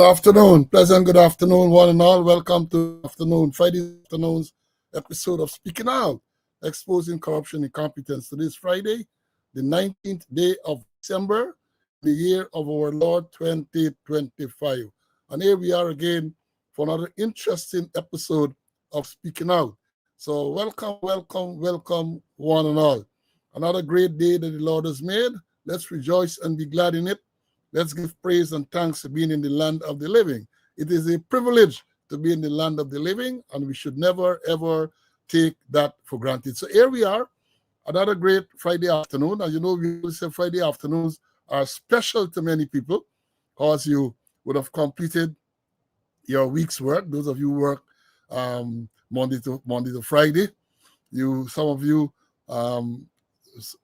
afternoon, pleasant good afternoon, one and all. Welcome to Friday afternoon's episode of Speaking Out, Exposing Corruption and Incompetence. Today's Friday, the 19th day of December, the year of our Lord 2025. And here we are again for another interesting episode of Speaking Out. So welcome, one and all. Another great day that the Lord has made. Let's rejoice and be glad in it. Let's give praise and thanks for being in the land of the living. It is a privilege to be in the land of the living, and we should never, ever take that for granted. So here we are, another great Friday afternoon. And you know, we always say Friday afternoons are special to many people because you would have completed your week's work. Those of you who work Monday to Friday, some of you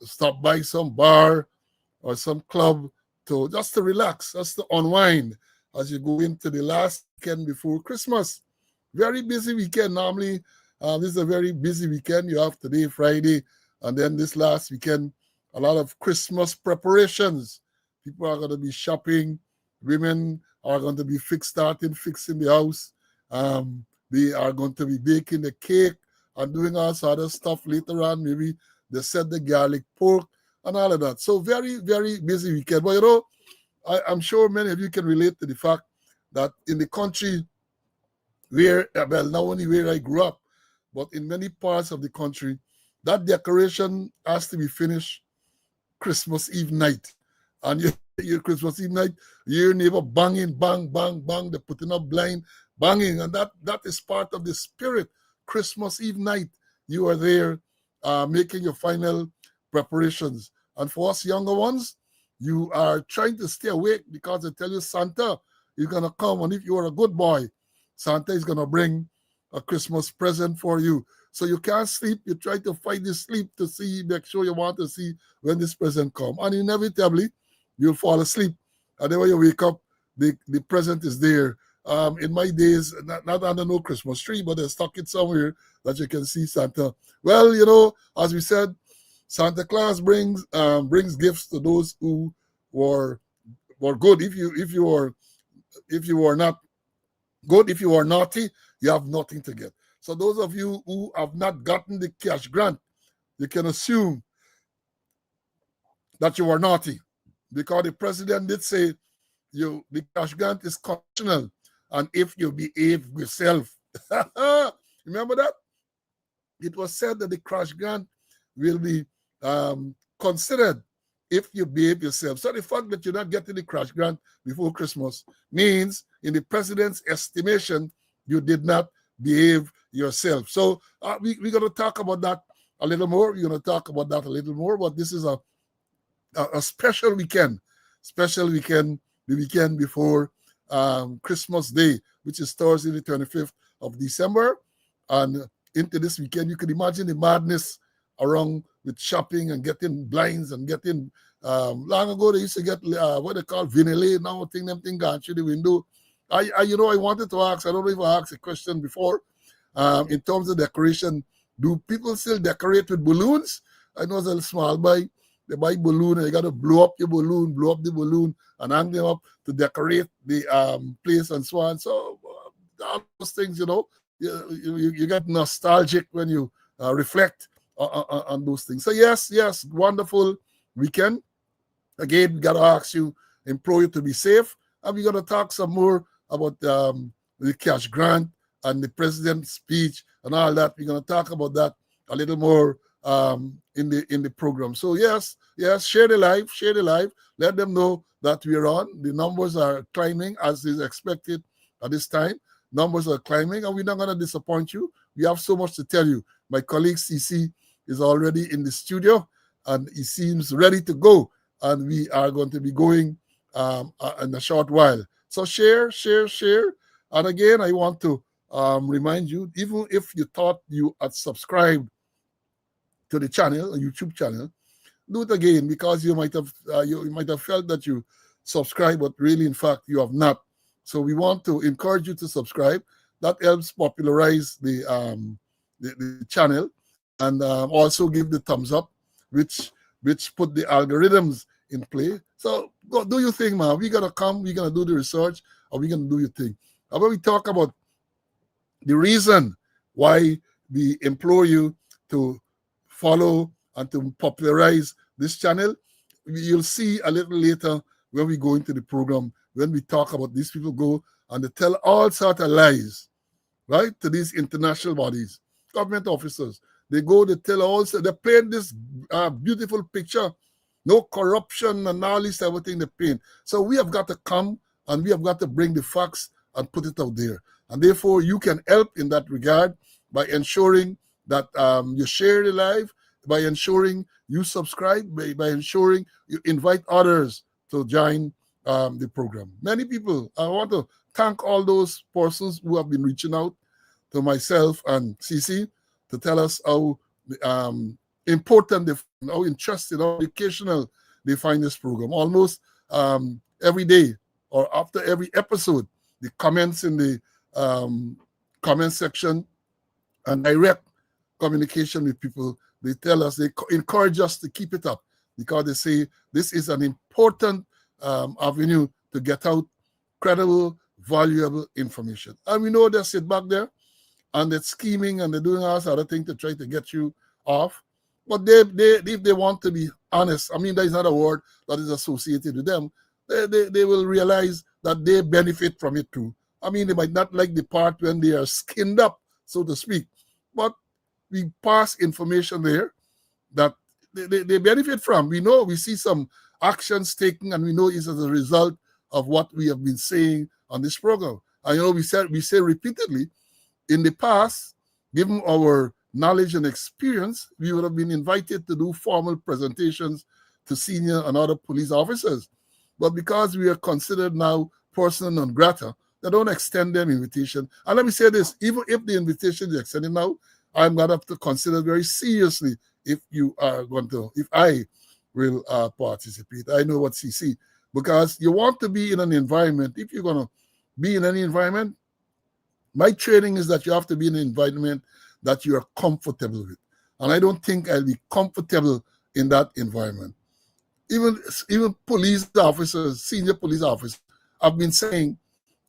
stop by some bar or some club just to relax, just to unwind as you go into the last weekend before Christmas. Very busy weekend. Normally, this is a very busy weekend. You have today, Friday, and then this last weekend, a lot of Christmas preparations. People are going to be shopping. Women are going to be fixing the house. They are going to be baking the cake and doing all sort of stuff later on. Maybe they set the garlic pork and all of that. So very, very busy weekend. But you know, I'm sure many of you can relate to the fact that in the country where, well, not only where I grew up, but in many parts of the country, that decoration has to be finished Christmas Eve night. And your Christmas Eve night, your neighbor banging, bang, bang, bang, they're putting up blind, banging. And that is part of the spirit. Christmas Eve night, you are there making your final preparations. And for us younger ones, you are trying to stay awake because I tell you Santa is going to come, and if you are a good boy, Santa is going to bring a Christmas present for you. So you can't sleep. You try to fight the sleep to make sure you want to see when this present comes. And inevitably, you'll fall asleep. And then when you wake up, the present is there. In my days, not under no Christmas tree, but they stuck it somewhere that you can see Santa. Well, you know, as we said, Santa Claus brings gifts to those who were good. If you are not good, if you are naughty, you have nothing to get. So those of you who have not gotten the cash grant, you can assume that you are naughty, because the president did say the cash grant is conditional, and if you behave yourself. Remember that? It was said that the cash grant will be considered if you behave yourself. So the fact that you're not getting the cash grant before Christmas means, in the president's estimation, you did not behave yourself. So we're going to talk about that a little more. We're going to talk about that a little more, but this is a special weekend, the weekend before Christmas Day, which is Thursday, the 25th of December. And into this weekend, you can imagine the madness around with shopping and getting blinds and getting, long ago they used to get what they call vanilla. Now them thing gone through the window. I wanted to ask, I don't know if I asked a question before, in terms of decoration, do people still decorate with balloons? I know it's a small buy. They buy balloon and you got to blow up the balloon and hang them up to decorate the place and so on. So all those things, you know, you get nostalgic when you reflect on those things. So yes, wonderful weekend. Again, we got to ask you, implore you to be safe. And we're going to talk some more about the cash grant and the president's speech and all that. We're going to talk about that a little more in the program. So yes, share the live. Let them know that we're on. The numbers are climbing as is expected at this time. Numbers are climbing, and we're not going to disappoint you. We have so much to tell you. My colleague CC is already in the studio, and he seems ready to go. And we are going to be going in a short while. So share. And again, I want to remind you, even if you thought you had subscribed to the channel, a YouTube channel, do it again, because you might have felt that you subscribed, but really, in fact, you have not. So we want to encourage you to subscribe. That helps popularize the channel, and also give the thumbs up, which put the algorithms in play. So go do your thing, man. We gotta come, we gonna do the research, or we gonna do your thing. And when we talk about the reason why we implore you to follow and to popularize this channel, you'll see a little later when we go into the program, when we talk about these people go and they tell all sorts of lies, right, to these international bodies, government officers. They go, they tell also, they paint this beautiful picture, no corruption and all this everything they paint. So we have got to come and we have got to bring the facts and put it out there. And therefore, you can help in that regard by ensuring that you share the live, by ensuring you subscribe, by ensuring you invite others to join the program. Many people, I want to thank all those persons who have been reaching out to myself and CC to tell us how important, how interested, how educational they find this program. Almost every day or after every episode, the comments in the comment section and direct communication with people, they tell us, they encourage us to keep it up because they say this is an important avenue to get out credible, valuable information. And we know they sit back there and they're scheming and they're doing all other things to try to get you off. But if they want to be honest, I mean, there is not a word that is associated with them. They will realize that they benefit from it too. I mean, they might not like the part when they are skinned up, so to speak, but we pass information there that they benefit from. We know, we see some actions taken, and we know it's as a result of what we have been saying on this program. And you know, we say repeatedly, in the past, given our knowledge and experience, we would have been invited to do formal presentations to senior and other police officers. But because we are considered now persona non grata, they don't extend them invitation. And let me say this, even if the invitation is extended now, I'm going to have to consider very seriously if I will participate. I know what CC, because you want to be in an environment, if you're going to be in any environment, my training is that you have to be in an environment that you are comfortable with. And I don't think I'll be comfortable in that environment. Even police officers, senior police officers, have been saying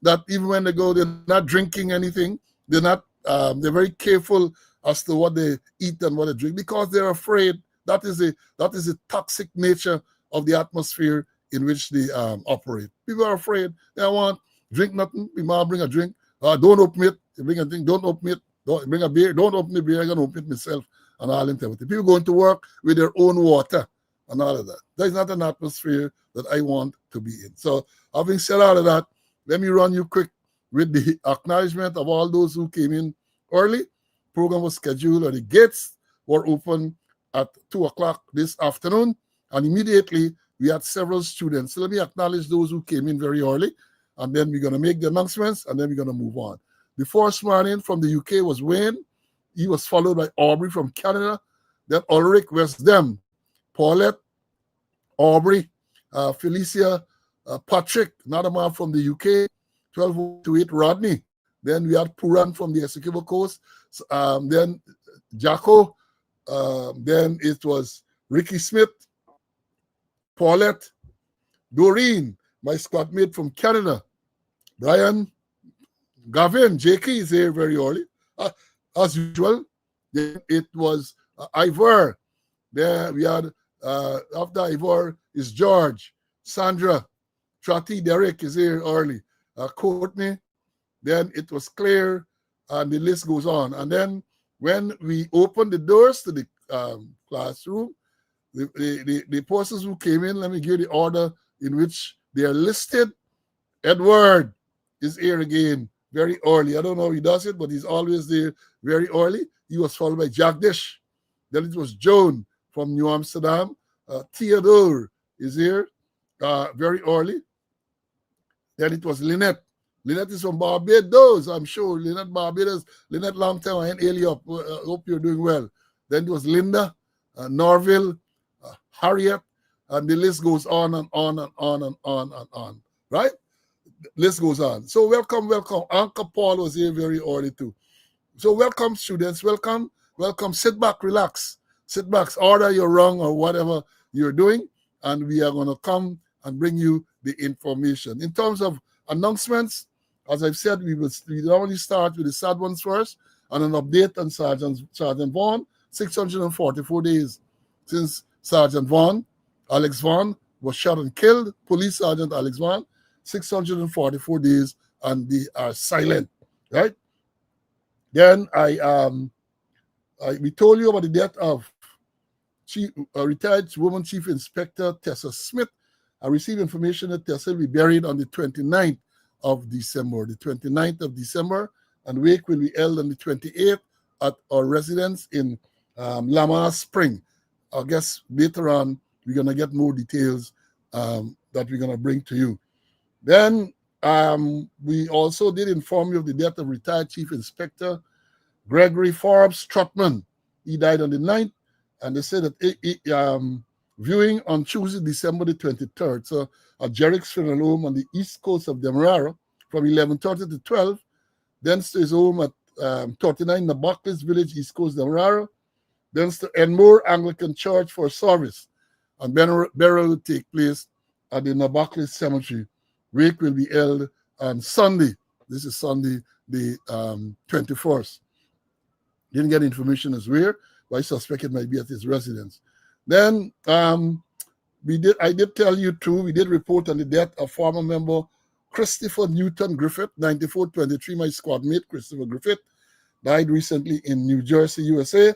that even when they go, they're not drinking anything. They're very careful as to what they eat and what they drink because they're afraid. That is the toxic nature of the atmosphere in which they operate. People are afraid. They want drink nothing. We might bring a drink. Don't open it. You bring a thing. Don't open it. Don't bring a beer. Don't open the beer. I'm gonna open it myself and all that. People going to work with their own water and all of that. That is not an atmosphere that I want to be in. So having said all of that, let me run you quick with the acknowledgement of all those who came in early. Program was scheduled, or the gates were open at 2 o'clock this afternoon, and immediately we had several students. So let me acknowledge those who came in very early, and then we're going to make the announcements, and then we're going to move on. The first man in from the UK was Wayne. He was followed by Aubrey from Canada, then Ulrich Westdem, Paulette, Aubrey, Felicia, Patrick, another man from the UK, 1228 Rodney. Then we had Puran from the Essequibo Coast. Then Jacko. Then it was Ricky Smith, Paulette, Doreen, my squad mate from Canada, Brian, Gavin, JK is here very early, as usual. Then it was Ivor. Then we had, after Ivor is George, Sandra, Trati, Derek is here early, Courtney. Then it was Claire, and the list goes on. And then when we opened the doors to the classroom, the persons who came in, let me give you the order in which they are listed. Edward is here again very early. I don't know how he does it, but he's always there very early. He was followed by Jagdish. Then it was Joan from New Amsterdam. Theodore is here very early. Then it was Lynette. Lynette is from Barbados, I'm sure. Lynette Barbados. Lynette, long time, I ain't hail you up. Hope you're doing well. Then it was Linda, Norville, Harriet, and the list goes on and on and on and on and on. Right? List goes on. So welcome, welcome. Uncle Paul was here very early too. So welcome, students. Welcome, welcome. Sit back, relax. Sit back, order your wrong or whatever you're doing, and we are going to come and bring you the information. In terms of announcements, as I've said, we normally start with the sad ones first, and an update on Sergeant Vaughn. 644 days since Sergeant Vaughn, Alex Vaughn, was shot and killed. Police Sergeant Alex Vaughn, 644 days, and they are silent, right? Then we told you about the death of retired Woman Chief Inspector Tessa Smith. I received information that Tessa will be buried on the 29th of December. The 29th of December, and wake will be held on the 28th at our residence in Lamar Spring. I guess later on we're going to get more details that we're going to bring to you. Then we also did inform you of the death of retired Chief Inspector Gregory Forbes Trotman. He died on the 9th, and they said that viewing on Tuesday, December the 23rd, so at Jerrick's Funeral Home on the east coast of Demerara from 11:30 to 12, then to his home at 39 Naboclis Village, East Coast Demerara, then to Enmore Anglican Church for service, and burial will take place at the Naboclis Cemetery. Wake will be held on Sunday. This is Sunday, the 21st. Didn't get information as where, but I suspect it might be at his residence. Then I did tell you too, we did report on the death of former member Christopher Newton Griffith, 9423, my squad mate, Christopher Griffith, died recently in New Jersey, USA.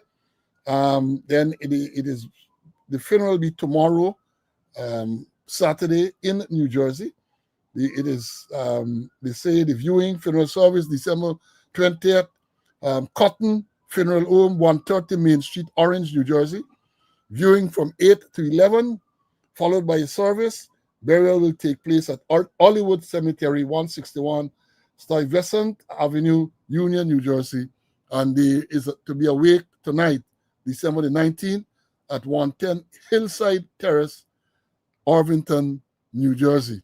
Then the funeral will be tomorrow, Saturday in New Jersey. They say the viewing funeral service, December 20th, Cotton Funeral Home, 130 Main Street, Orange, New Jersey. Viewing from 8 to 11, followed by a service. Burial will take place at Hollywood Cemetery, 161 Stuyvesant Avenue, Union, New Jersey. And there is to be a wake tonight, December the 19th, at 110 Hillside Terrace, Irvington, New Jersey.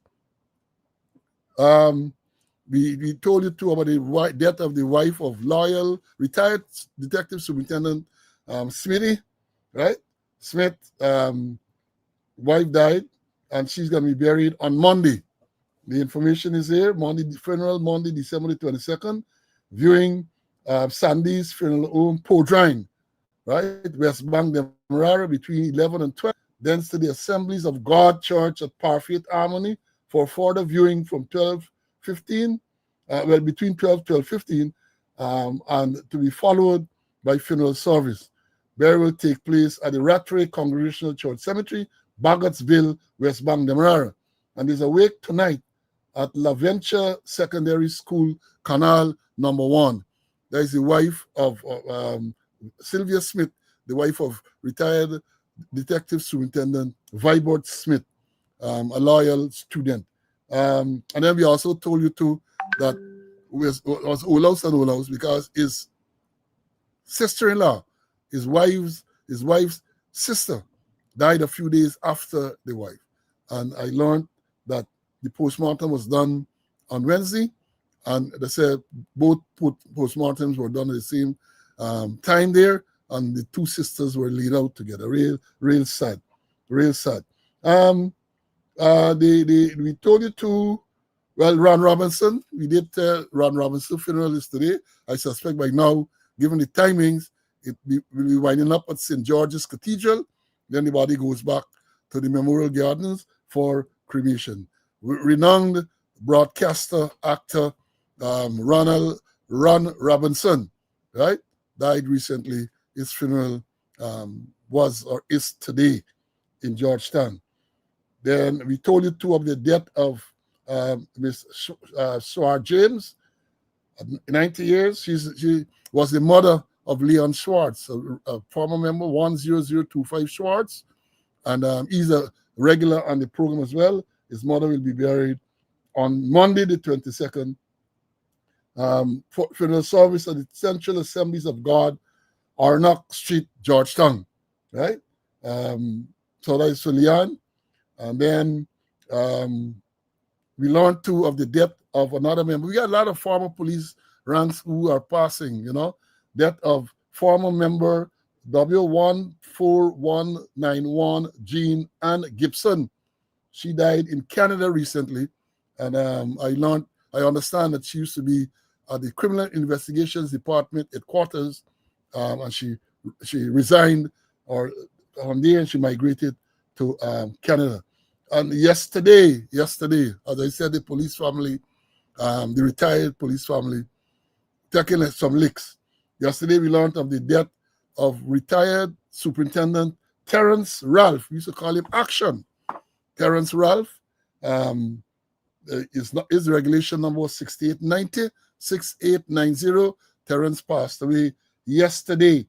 We told you too about the death of the wife of loyal retired Detective Superintendent Smithy, right? Smith, wife died, and she's going to be buried on Monday. The information is here. Monday, funeral, Monday, December the 22nd. Viewing Sandy's Funeral Home, Podrine, right? West Bank, Demerara, between 11 and 12. Then to the Assemblies of God Church at Parfaith Harmony for further viewing from 12:15, between 12 to 12:15, and to be followed by funeral service. Burial will take place at the Rattray Congregational Church Cemetery, Baggotsville, West Bank, Demerara. And there's a wake tonight at La Venture Secondary School, Canal number 1. That is the wife of Sylvia Smith, the wife of retired Detective Superintendent Vibert Smith, a loyal student. And then we also told you too that it was Olaus and Olaus because his sister-in-law, his wife's sister, died a few days after the wife. And I learned that the postmortem was done on Wednesday, and they said both postmortems were done at the same time there, and the two sisters were laid out together. Real sad. We told you to, well, Ron Robinson. We did Ron Robinson funeral is today. I suspect by now, given the timings, will be winding up at St. George's Cathedral. Then the body goes back to the Memorial Gardens for cremation. Renowned broadcaster, actor, Ron Robinson, right, died recently. His funeral was or is today in Georgetown. Then we told you too of the death of Miss Swar James, 90 years. She was the mother of Leon Schwartz, a former member, 10025 Schwartz, and he's a regular on the program as well. His mother will be buried on Monday, the 22nd. Funeral service at the Central Assemblies of God, Arnock Street, Georgetown, right? So that is for Leon. And then we learned too of the death of another member. We got a lot of former police ranks who are passing, death of former member W14191 Jean Ann Gibson. She died in Canada recently, and I understand that she used to be at the Criminal Investigations Department headquarters, and she resigned, or from there, and she migrated to Canada. And yesterday, as I said, the police family, the retired police family, taking some licks. Yesterday, we learned of the death of retired Superintendent Terrence Ralph. We used to call him Action. Terrence Ralph is regulation number 6890. Terrence passed away yesterday.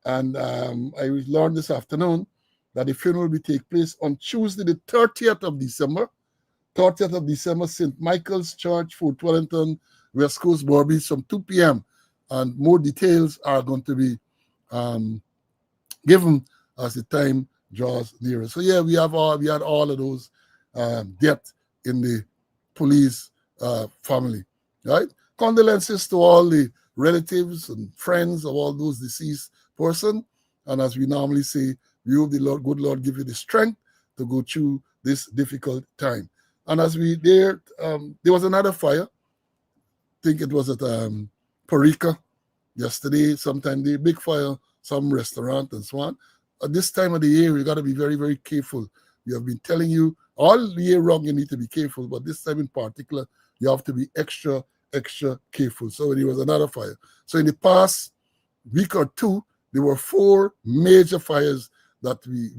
And I learned this afternoon that the funeral will take place on Tuesday, the 30th of December. 30th of December, St. Michael's Church, Fort Wellington, West Coast, Barbados, from 2 p.m. And more details are going to be given as the time draws nearer. So yeah, we had all of those deaths in the police family, right? Condolences to all the relatives and friends of all those deceased person. And as we normally say, we hope the Lord, good Lord, give you the strength to go through this difficult time. And as there was another fire. I think it was at Parica yesterday, sometime the big fire, some restaurant and so on. At this time of the year, we got to be very, very careful. We have been telling you all year long you need to be careful, but this time in particular, you have to be extra, extra careful. So there was another fire. So in the past week or two, there were 4 major fires that we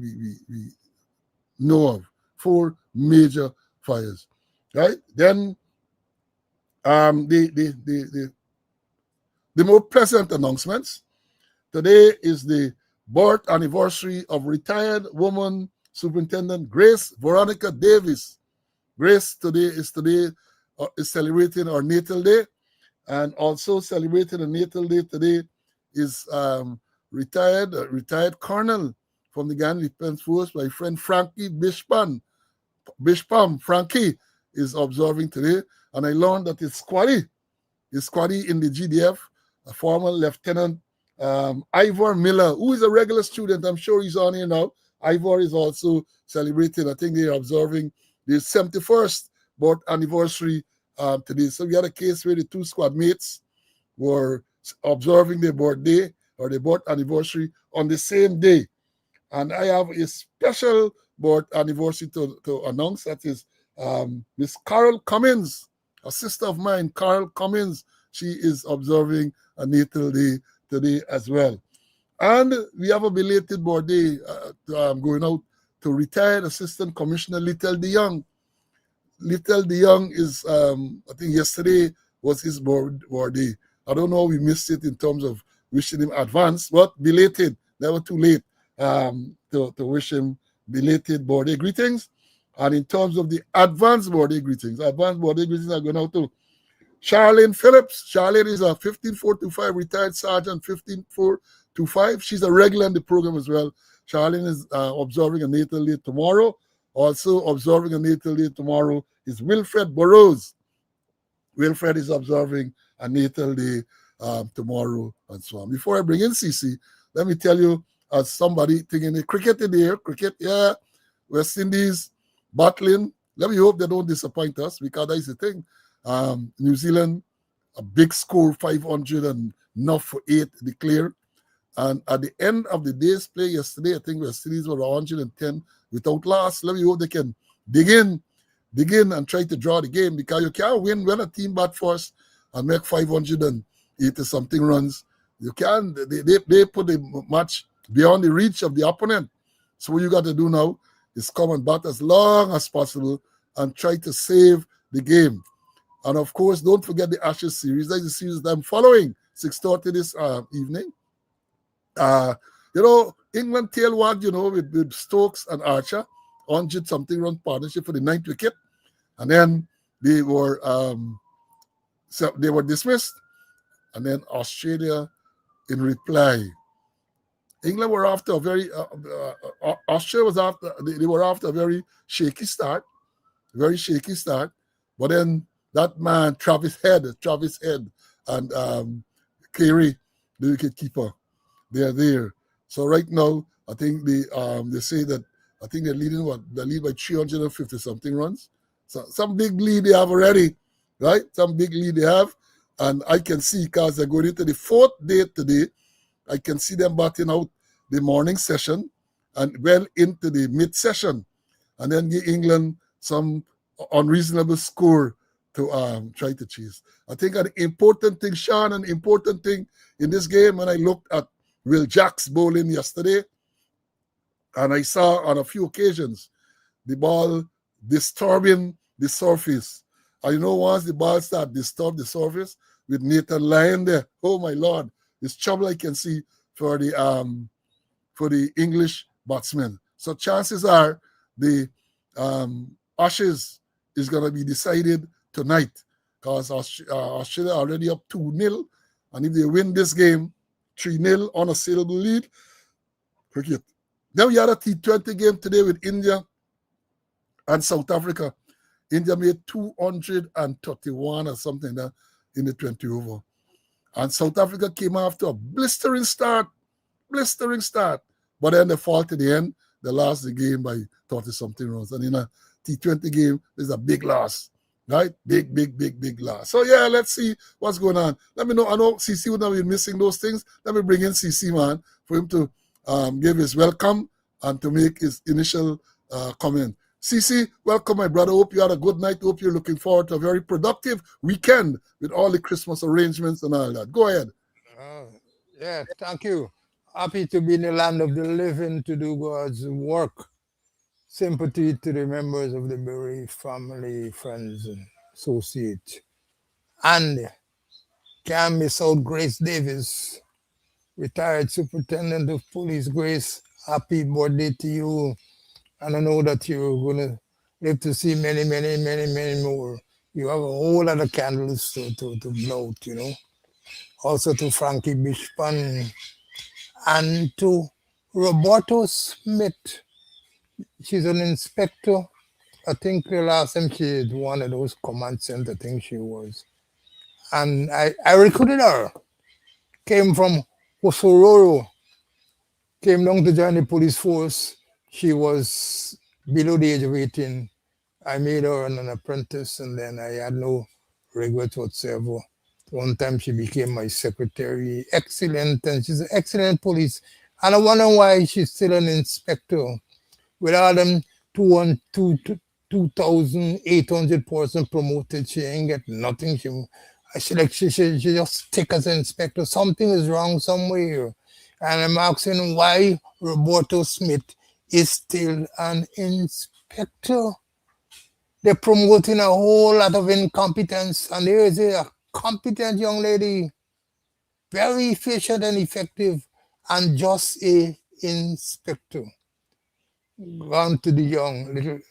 know of. 4 major fires, right? Then the more pleasant announcements. Today is the birth anniversary of retired woman Superintendent Grace Veronica Davis. Grace is celebrating her natal day, and also celebrating a natal day today is retired colonel from the Ghana Defense Force, my friend Frankie Bishpam. Frankie is observing today, and I learned that his squaddy in the GDF, a former Lieutenant Ivor Miller, who is a regular student. I'm sure he's on here now. Ivor is also celebrating. I think they're observing the 71st birth anniversary today. So we had a case where the 2 squad mates were observing their birthday or their birth anniversary on the same day. And I have a special birth anniversary to announce. That is Miss Carol Cummins, a sister of mine, Carol Cummins. She is observing a natal day today as well. And we have a belated birthday going out to retired Assistant Commissioner Little DeYoung. Little DeYoung is, I think yesterday was his birthday. I don't know, we missed it in terms of wishing him advance, but belated, never too late to wish him belated birthday greetings. And in terms of the advanced birthday greetings are going out to Charlene Phillips. Charlene is a 15425 retired sergeant, 15425. She's a regular in the program as well. Charlene is observing a natal day tomorrow. Also observing a natal day tomorrow is Wilfred Burrows. Wilfred is observing a natal day tomorrow and so on. Before I bring in CC, let me tell you, as somebody thinking the cricket in the air, yeah, West Indies battling. Let me hope they don't disappoint us, because that is the thing. New Zealand, a big score, 500 and enough for 8 declared. And at the end of the day's play yesterday, I think West Indies were 110 without loss. Let me hope they can dig in and try to draw the game, because you can't win when a team bat first and make 580 something runs. You can't. They put the match beyond the reach of the opponent. So what you got to do now is come and bat as long as possible and try to save the game. And of course, don't forget the Ashes series. That's the series that I'm following. 6:30 this evening. England tail wagged, with Stokes and Archer, 100 something run partnership for the 9th wicket, and then they were dismissed. And then Australia, in reply, England were after a very Australia was after they were after a very shaky start, but then that man Travis Head, and Carey, the wicket keeper, they're there. So right now, I think they say that I think they're leading what they lead by 350 something runs. So some big lead they have already, right? Some big lead they have, and I can see because they're going into the fourth day today. I can see them batting out the morning session and well into the mid session, and then give England some unreasonable score to try to chase. I think an important thing, Sean, an important thing in this game when I looked at Will Jacks bowling yesterday, and I saw on a few occasions the ball disturbing the surface. I know once the ball start disturb the surface with Nathan Lyon there, oh my lord, it's trouble I can see for the English batsmen. So chances are the Ashes is going to be decided tonight because Australia already up 2-0, and if they win this game 3-0 on a saleable lead, cricket. Then we had a T20 game today with India and South Africa. India made 231 or something there in the 20 over. And South Africa came after a blistering start. But then they fall to the end. They lost the game by 30-something runs. And in a T20 game, there's a big loss, right? Big loss. So, yeah, let's see what's going on. Let me know. I know CC would not be missing those things. Let me bring in CC, man, for him to give his welcome and to make his initial comment. CC, welcome, my brother. Hope you had a good night. Hope you're looking forward to a very productive weekend with all the Christmas arrangements and all that. Go ahead. Yeah, thank you. Happy to be in the land of the living to do God's work. Sympathy to the members of the bereaved family, friends, and associates. And can't miss out Grace Davis, retired superintendent of police. Grace, happy birthday to you. And I know that you're going to live to see many more. You have a whole lot of candles to blow out. Also to Frankie Bishpan and to Roberto Smith. She's an inspector. I think the last time she had one of those command center things she was. And I recruited her. Came from Osororo. Came down to join the police force. She was below the age of 18. I made her an apprentice, and then I had no regret whatsoever. One time she became my secretary. Excellent, and she's an excellent police. And I wonder why she's still an inspector. With all them 2,800 person promoted, she ain't get nothing. She just stick as an inspector. Something is wrong somewhere. And I'm asking why Roberto Smith is still an inspector. They're promoting a whole lot of incompetence, and there is a competent young lady, very efficient and effective, and just a inspector. Gone to the young,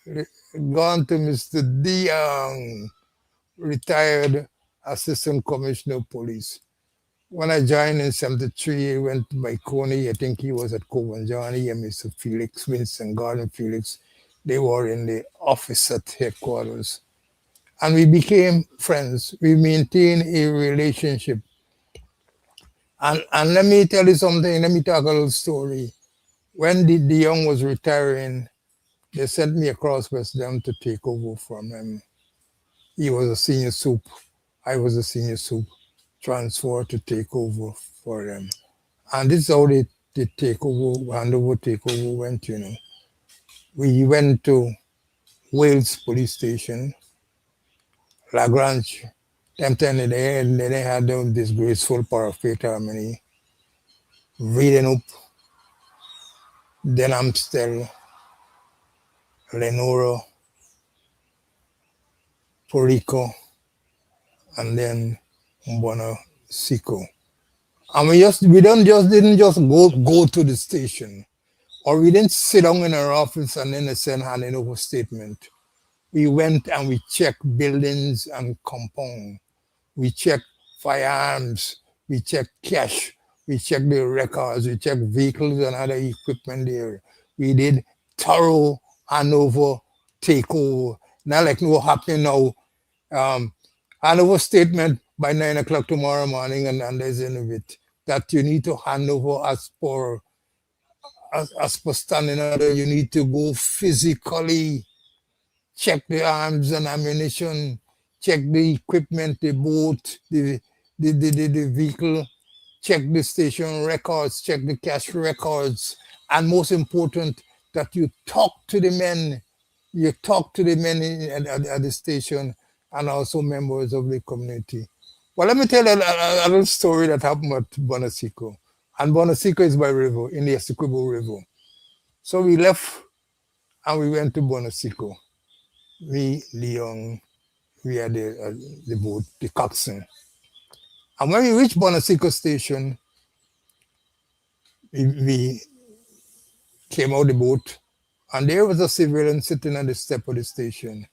gone to Mr. DeYoung, retired assistant commissioner of police. When I joined in 73, I went to my Coney. I think he was at Kovanjani, and Mr. Felix, Vincent Gordon Felix. They were in the office at headquarters. And we became friends. We maintained a relationship. And let me tell you something. Let me talk a little story. When DeYoung was retiring, they sent me across West Dam to take over from him. He was a senior soup. I was a senior soup. Transferred to take over for them. And this is how the handover takeover went. We went to Wales Police Station, Lagrange. Them time they had them disgraceful parapet harmony, reading up, then Amstel, Lenora, Porico, and then Mbona Siko. And didn't just go to the station, or we didn't sit down in our office and then they send handing over statement. We went and we checked buildings and compound. We checked firearms. We checked cash. We checked the records. We checked vehicles and other equipment there. We did thorough handover takeover. Not like what happening now. Handover statement by 9 o'clock tomorrow morning, and there's in of it that you need to hand over as per as per standing order, you need to go physically check the arms and ammunition, check the equipment, the boat, the vehicle, check the station records, check the cash records, and most important, that you talk to the men. You talk to the men at the station and also members of the community. Well, let me tell you a little story that happened at Bonasico. And Bonasico is by river, in the Essequibo River. So we left and we went to Bonasico. Me, Leon, we had the boat, the coxswain. And when we reached Bonasico station, we came out the boat, and there was a civilian sitting on the step of the station.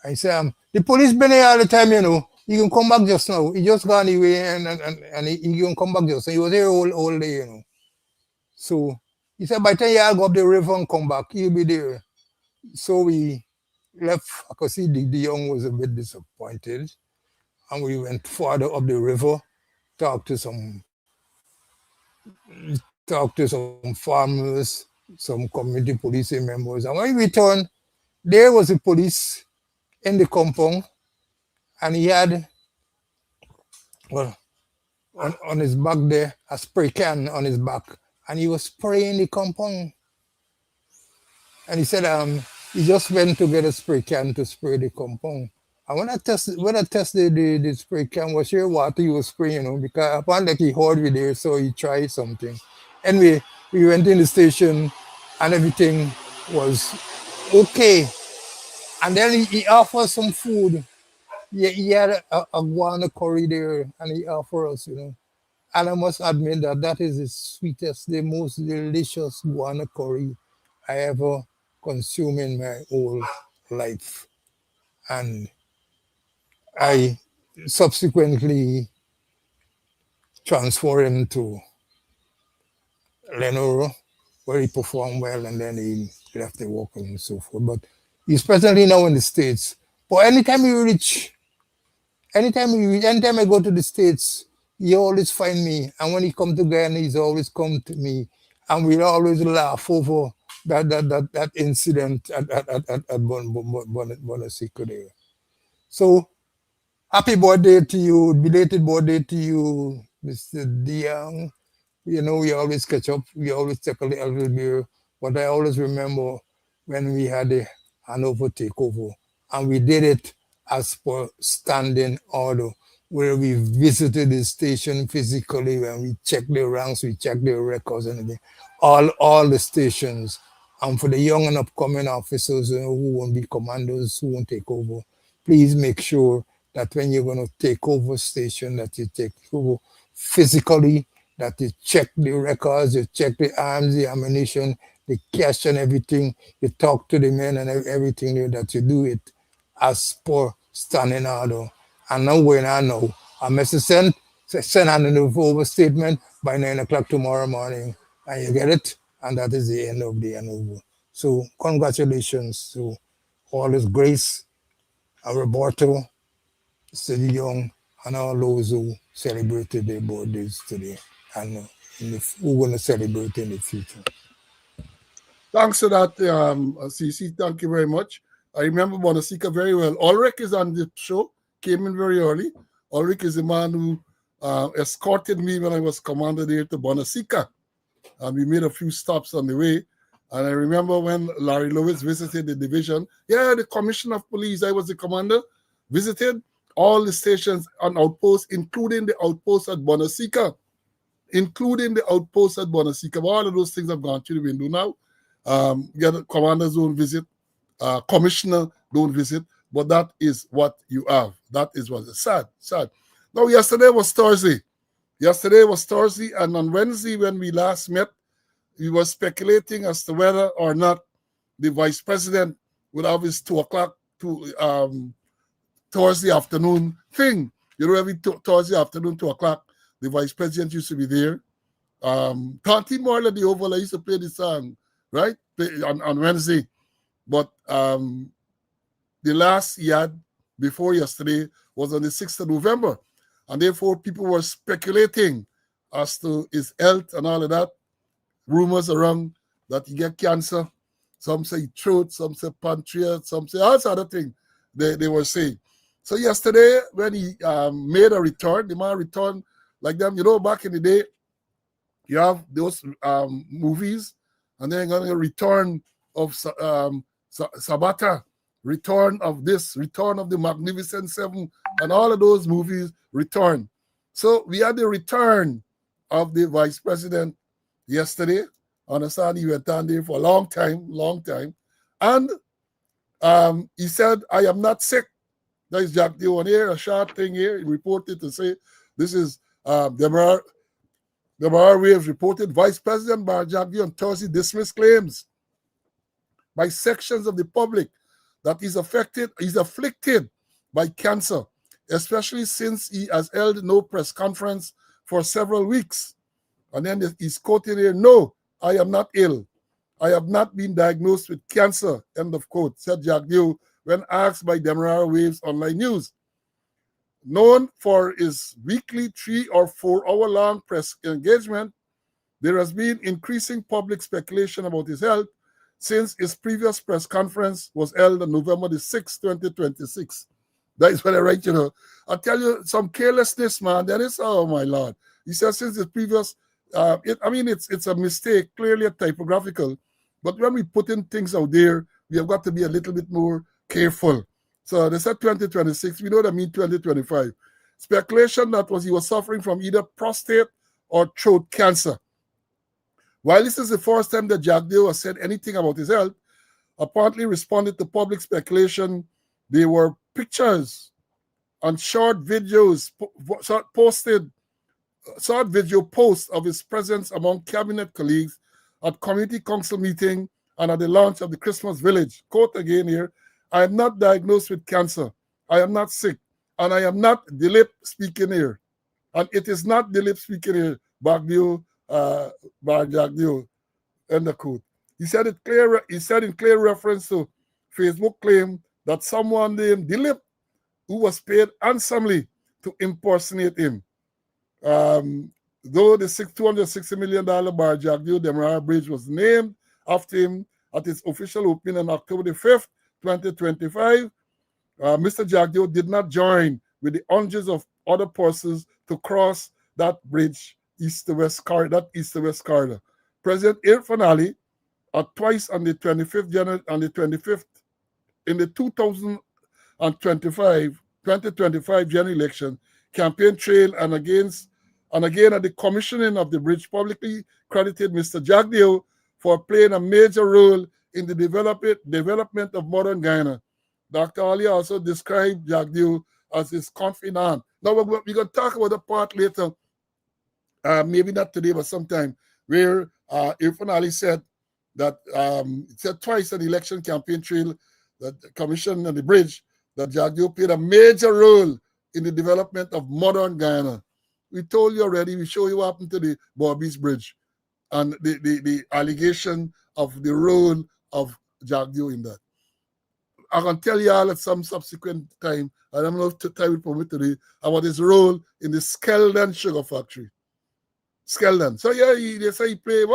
I said, the police been here all the time, you know. He can come back just now. He just gone away and he can come back just now. He was here all day, you know. So he said, by the time you go up the river and come back, he'll be there. So we left. I could see the young was a bit disappointed. And we went farther up the river, talked to some farmers, some community policing members. And when we returned, there was a police in the compound, and he had, well, on his back there, a spray can on his back, and he was spraying the compound. And he said he just went to get a spray can to spray the compound. And when I tested the spray can, was sure water he was spraying, you know, because apparently he heard me there, so he tried something. Anyway, we went in the station and everything was okay. And then he offered some food. He had a guana curry there, and he offered us, you know. And I must admit that is the sweetest, the most delicious guana curry I ever consumed in my whole life. And I subsequently transferred him to Lenore, where he performed well, and then he left the work and so forth. But he's presently now in the States. But anytime I go to the States, he always find me. And when he come to Guyana, he's always come to me. And we always laugh over that incident at Bonasico there. So happy birthday to you, belated birthday to you, Mr. Diang. You know, we always catch up, we always take a little beer. But I always remember when we had the Hanover takeover, and we did it as per standing order, where we visited the station physically, when we checked the ranks, we checked the records and everything, all the stations. And for the young and upcoming officers, you know, who won't be commandos, who won't take over, please make sure that when you're going to take over station, that you take over physically, that you check the records, you check the arms, the ammunition, the cash and everything. You talk to the men and everything, that you do it as per standing order. And now when I know, I must send an over statement by 9 o'clock tomorrow morning, and you get it, and that is the end of the Hanover. So congratulations to all His Grace, Roberto, Steady Young, and all those who celebrated their birthdays today, and we're going to celebrate in the future. Thanks for that, CC. Thank you very much. I remember Bonasica very well. Ulrich is on the show, came in very early. Ulrich is the man who escorted me when I was commander there to Bonasica. And we made a few stops on the way. And I remember when Larry Lewis visited the division, the commissioner of police, I was the commander, visited all the stations and outposts, including the outpost at Bonasica. All of those things have gone through the window now. Commanders don't visit, commissioner don't visit, but that is what you have. That is what is sad. Now, yesterday was Thursday, and on Wednesday when we last met, we were speculating as to whether or not the vice president would have his 2 o'clock Thursday afternoon thing. You know, every Thursday afternoon, 2 o'clock, the vice president used to be there. Tanti Marla, the Oval, I used to play the song, right, on Wednesday. But the last yard before yesterday was on the 6th of November. And therefore, people were speculating as to his health and all of that. Rumors around that he get cancer. Some say throat, some say pancreas, some say all sort of things they were saying. So yesterday, when he made a return, the man returned like them. Back in the day, you have those movies, and then going to return of Sabata, return of this, return of the Magnificent Seven, and all of those movies return. So we had the return of the vice president yesterday. Understand he went down there for a long time. And he said, I am not sick. That is Jack Dion here, a short thing here. He reported to say, this is the Waves reported Vice President Jack Dion Thursday dismissed claims by sections of the public that he's afflicted by cancer, especially since he has held no press conference for several weeks. And then he's quoted here, no, I am not ill. I have not been diagnosed with cancer, end of quote, said Jack Dion when asked by Demerara Waves Online News. Known for his weekly 3 or 4 hour long press engagement, there has been increasing public speculation about his health since his previous press conference was held on November the 6th, 2026. That is what I write, I tell you, some carelessness, man. That is, oh my Lord. He says since his previous, it's a mistake, clearly a typographical. But when we put in things out there, we have got to be a little bit more careful. So they said 2026. We know that means 2025. Speculation that he was suffering from either prostate or throat cancer. While this is the first time that Jack Dion has said anything about his health, apparently responded to public speculation. There were pictures and short video posts of his presence among cabinet colleagues at community council meeting and at the launch of the Christmas village. Quote again here, I am not diagnosed with cancer. I am not sick. And I am not Dilip speaking here. And it is not Dilip speaking here, Bagdio, Jagdio, end the quote. He said in clear reference to Facebook claim that someone named Dilip, who was paid handsomely to impersonate him. Though the $260 million Bar Jagdio Demerara Bridge was named after him at its official opening on October the 5th, 2025, Mr. Jagdio did not join with the hundreds of other persons to cross that bridge, east-to-west corridor. President Irfan Ali, twice on the 25th January, on the 25th in the 2025 general election campaign trail and again at the commissioning of the bridge, publicly credited Mr. Jagdio for playing a major role in the development of modern Guyana. Dr. Ali also described Jagdio as his confidant. Now, we're going to talk about the part later, maybe not today, but sometime, where Irfan Ali said that, said twice on the election campaign trail, that the commission and the bridge, that Jagdio played a major role in the development of modern Guyana. We told you already, we show you what happened to the Bobby's Bridge and the allegation of the role of Jagdio in that. I can tell you all at some subsequent time, I don't know if time will permit today, about his role in the Skeldon Sugar Factory. Skeldon. So yeah, they say he played,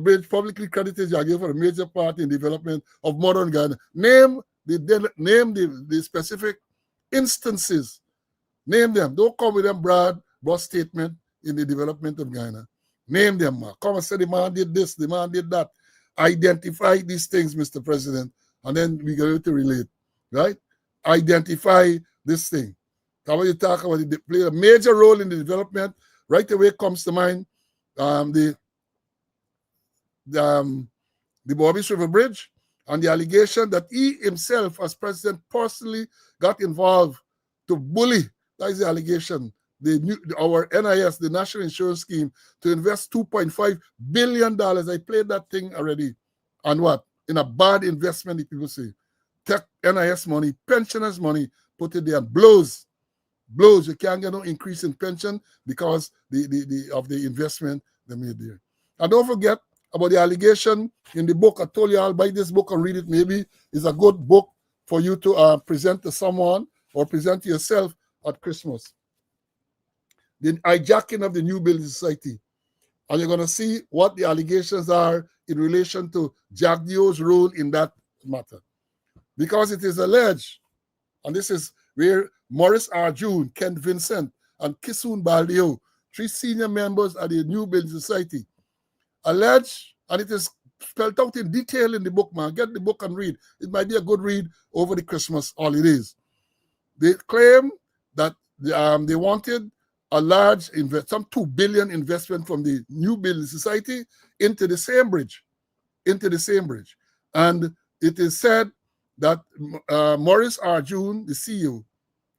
Bridge publicly credited Jagdio for a major part in development of modern Ghana. Name the specific instances. Name them. Don't come with them broad statement in the development of Ghana. Name them, man. Come and say the man did this, the man did that. Identify these things, Mr. President, and then we go to relate, right? Identify this thing. How you talk about it, they play a major role in the development. Right away comes to mind the Bobby's River Bridge and the allegation that he himself, as president, personally got involved to bully. That is the allegation. Our NIS, the National Insurance Scheme, to invest $2.5 billion. I played that thing already. And what? In a bad investment, the people say. Take NIS money, pensioners' money, put it there, and blows. You can't get no increase in pension because of the investment they made there. And don't forget about the allegation in the book. I told you I'll buy this book and read it. Maybe it's a good book for you to present to someone or present to yourself at Christmas. The hijacking of the New Building Society. And you're going to see what the allegations are in relation to Jagdio's role in that matter. Because it is alleged, and this is where Maurice Arjun, Ken Vincent, and Kisun Baldeo, 3 senior members of the New Building Society, alleged, and it is spelled out in detail in the book, man. Get the book and read. It might be a good read over the Christmas holidays. They claim that they wanted a large, some 2 billion investment from the New Building Society into the same bridge, And it is said that Maurice Arjun, the CEO,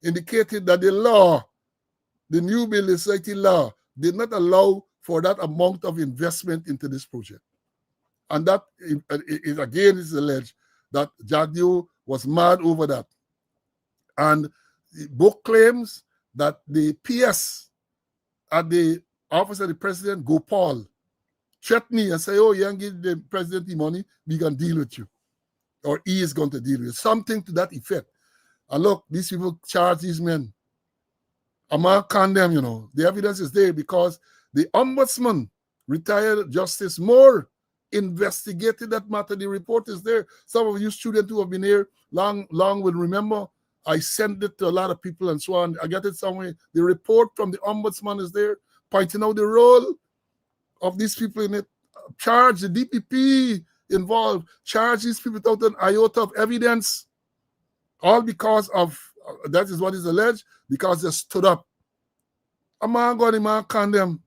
indicated that the New Building Society law, did not allow for that amount of investment into this project. And that, again, is alleged that Jagdio was mad over that. And the book claims that the PS at the office of the president, Gopal, threatened and say, oh, you don't give the president the money, we can deal with you. Or he is going to deal with you. Something to that effect. And look, these people charge these men. I'm not condemn, The evidence is there because the ombudsman, retired Justice Moore, investigated that matter. The report is there. Some of you students who have been here long will remember. I sent it to a lot of people and so on. I got it somewhere. The report from the ombudsman is there, pointing out the role of these people in it. Charge the DPP involved. Charge these people without an iota of evidence. All because of, that is what is alleged, because they stood up. A man got him and condemn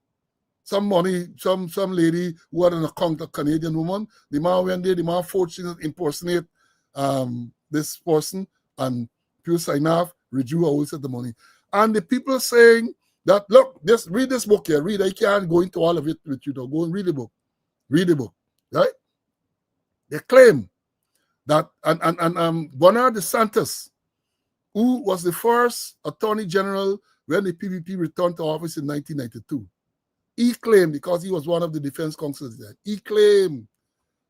some money, some lady who had an account, a Canadian woman. The man went there, the man fortunately impersonate this person, and people sign off, Reju always at the money. And the people saying that, look, just read this book here, I can't go into all of it with you, though. Go and read the book, right? They claim that, and Bernard DeSantis, who was the first Attorney General when the PPP returned to office in 1992, he claimed, because he was one of the defense counsels there, he claimed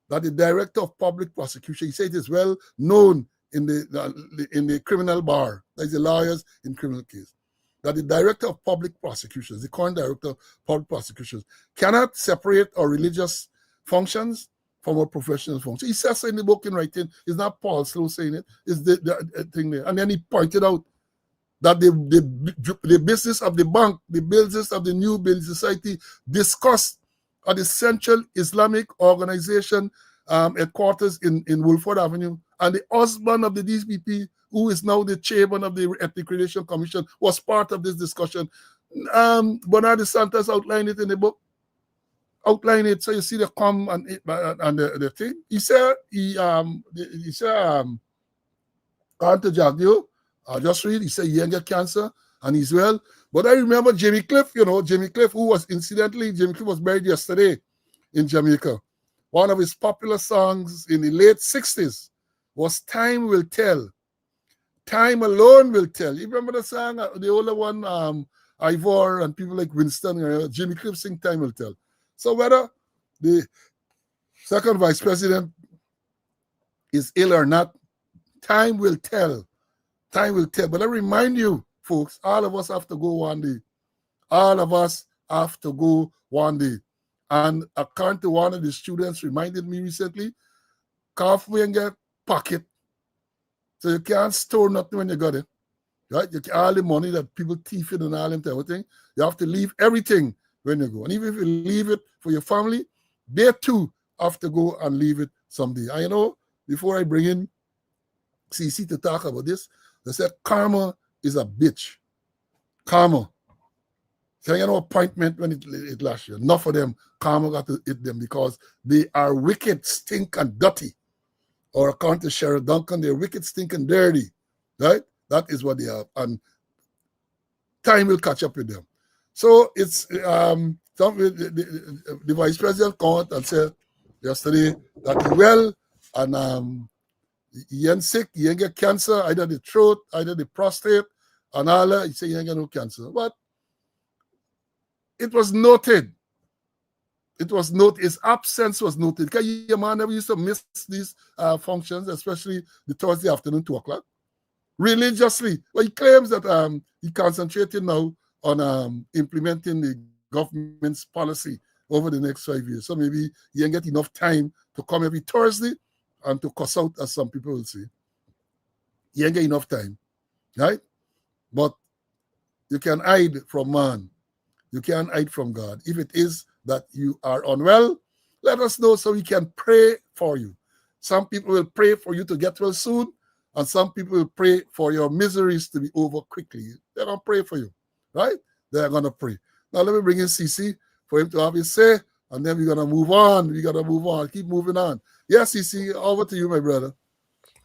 that the director of public prosecution, he said it is well known in the criminal bar, that is the lawyers in criminal case, that the director of public prosecutions, the current director of public prosecutions, cannot separate our religious functions from our professional functions. He says so in the book in writing. It's not Paul Slow saying it. It's the thing there. And then he pointed out that the business of the bank, the business of the New Building Society discussed at the Central Islamic Organization headquarters in Woolford Avenue. And the husband of the DPP, who is now the chairman of the Ethnic Relation Commission, was part of this discussion. Bernard DeSantis outlined it in the book. Outline it so you see the come and the thing. He said on to Jagdio, just read, he said he didn't get cancer and he's well. But I remember Jimmy Cliff, Jimmy Cliff, who was incidentally, Jimmy Cliff was buried yesterday in Jamaica. One of his popular songs in the late 60s was Time Will Tell. Time alone will tell. You remember the song, the older one, Ivor and people like Winston, Jimmy Cliff sing Time Will Tell. So whether the second vice president is ill or not, time will tell. Time will tell. But I remind you, folks, all of us have to go one day. All of us have to go one day. And according to one of the students reminded me recently, coffee and get pocket. So you can't store nothing when you got it. Right? All the money that people thief in and all them everything, you have to leave everything when you go. And even if you leave it for your family, they too have to go and leave it someday. And before I bring in CC to talk about this, they said karma is a bitch. Karma. So appointment when it last year. Enough of them, karma got to hit them because they are wicked, stink, and dirty. Or according to Sheriff Duncan, they're wicked, stink, and dirty. Right? That is what they have. And time will catch up with them. So it's the vice president called and said yesterday that he well and he ain't sick, he ain't get cancer, either the throat, either the prostate, and all that. He said he ain't get no cancer. But it was noted. His absence was noted. Because your man never used to miss these functions, especially the Thursday afternoon, 2 o'clock. Religiously. Well, he claims that he concentrated now on implementing the government's policy over the next 5 years. So maybe you ain't get enough time to come every Thursday and to cuss out, as some people will say. You ain't get enough time, right? But you can hide from man. You can't hide from God. If it is that you are unwell, let us know so we can pray for you. Some people will pray for you to get well soon, and some people will pray for your miseries to be over quickly. They're going to pray for you, right? They're going to pray. Now, let me bring in CC for him to have his say, and then we're going to move on. We got to move on. Keep moving on. Yes, CC, over to you, my brother.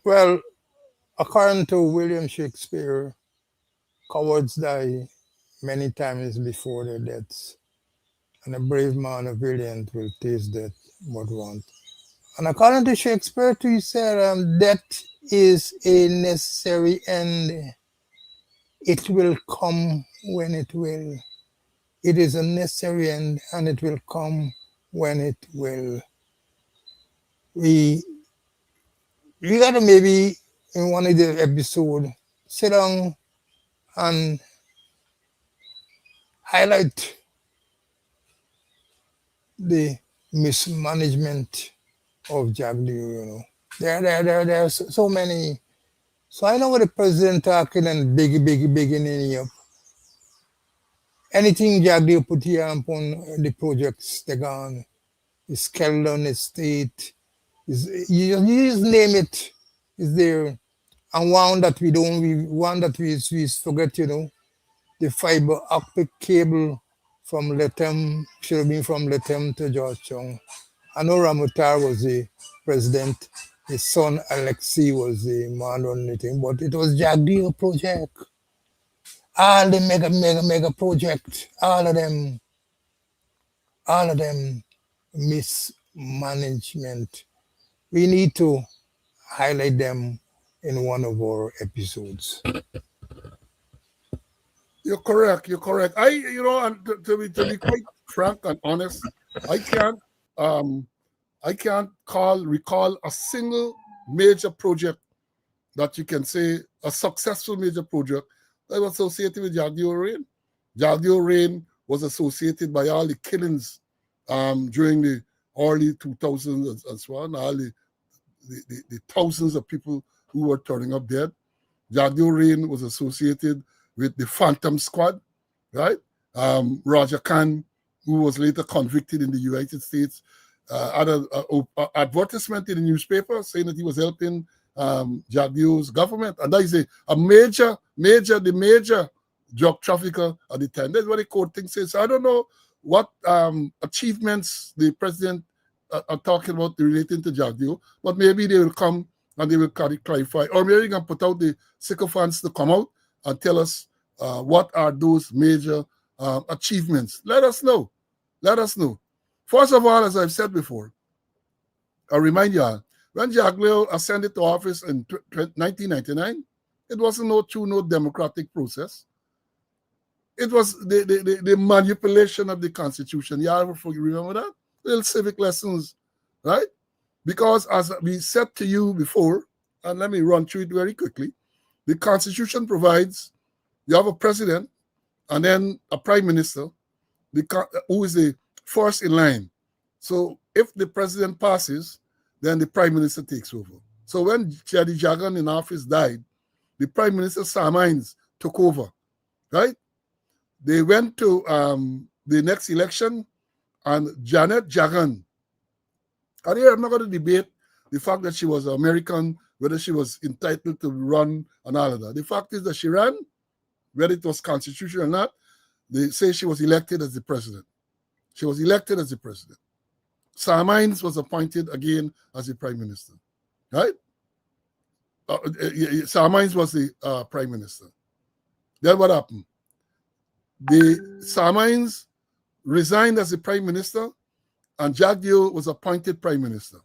Well, according to William Shakespeare, cowards die many times before their deaths, and a brave man, a valiant, will taste death but once. And according to Shakespeare, too, he said, death is a necessary end. It will come when it will. It is a necessary end, and it will come when it will. We we gotta maybe in one of the episode sit down and highlight the mismanagement of Jack Deere, There are so many. So I know what the president talking and bigging it up. Anything Jack Deere put here upon the projects, they're gone. The Skeldon Estate, you just name it, is there. And one that we forget, the fiber optic cable from Letem should have been from Letem to Georgetown. I know Ramutar was the president. His son Alexei was the man on the thing, but it was Jack Deere project. All the mega project, all of them mismanagement. We need to highlight them in one of our episodes. You're correct. You're correct. And to be quite frank and honest, I can't um I can't recall a single major project that you can say a successful major project that was associated with Jagdeo Rain. Jagdeo Rain was associated by all the killings during the early 2000s as well, and all the thousands of people who were turning up dead. Jagdeo Rain was associated with the Phantom Squad, right? Roger Khan, who was later convicted in the United States, had an advertisement in the newspaper saying that he was helping Jagdeo's government. And that is a major drug trafficker at the time. That's what the court thing says. So I don't know what achievements the president are talking about relating to Jagdeo, but maybe they will come and they will clarify. Or maybe you can put out the sycophants to come out and tell us what are those major achievements. Let us know. Let us know. First of all, as I've said before, I remind you all, when Jagdeo ascended to office in 1999, it wasn't no democratic process. It was the manipulation of the Constitution. You all remember that? Little civic lessons, right? Because as we said to you before, and let me run through it very quickly, the Constitution provides you have a president and then a prime minister who is the first in line. So if the president passes, then the prime minister takes over. So when Chadi Jagan in office died, the prime minister Sam Hines took over, right? They went to the next election, and Janet Jagan, and here I'm not going to debate the fact that she was American, whether she was entitled to run and all of that. The fact is that she ran, whether it was constitutional or not. They say she was elected as the president. She was elected as the president. Sam Hines was appointed again as the prime minister, right? Sam Hines was the prime minister. Then what happened? Sam Hines resigned as the prime minister, and Jagdeo was appointed prime minister.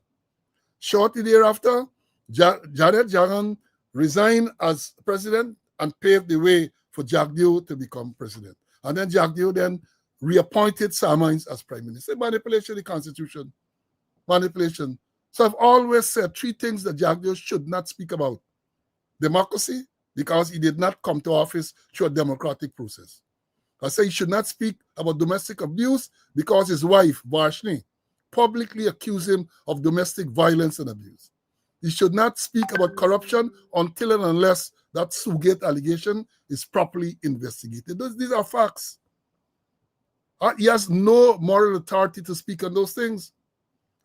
Shortly thereafter, Janet Jagan resigned as president and paved the way for Jagdeo to become president. And then Jagdeo then reappointed Sam Hines as prime minister. Manipulation of the Constitution. Manipulation. So I've always said three things that Jagdeo should not speak about. Democracy, because he did not come to office through a democratic process. I say he should not speak about domestic abuse because his wife, Varshni, publicly accused him of domestic violence and abuse. He should not speak about corruption until and unless that Sugate allegation is properly investigated. These are facts. He has no moral authority to speak on those things.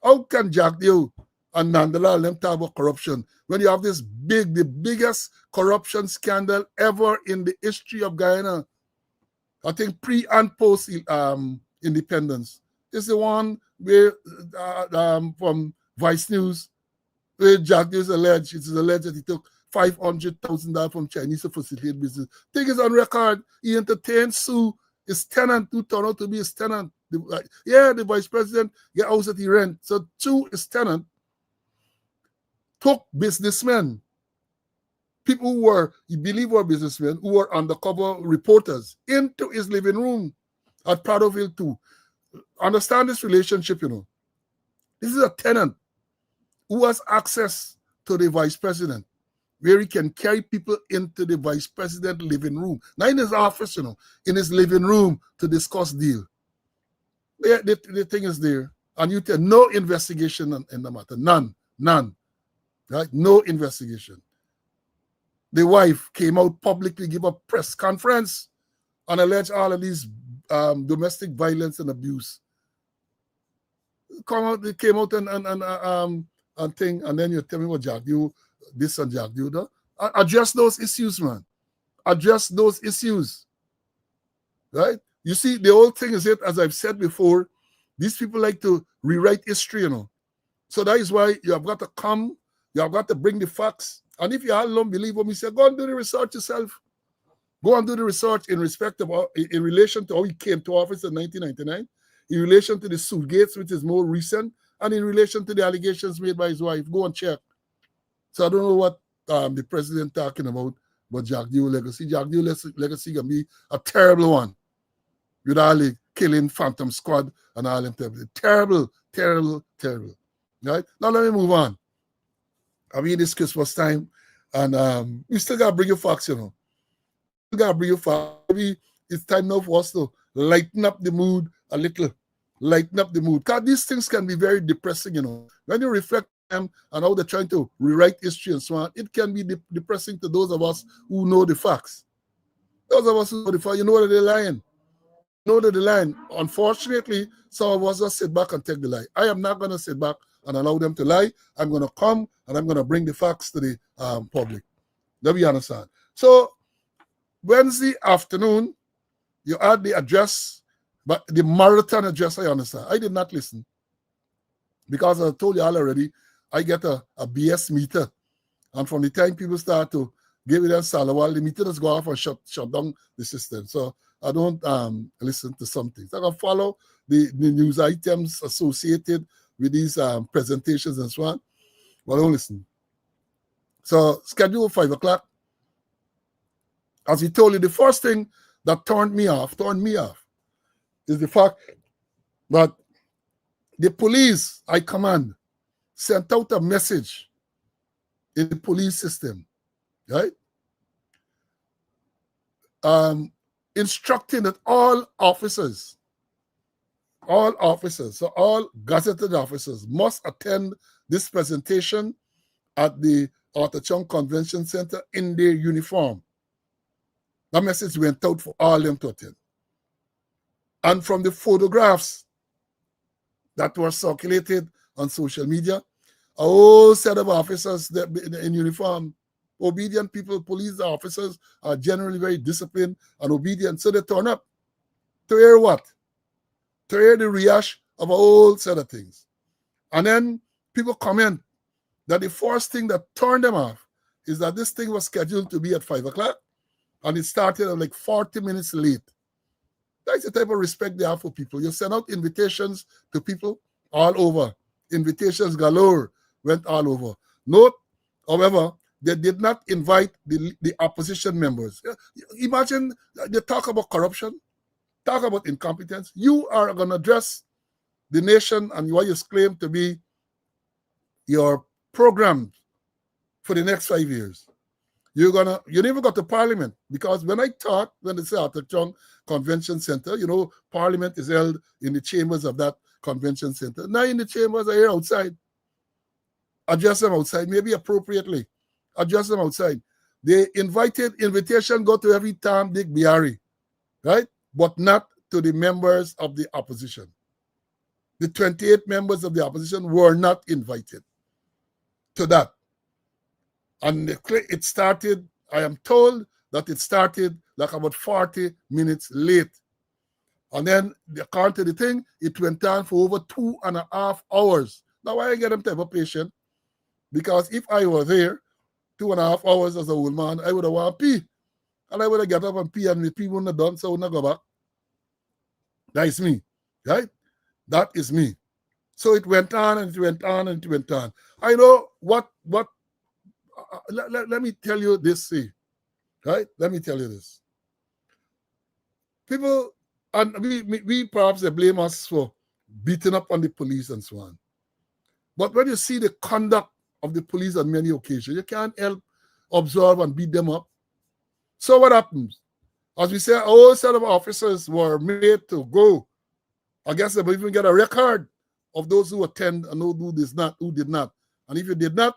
How can Jack Dew and Nandala them talk about corruption when you have this the biggest corruption scandal ever in the history of Guyana? I think pre and post independence is the one where from Vice News, where Jack Dew is alleged that he took $500,000 from Chinese to facilitate business. Thing is on record. He entertained Sue, his tenant, who turned out to be his tenant. The vice president get house that he rent. So Sue, his tenant, took businessmen, people who were, he believed were businessmen, who were undercover reporters, into his living room at Pradoville 2. Understand this relationship, This is a tenant who has access to the vice president, where he can carry people into the vice president living room. Not in his office, in his living room to discuss deal. The thing is there. And you tell no investigation in the matter. None. Right? No investigation. The wife came out publicly, give a press conference, and alleged all of these domestic violence and abuse. They came out and thing, and then you tell me what Jack Dew, this and Jack Dew, address those issues, man. Address those issues. Right? You see, the whole thing is it, as I've said before, these people like to rewrite history, So that is why you have got to come, you have got to bring the facts. And if you all don't believe what we say, go and do the research yourself. Go and do the research in relation to how he came to office in 1999, in relation to the Sugates, which is more recent, and in relation to the allegations made by his wife. Go and check. So I don't know what the president talking about, but Jack Dew legacy. Jack Dew legacy can be a terrible one. With all the killing Phantom Squad and all them terrible. Right? Now let me move on. I mean, this Christmas time, and we still gotta bring you facts, Still gotta bring you facts. Maybe it's time now for us to lighten up the mood a little. Lighten up the mood. Because these things can be very depressing, When you reflect on them and how they're trying to rewrite history and so on, it can be depressing to those of us who know the facts. Those of us who know the facts, you know that they're lying. Know that they're lying. Unfortunately, some of us just sit back and take the lie. I am not going to sit back and allow them to lie. I'm going to come and I'm going to bring the facts to the public. Let me understand. So, Wednesday afternoon, you had the address, but the marathon address, I understand. I did not listen. Because I told you all already, I get a BS meter. And from the time people start to give it a salawal, the meter just go off and shut down the system. So I don't listen to some things. I can follow the news items associated with these presentations and so on. But I don't listen. So schedule 5 o'clock. As we told you, the first thing that turned me off, is the fact that the police I command sent out a message in the police system, right? Instructing that all officers, so all gazetted officers must attend this presentation at the Artachon Convention Center in their uniform. That message went out for all them to attend. And from the photographs that were circulated on social media, a whole set of officers in uniform, obedient people, police officers are generally very disciplined and obedient. So they turn up to hear what? To hear the rehash of a whole set of things. And then people comment that the first thing that turned them off is that this thing was scheduled to be at 5 o'clock and it started at like 40 minutes late. That's the type of respect they have for people. You send out invitations to people all over. Invitations galore went all over. Note, however, they did not invite the opposition members. Imagine they talk about corruption, talk about incompetence. You are going to address the nation and what you claim to be your program for the next 5 years. You never got to Parliament, because when they say Atachong Convention Center, Parliament is held in the chambers of that convention center. Now in the chambers are here outside. Address them outside, maybe appropriately. Address them outside. The invitation go to every Tom, Dick, Biari, right? But not to the members of the opposition. The 28 members of the opposition were not invited to that. And it started, I am told that it started like about 40 minutes late. And then, according to the thing, it went on for over 2.5 hours. Now, why I get them to have a patient? Because if I were there 2.5 hours as a old man, I would have want to pee. And I would have got up and pee, and the pee wouldn't have done, so I wouldn't go back. That is me, right? That is me. So it went on and it went on and it went on. I know what let me tell you this, right? Let me tell you this. People, and we perhaps they blame us for beating up on the police and so on. But when you see the conduct of the police on many occasions, you can't help observe and beat them up. So what happens? As we say, a whole set of officers were made to go. I guess they will even get a record of those who attend and who did not. And if you did not,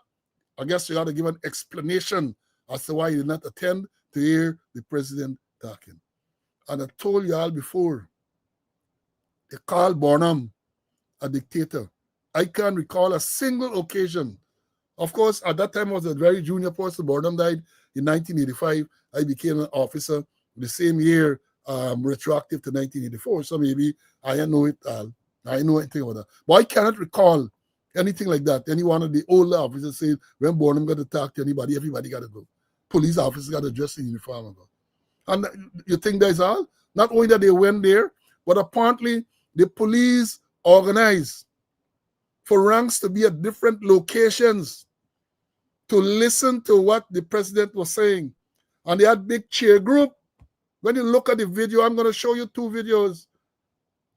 I guess you got to give an explanation as to why you did not attend to hear the president talking. And I told y'all before, they called Bonham a dictator. I can't recall a single occasion. Of course, at that time I was a very junior person. Bonham died in 1985. I became an officer the same year, retroactive to 1984. So maybe I didn't know it. I didn't know anything about that. But I cannot recall anything like that. Any one of the older officers saying, when Bonham got to talk to anybody, everybody got to go. Police officers got to dress in uniform and go. And you think that's all? Not only that they went there, but apparently the police organized for ranks to be at different locations to listen to what the president was saying. And they had big cheer group. When you look at the video, I'm going to show you 2 videos.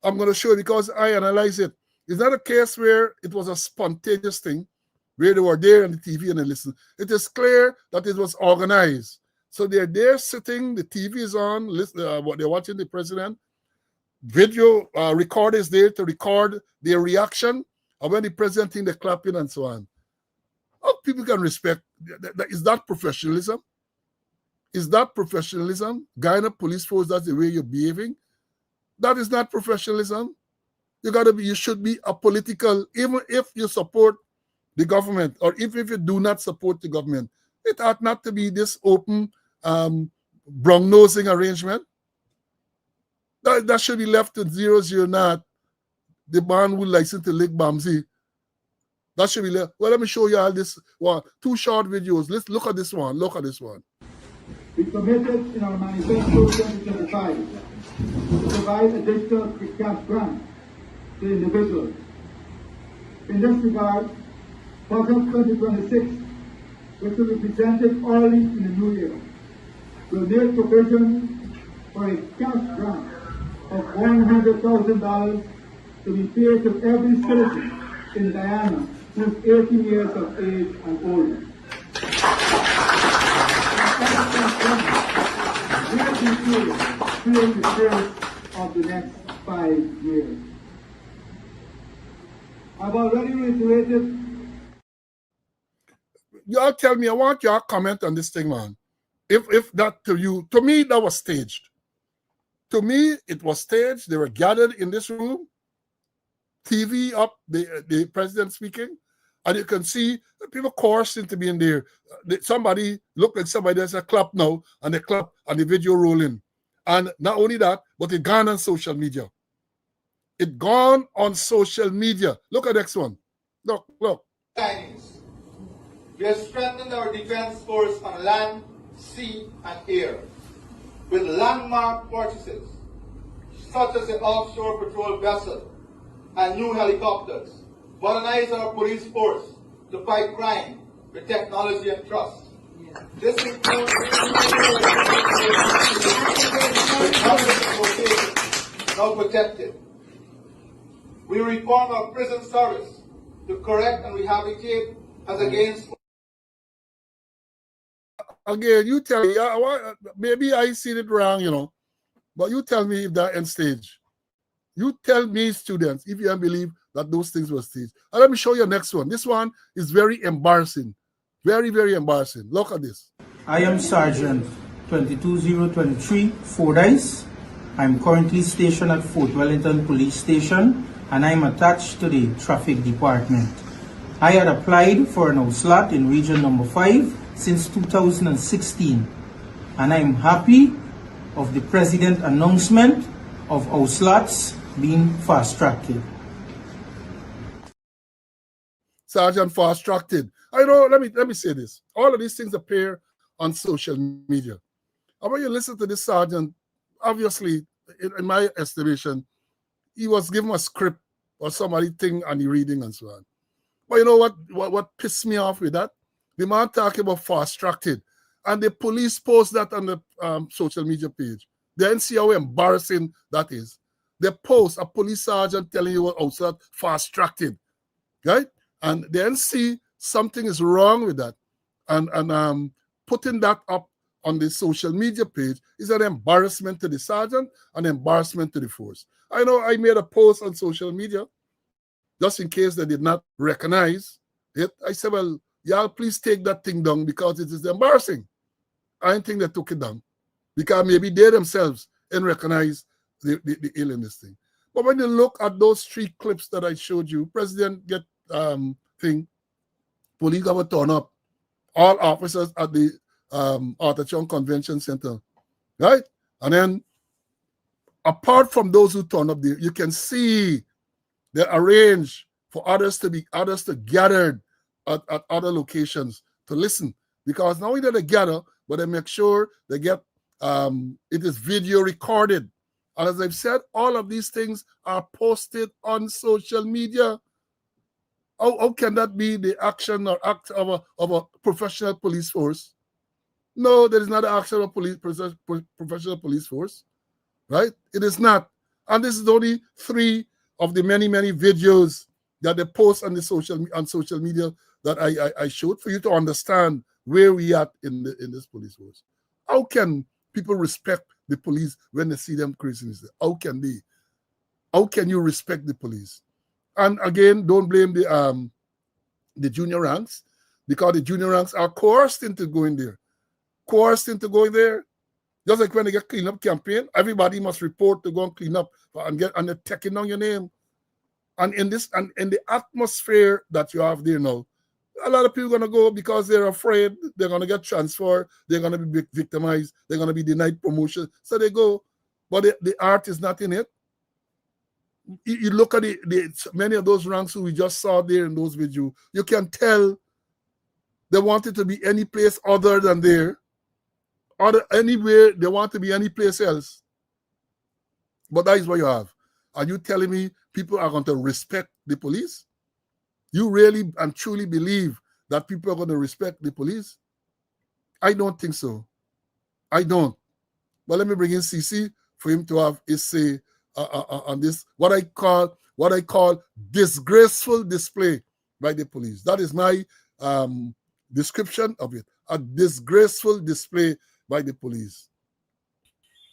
I'm going to show you because I analyze it. It's not a case where it was a spontaneous thing, where they were there on the TV and they listened. It is clear that it was organized. So they're there sitting, the TV is on, what they're watching the president. Video recorder is there to record their reaction. And when the president thing, they're clapping and so on. How people can respect, is that professionalism? Is that professionalism? Guy in a police force, that's the way you're behaving? That is not professionalism. You should be apolitical, even if you support the government, or if you do not support the government. It ought not to be this open, brown-nosing arrangement. That should be left to 009. The man who license to Lake Bamsi. That should be left. Well, let me show you all this one. 2 short videos. Let's look at this one. Look at this one. We committed in our manifesto 2025 to provide additional cash grants to individuals. In this regard, Budget 2026, which will be presented early in the new year, will make provision for a cash grant of $100,000 to be paid to every citizen in Guyana who is 18 years of age and older. Will be paid during the course of the next 5 years. I've already reiterated. Y'all tell me, I want y'all comment on this thing, man. If that to me, that was staged. To me, it was staged. They were gathered in this room, TV up, the president speaking, and you can see people coursing to be in there. Somebody looked like somebody that's a clap now, and they clap, and the video rolling. And not only that, but it gone on social media. It gone on social media. Look at the next one. Look. We have strengthened our defense force on land, sea, and air with landmark purchases such as the offshore patrol vessel and new helicopters, modernize our police force to fight crime with technology and trust. This includes now protected. We reform our prison service to correct and rehabilitate as against. again, you tell me, maybe I seen it wrong, but you tell me if that end stage. You tell me, students, if you don't believe that those things were staged. And let me show you the next one. This one is very embarrassing. Very, very embarrassing. Look at this. I am Sergeant 22023 Fordyce. I'm currently stationed at Fort Wellington Police Station and I'm attached to the Traffic Department. I had applied for an outslot in Region Number 5 since 2016 and I'm happy of the President announcement of outslots being fast-tracked. Sergeant fast-tracked. I know, let me say this. All of these things appear on social media. And when you listen to this sergeant, obviously, in my estimation, he was given a script or somebody thing and he reading and so on. But you know what pissed me off with that? The man talking about fast-tracked. And the police post that on the social media page. Then see how embarrassing that is. They post a police sergeant telling you what outside fast-tracked, right? And then see something is wrong with that. And putting that up on the social media page is an embarrassment to the sergeant, an embarrassment to the force. I know I made a post on social media, just in case they did not recognize it. I said, well, y'all please take that thing down because it is embarrassing. I don't think they took it down because maybe they themselves didn't recognize the ill in this thing. But when you look at those 3 clips that I showed you, President get thing, police got turn up, all officers at the Arthur Convention Center, right? And then apart from those who turn up there, you can see they arrange for others to gather at other locations to listen. Because not only do they gather, but they make sure they get it is video recorded. And as I've said, all of these things are posted on social media. How can that be the action or act of a professional police force? No, there is not an action of professional police force, right? It is not. And this is only 3 of the many, many videos that they post on social media that I showed for you to understand where we are in this police force. How can people respect the police when they see them craziness? How can they? How can you respect the police? And again, don't blame the junior ranks, because the junior ranks are coerced into going there. Coerced into going there. Just like when they get cleanup campaign, everybody must report to go and clean up and they're taking down your name. And in the atmosphere that you have there now, a lot of people are going to go because they're afraid they're going to get transferred, they're going to be victimized, they're going to be denied promotion. So they go, but the art is not in it. You look at many of those ranks who we just saw there in those videos, you can tell they wanted to be any place other than there, or anywhere they want to be any place else. But that is what you have. Are you telling me people are going to respect the police? You really and truly believe that people are going to respect the police? I don't think so. I don't. But let me bring in CC for him to have his say on this, what I call disgraceful display by the police. That is my description of it. A disgraceful display by the police.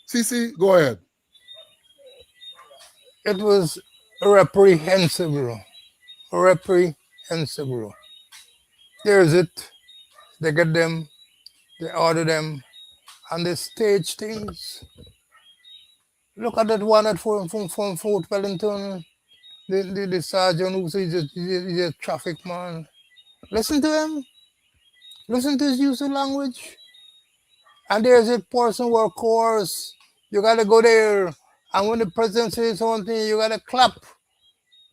CC, go ahead. It was reprehensible. Reprehensible. There's it. They get them, they order them, and they stage things. Look at that one at from Fort Wellington. The sergeant who says he's a traffic man. Listen to him. Listen to his use of language. And there's a person who of course, you gotta go there. And when the president says something, you gotta clap.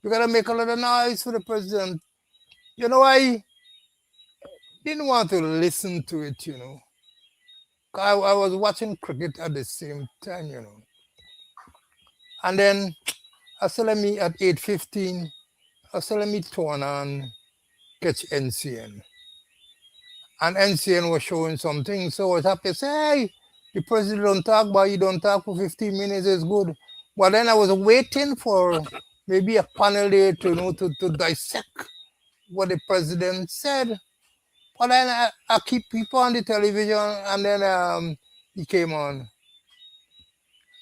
You gotta make a lot of noise for the president. You know, I didn't want to listen to it, you know. I was watching cricket at the same time, you know. And then I said, let me at 8:15, I said, let me turn on catch NCN. And NCN was showing something, so I was happy to say, hey, the president don't talk, but he don't talk for 15 minutes, it's good. But then I was waiting for maybe a panel there to, you know, to dissect what the president said. But then I keep people on the television, and then he came on,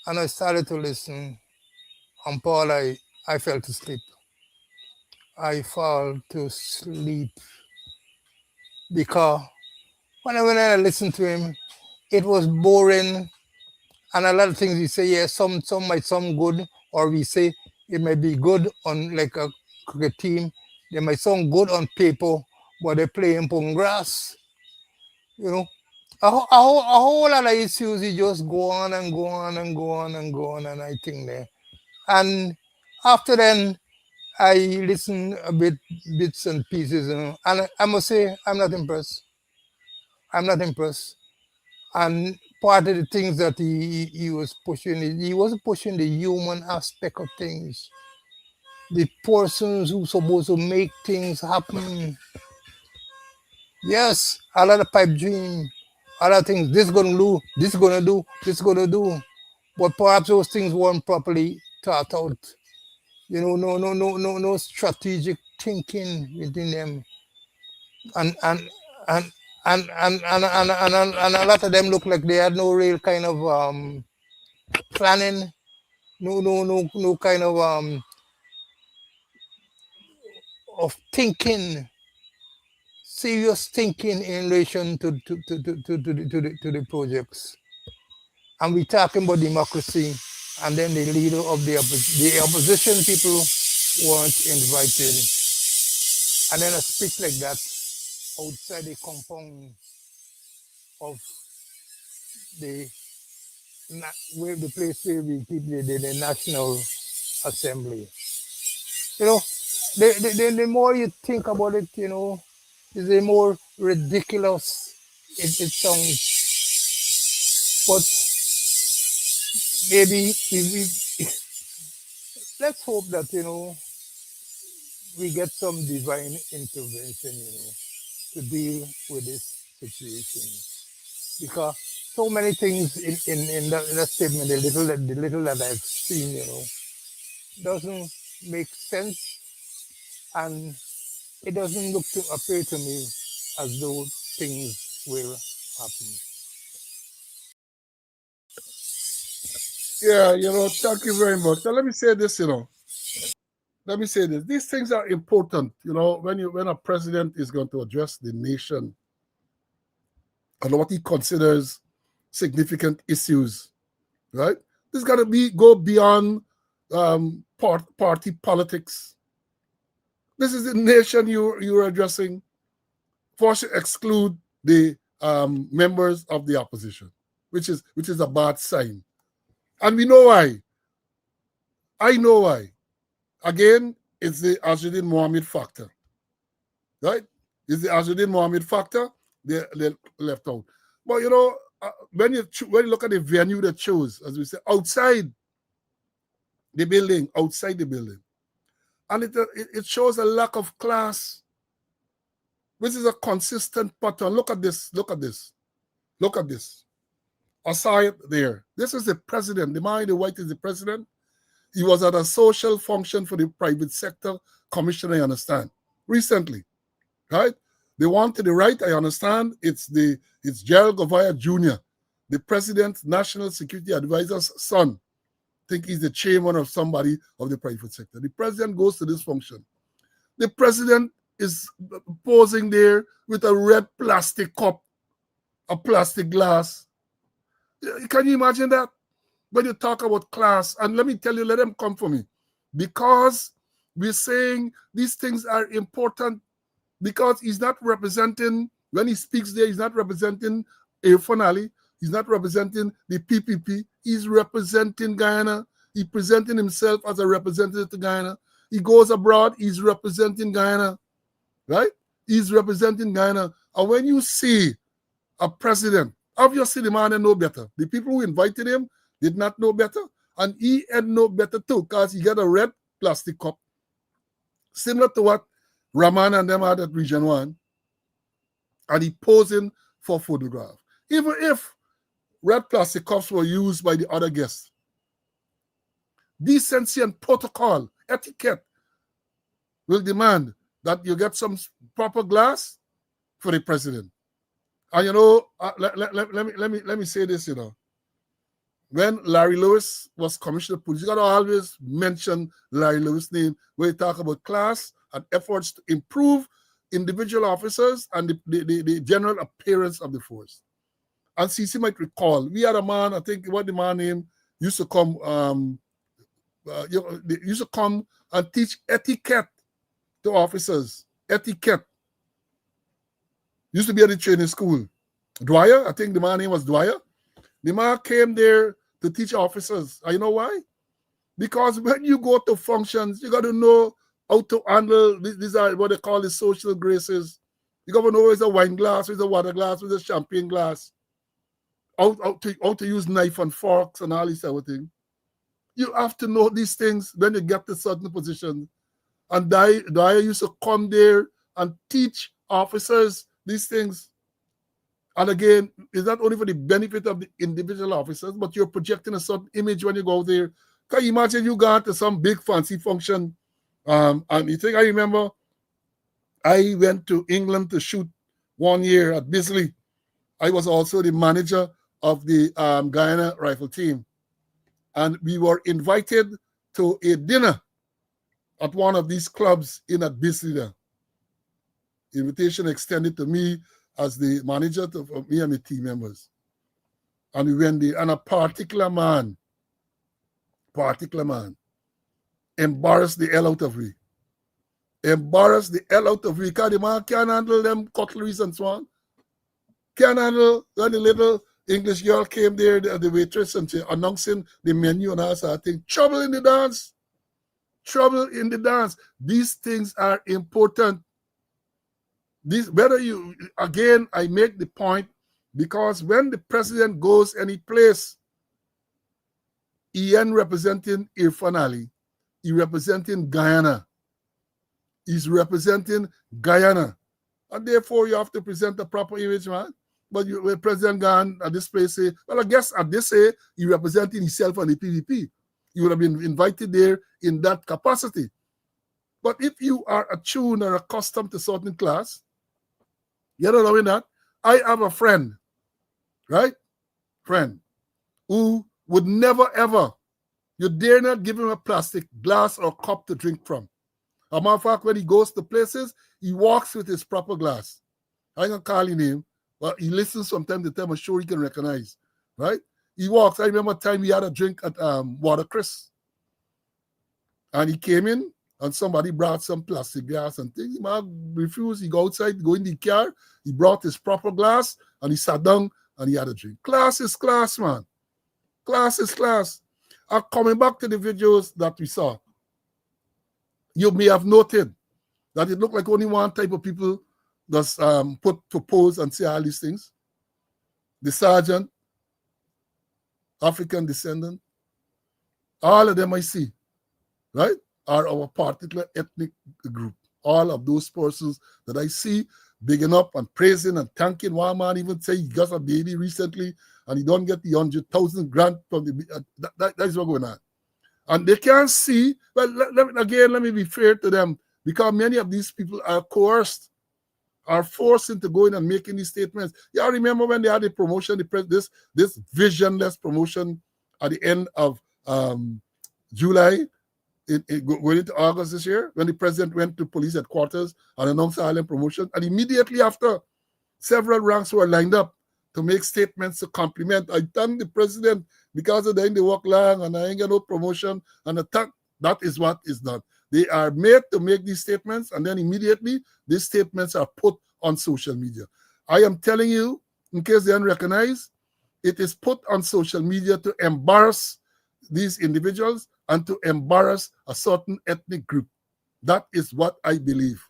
and I started to listen. And Paul, I fell to sleep. I fall to sleep because when I listened to him, it was boring, and a lot of things he say, yeah, some might sound good, or we say it might be good on like a cricket team. They might sound good on paper, but they play on grass. You know, a whole lot of issues. He just go on and go on and go on and go on, and I think there. And after then, I listen a bit, bits and pieces, and I must say I'm not impressed. I'm not impressed. And part of the things that he was pushing, he wasn't pushing the human aspect of things. The persons who supposed to make things happen. Yes, a lot of pipe dream, a lot of things. This gonna do, this gonna do, this gonna do. But perhaps those things weren't properly thought out. No strategic thinking within them, and and and and a lot of them look like they had no real kind of planning, no kind of thinking, serious thinking in relation to the projects. And we talking about democracy, and then the leader of the opposition people weren't invited, and then a speech like that outside the compound of the where the place where we keep the National Assembly. You know, the more you think about it, the more ridiculous it sounds. But maybe let's hope that we get some divine intervention, to deal with this situation, because so many things in that statement, the little that I've seen, doesn't make sense, and it doesn't look to appear to me as though things will happen. Yeah, thank you very much. Now let me say this, let me say this. These things are important, when a president is going to address the nation on what he considers significant issues, right? This got to go beyond party politics. This is the nation you're addressing. Force to exclude the members of the opposition, which is a bad sign, and we know why. I know why. Again, it's the Azzuddin Mohammed factor, right? It's the Azzuddin Mohammed factor. They're left out. But when you look at the venue they chose, as we say, outside the building, and it shows a lack of class, which is a consistent pattern. Look at this. Aside there, this is the president. The man in the white is the president. He was at a social function for the private sector commission, I understand, recently, right? They want to the right, I understand. It's Gerald Govaya Jr., the president's national security advisor's son. I think he's the chairman of somebody of the private sector. The president goes to this function. The president is posing there with a red plastic cup, a plastic glass. Can you imagine that? When you talk about class, and let me tell you, let them come for me. Because we're saying these things are important, because he's not representing, when he speaks there, he's not representing Irfan Ali, he's not representing the PPP, he's representing Guyana. He's presenting himself as a representative to Guyana. He goes abroad, he's representing Guyana, right? He's representing Guyana. And when you see a president, obviously the man know better. The people who invited him did not know better, and he had no better too, because he got a red plastic cup, similar to what Rahman and them had at Region 1, and he posing for photograph. Even if red plastic cups were used by the other guests, decency and protocol, etiquette will demand that you get some proper glass for the president. And let me say this, when Larry Lewis was commissioner of police, you got to always mention Larry Lewis' name when you talk about class and efforts to improve individual officers and the general appearance of the force. And CC might recall, we had a man, I think what the man name used to come, they used to come and teach etiquette to officers. Etiquette. Used to be at the training school. Dwyer, I think the man name was Dwyer. The man came there to teach officers. And you know why? Because when you go to functions, you got to know how to handle, these are what they call the social graces. You got to know where's a wine glass, where's a water glass, where's a champagne glass. How to use knife and forks and all these type of things. You have to know these things when you get to certain positions. And Dwyer used to come there and teach officers these things. And again, it's not only for the benefit of the individual officers, but you're projecting a certain image when you go there. Can you imagine you got to some big fancy function? And you think I remember I went to England to shoot one year at Bisley. I was also the manager of the Guyana rifle team. And we were invited to a dinner at one of these clubs in at Bisley there. Invitation extended to me as the manager of me and the team members. And we went there, and a particular man, embarrassed the hell out of me. Embarrassed the hell out of me, because the man can't handle them cutleries and so on. Can't handle when the little English girl came there, the waitress, and she announcing the menu and all sort of thing. Trouble in the dance. Trouble in the dance. These things are important. Again, I make the point, because when the president goes any place, he ain't representing Irfan Ali. He's representing Guyana. He's representing Guyana. And therefore, you have to present a proper image, man. But when President gone at this place say, well, I guess at this say, he representing himself and the PVP. You would have been invited there in that capacity. But if you are attuned or accustomed to certain class, you don't know that. I have a friend, right? Friend, who would never ever, you dare not give him a plastic glass or cup to drink from. As a matter of fact, when he goes to places, he walks with his proper glass. I ain't gonna call his name, but he listens from time to time. I'm sure he can recognize, right? He walks. I remember a time we had a drink at Water Chris. And he came in, and somebody brought some plastic glass and things. He refused. He go outside, go in the car. He brought his proper glass, and he sat down, and he had a drink. Class is class, man. Class is class. Coming back to the videos that we saw, you may have noted that it looked like only one type of people that's propose and say all these things. The sergeant, African descendant, all of them I see, right, are our particular ethnic group. All of those persons that I see bigging up and praising and thanking. One man even say he got a baby recently and he don't get the 100,000 grant from the that's what's going on. And they can't see, well, let me be fair to them, because many of these people are coerced, are forced into going and making these statements. Y'all remember when they had the promotion, this visionless promotion at the end of July, going into August this year, when the president went to police headquarters and announced silent promotion, and immediately after, several ranks were lined up to make statements to compliment. I thank the president because of them they work long and I ain't got no promotion and attack. That is what is done. They are made to make these statements, and then immediately these statements are put on social media. I am telling you, in case they don't recognize, it is put on social media to embarrass these individuals and to embarrass a certain ethnic group. That is what I believe,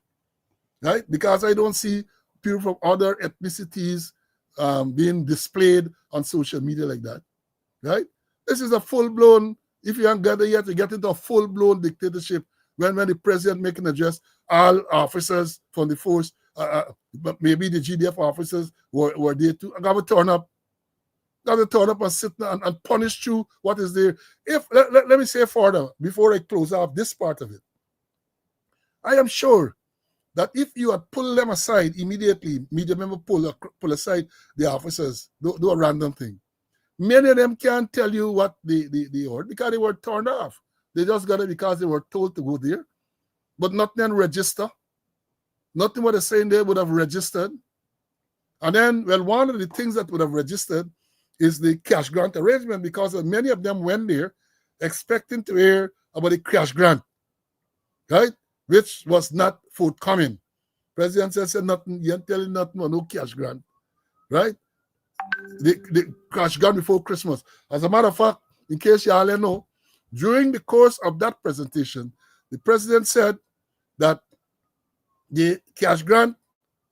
right? Because I don't see people from other ethnicities being displayed on social media like that, right? This is a full-blown, if you haven't got it yet, you get into a full-blown dictatorship when the president make an address, all officers from the force, but maybe the GDF officers were there too. I got to turn up and sit and punish you what is there. Let me say further, before I close off this part of it, I am sure that if you had pulled them aside immediately, media member pull aside the officers, do a random thing. Many of them can't tell you what they ordered because they were turned off. They just got it because they were told to go there, but nothing register. Nothing what they're saying they would have registered. And then, well, one of the things that would have registered is the cash grant arrangement, because many of them went there expecting to hear about the cash grant, right? Which was not forthcoming. President said nothing, you ain't telling nothing about no cash grant, right? The cash grant before Christmas. As a matter of fact, in case you all know, during the course of that presentation, the president said that the cash grant,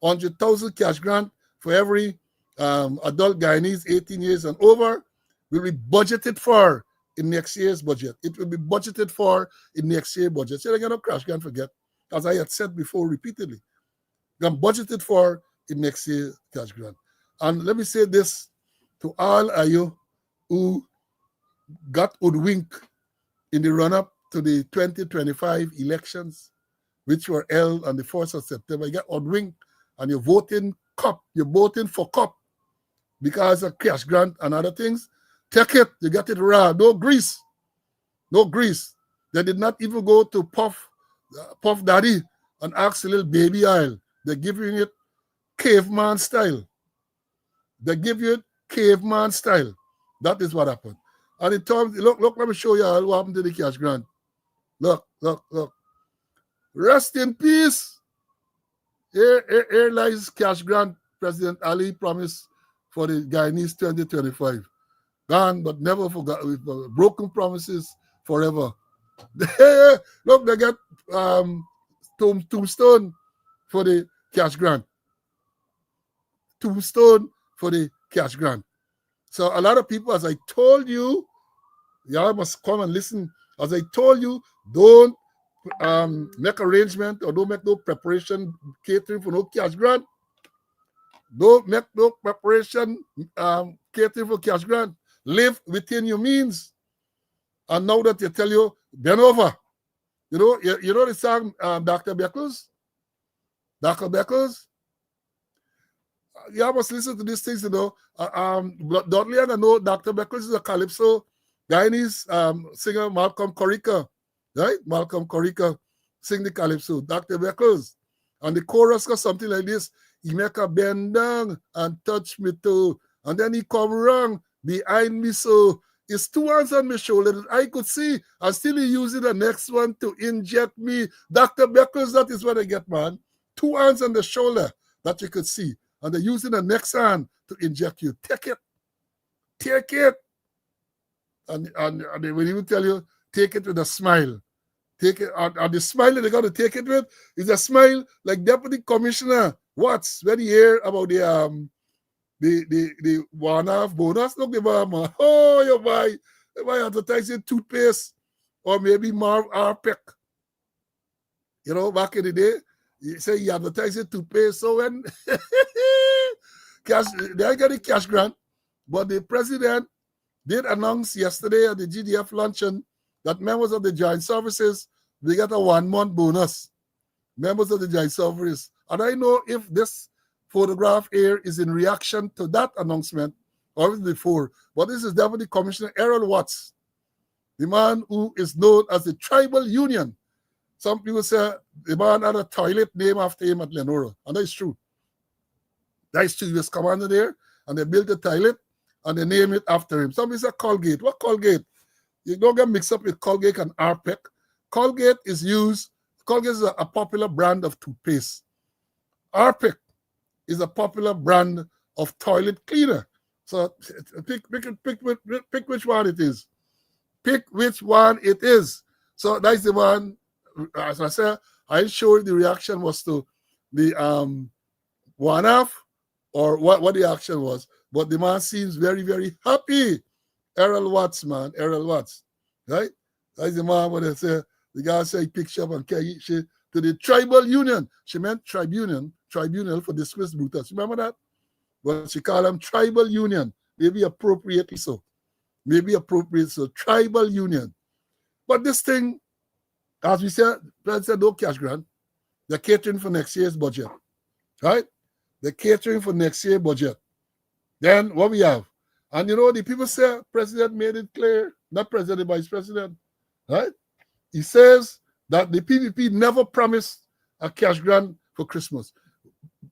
100,000 cash grant for every adult Guyanese 18 years and over, will be budgeted for in next year's budget. It will be budgeted for in next year's budget. So they're going to cash grant forget, as I had said before repeatedly. Going budgeted for in next year's cash grant. And let me say this to all of you who got hoodwinked in the run-up to the 2025 elections, which were held on the 1st of September. You got hoodwinked and you're voting for COP because of cash grant and other things. Take it, you got it raw. No grease. They did not even go to Puff Daddy and ask a little baby oil. They're giving it caveman style. That is what happened. And in terms, look, let me show you all what happened to the cash grant. Look. Rest in peace. Here lies cash grant President Ali promised for the Guyanese 2025. Gone, but never forgot. With broken promises forever. Look, they got tombstone for the cash grant. So a lot of people, as I told you, y'all must come and listen. As I told you, don't make arrangement or don't make no preparation catering for no cash grant. Don't make no preparation catering for cash grant. Live within your means. And now that they tell you, bend over. You know the song Dr. Beckles? You must listen to these things, you know. Dudley and I know Dr. Beckles is a calypso Guyanese singer, Malcolm Corica, right? Malcolm Corica sing the calypso, Dr. Beckles. And the chorus goes something like this: he make a bend down and touch me too. And then he come wrong behind me, so it's 2 hands on my shoulder that I could see, and still he using the next one to inject me. Dr. Beckles, that is what I get, man. 2 hands on the shoulder that you could see, and they're using the next hand to inject you. Take it. And they will even tell you, take it with a smile. Take it, and the smile that they got to take it with is a smile like Deputy Commissioner Watts when he hear about the 1.5 bonus. Look, the man, oh, you buy advertising toothpaste or maybe Marv Arpec. You know, back in the day, you say you advertising toothpaste. So when they got a cash grant, but the president did announce yesterday at the GDF luncheon that members of the joint services, they get a 1-month bonus. Members of the joint services. And I know if this photograph here is in reaction to that announcement or before, but this is Deputy Commissioner Errol Watts, the man who is known as the Tribal Union. Some people say the man had a toilet named after him at Lenora, and that's true. That's true. He was commander there, and they built a toilet, and they named it after him. Some people say Colgate. What Colgate? You don't get mixed up with Colgate and Arpec. Colgate is a popular brand of toothpaste. Arpec is a popular brand of toilet cleaner. So pick which one it is. Pick which one it is. So that's the one. As I said, I'm sure the reaction was to the 1.5 or what the action was. But the man seems very, very happy. Errol Watts, man. Errol Watts. Right? That's the man when they say, the guy say picture up and carry she to the Tribal Union. She meant tribunal for dismissed brutals. Remember that? But she called them Tribal Union. Maybe appropriately so. Tribal Union. But this thing, as we said, President said no cash grant. They're catering for next year's budget, right? They're catering for next year's budget. Then what we have? And you know, the people say president made it clear, not president, the vice president, right? He says that the PPP never promised a cash grant for Christmas.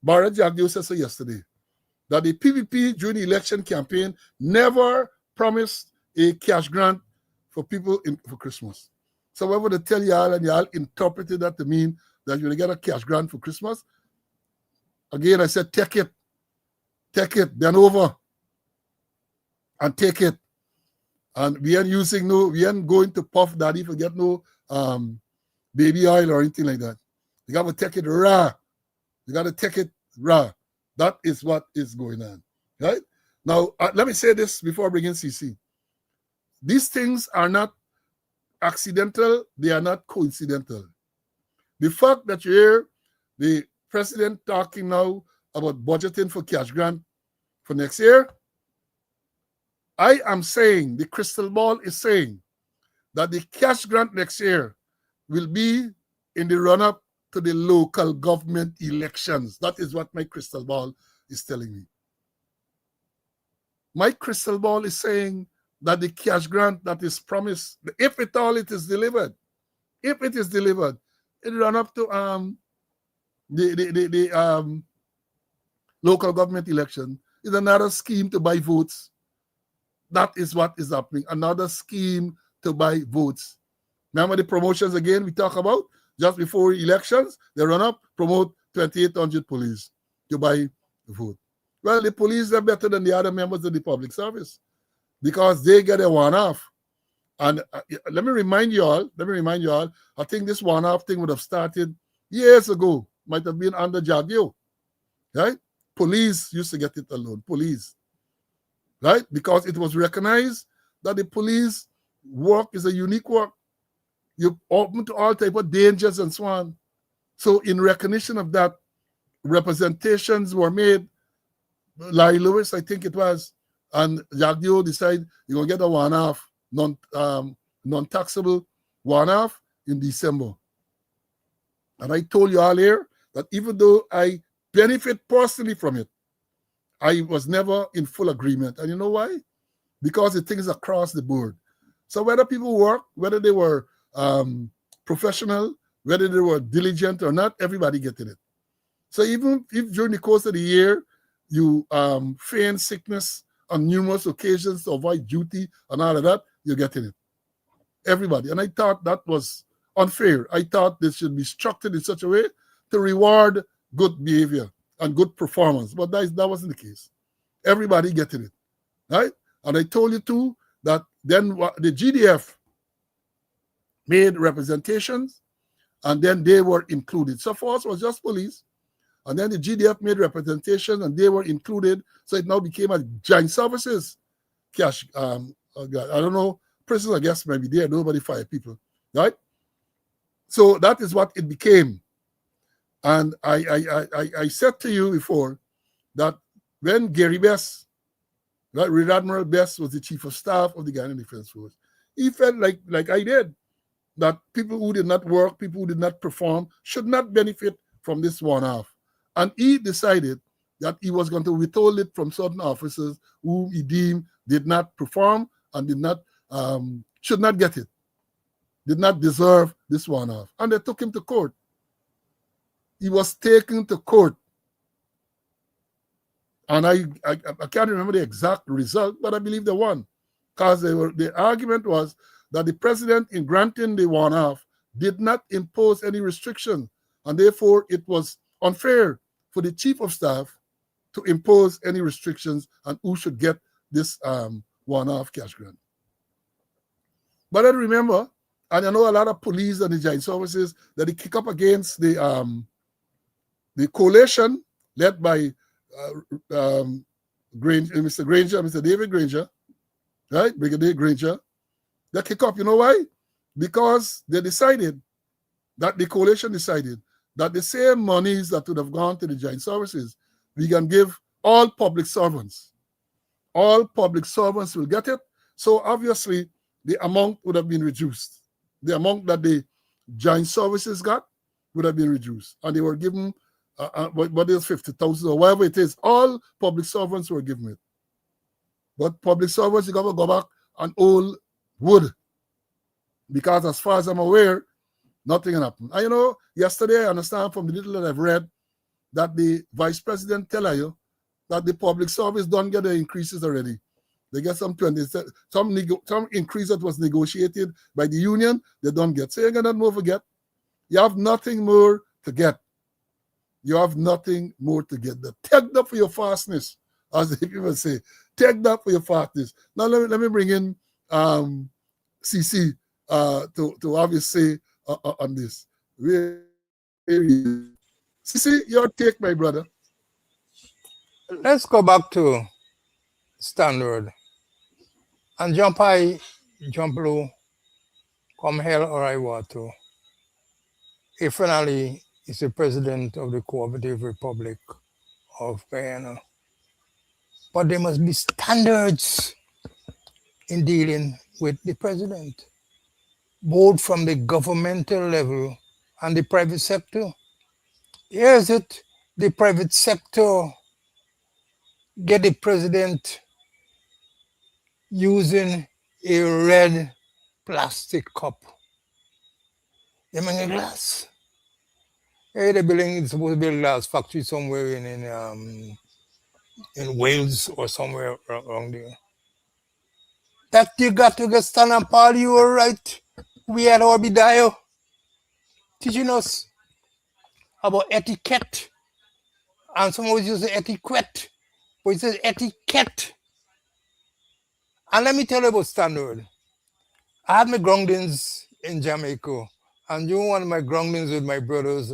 Barrett Jagdeo said so yesterday, that the PPP during the election campaign never promised a cash grant for people for Christmas. So whatever they tell y'all and y'all interpreted that to mean that you're going to get a cash grant for Christmas, again, I said, take it, then over, and take it. And we ain't going to Puff Daddy for get no baby oil or anything like that. You got to take it raw. You got to take it raw. That is what is going on, right? Now, let me say this before I bring in CC. These things are not accidental. They are not coincidental. The fact that you hear the president talking now about budgeting for cash grant for next year, I am saying, the crystal ball is saying that the cash grant next year will be in the run-up to the local government elections. That is what my crystal ball is telling me. My crystal ball is saying that the cash grant that is promised, if at all it is delivered, it will run up to the local government election, is another scheme to buy votes. That is what is happening. Another scheme to buy votes. Remember the promotions again we talk about? Just before elections, they run up, promote 2,800 police to buy the vote. Well, the police are better than the other members of the public service because they get a one-off. And let me remind you all, I think this one-off thing would have started years ago. Might have been under Jagdeo, right? Police used to get it alone, police. Right? Because it was recognized that the police work is a unique work. You're open to all type of dangers and so on. So in recognition of that, representations were made. Larry Lewis, I think it was, and Jagdeo decided you're going to get a one-off, non-taxable one-off in December. And I told you all here that even though I benefit personally from it, I was never in full agreement. And you know why? Because the thing is across the board. So whether people work, whether they were professional, whether they were diligent or not, everybody getting it. So even if during the course of the year, you feign sickness on numerous occasions to avoid duty and all of that, you're getting it. Everybody. And I thought that was unfair. I thought this should be structured in such a way to reward good behavior and good performance. But that wasn't the case. Everybody getting it, right? And I told you too that then the GDF made representations and then they were included. So for us, it was just police. And then the GDF made representation and they were included. So it now became a joint services cash. I don't know, prisons, I guess, maybe there, nobody fire people, right? So that is what it became. And I said to you before that when Gary Best, right, Rear Admiral Best was the chief of staff of the Ghanaian Defense Force, he felt like I did, that people who did not work, people who did not perform, should not benefit from this one-off. And he decided that he was going to withhold it from certain officers whom he deemed did not perform and did not should not get it, did not deserve this one-off. And they took him to court. He was taken to court. And I can't remember the exact result, but I believe they won. Because the argument was that the president, in granting the one-off, did not impose any restriction. And therefore, it was unfair for the chief of staff to impose any restrictions on who should get this one-off cash grant. But I remember, and I know a lot of police and the joint services, that they kick up against the coalition led by Mr. David Granger, right? Brigadier Granger. They kick up, you know why? Because they decided, that the coalition decided, that the same monies that would have gone to the joint services, we can give all public servants. All public servants will get it. So obviously, the amount would have been reduced. The amount that the joint services got would have been reduced. And they were given, what is 50,000 or whatever it is. All public servants were given it. But public servants, you got to go back and old wood. Because as far as I'm aware, nothing happened. And you know, yesterday I understand from the little that I've read that the vice president tell you that the public service don't get the increases already. They get some 20, some increase that was negotiated by the union, they don't get. So you're gonna more forget. You have nothing more to get. You have nothing more to get. Take that for your fastness, as the people say. Take that for your fastness. Now let me bring in CC to obviously on this. CC, your take, my brother. Let's go back to standard. And jump high, jump low, come hell or high water. He finally is the president of the Cooperative Republic of Guyana. But there must be standards in dealing with the president, both from the governmental level and the private sector. Here's it, the private sector get the president using a red plastic cup. You mean a glass? Hey, they're building, it's supposed to be a glass factory somewhere in Wales or somewhere around there. That you got to get stand up, Paul, you were right. We had Orbidio teaching us about etiquette. And some always use etiquette, but it says etiquette. And let me tell you about standard. I had my groundings in Jamaica, and you one of my groundings with my brothers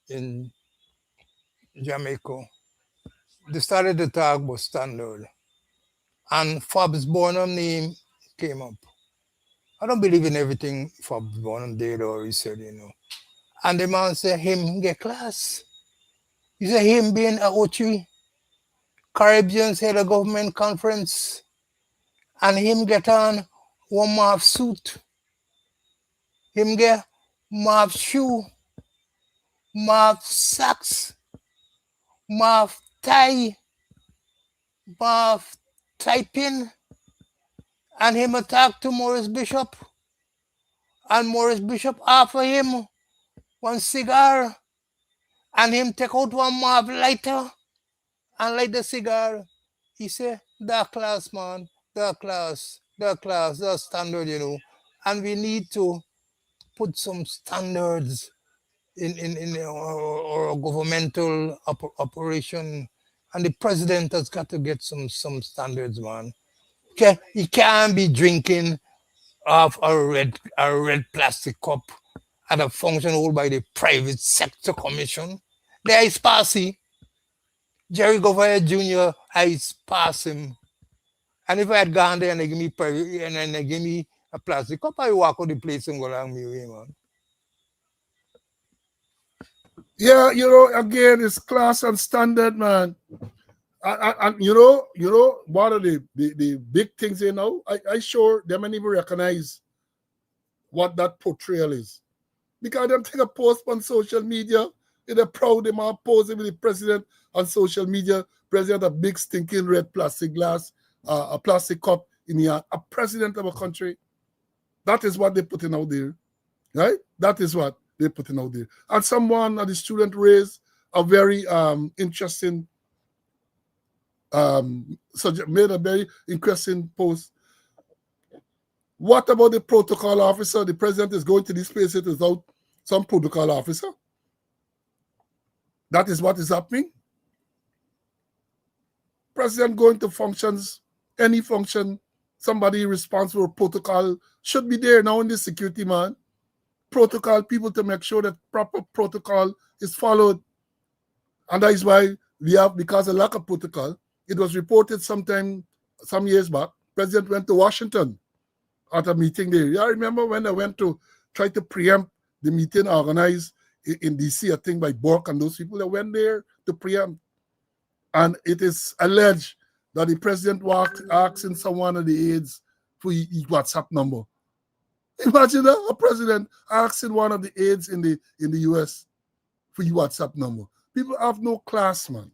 in Jamaica. They started to talk about standard. And Fab's Bonham name came up. I don't believe in everything Fab's Bonham did or he said, you know. And the man said, him get class. He said, him being a O3, Caribbean's head of government conference, and him get on one mauve suit. Him get mauve shoe, mauve socks, mauve tie, mauve typing, and him attack to Morris Bishop, and Morris Bishop offer him one cigar, and him take out one mauve lighter and light the cigar. He say, that class, man, that class, that's standard, you know. And we need to put some standards in our governmental operation. And the president has got to get some standards, man. Okay, he can't be drinking off a red plastic cup at a function held by the private sector commission. There is Passy. Jerry Governor Jr., I pass him. And if I had gone there and they give me private and then they give me a plastic cup, I walk out the place and go along my way, man. Yeah, you know, again, it's class and standard, man. And you know, one of the big things, you know, I sure they may even recognize what that portrayal is. Because them take a post on social media, they're proud they are posing with the president on social media, president a big stinking red plastic glass, a plastic cup in the hand, a president of a country. That is what they're putting out there, right? That is what they're putting out there. And someone at the student raised a very interesting made a very interesting post. What about the protocol officer? The president is going to these places without some protocol officer. That is what is happening. President going to functions, any function, somebody responsible for protocol should be there now in the security, man. Protocol, people to make sure that proper protocol is followed. And that is why we have, because of lack of protocol, it was reported some years back, President went to Washington at a meeting there. Yeah, I remember when I went to try to preempt the meeting organized in DC, I think by Bork and those people that went there to preempt. And it is alleged that the president walked asking someone of the aides for his WhatsApp number. Imagine that, a president asking one of the aides in the US for your WhatsApp number. People have no class, man.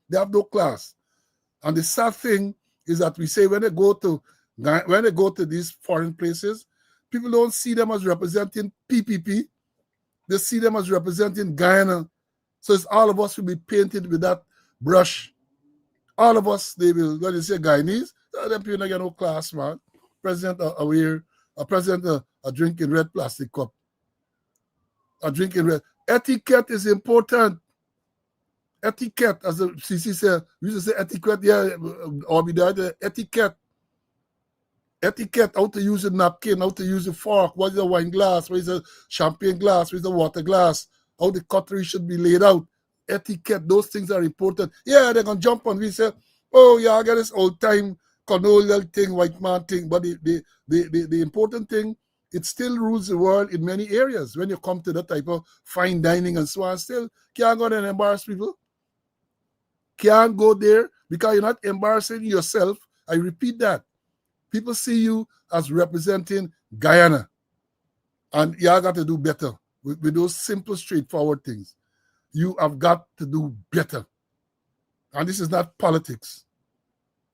They have no class. And the sad thing is that we say when they go to these foreign places, people don't see them as representing PPP. They see them as representing Guyana. So it's all of us will be painted with that brush. All of us, they will, when they say Guyanese, them people don't get no class, man. President president drinking red plastic cup. A drinking red. Etiquette is important. Etiquette, as the CC said, we used to say etiquette, yeah, or we did etiquette. Etiquette, how to use a napkin, how to use a fork, what is a wine glass, what is a champagne glass, what is a water glass, how the cutlery should be laid out. Etiquette, those things are important. Yeah, they're going to jump on. We say, oh, yeah, I got this old time colonial thing, white man thing. But the important thing, it still rules the world in many areas. When you come to that type of fine dining and so on, still can't go there and embarrass people. Can't go there because you're not embarrassing yourself. I repeat that. People see you as representing Guyana. And you got to do better with those simple, straightforward things. You have got to do better. And this is not politics.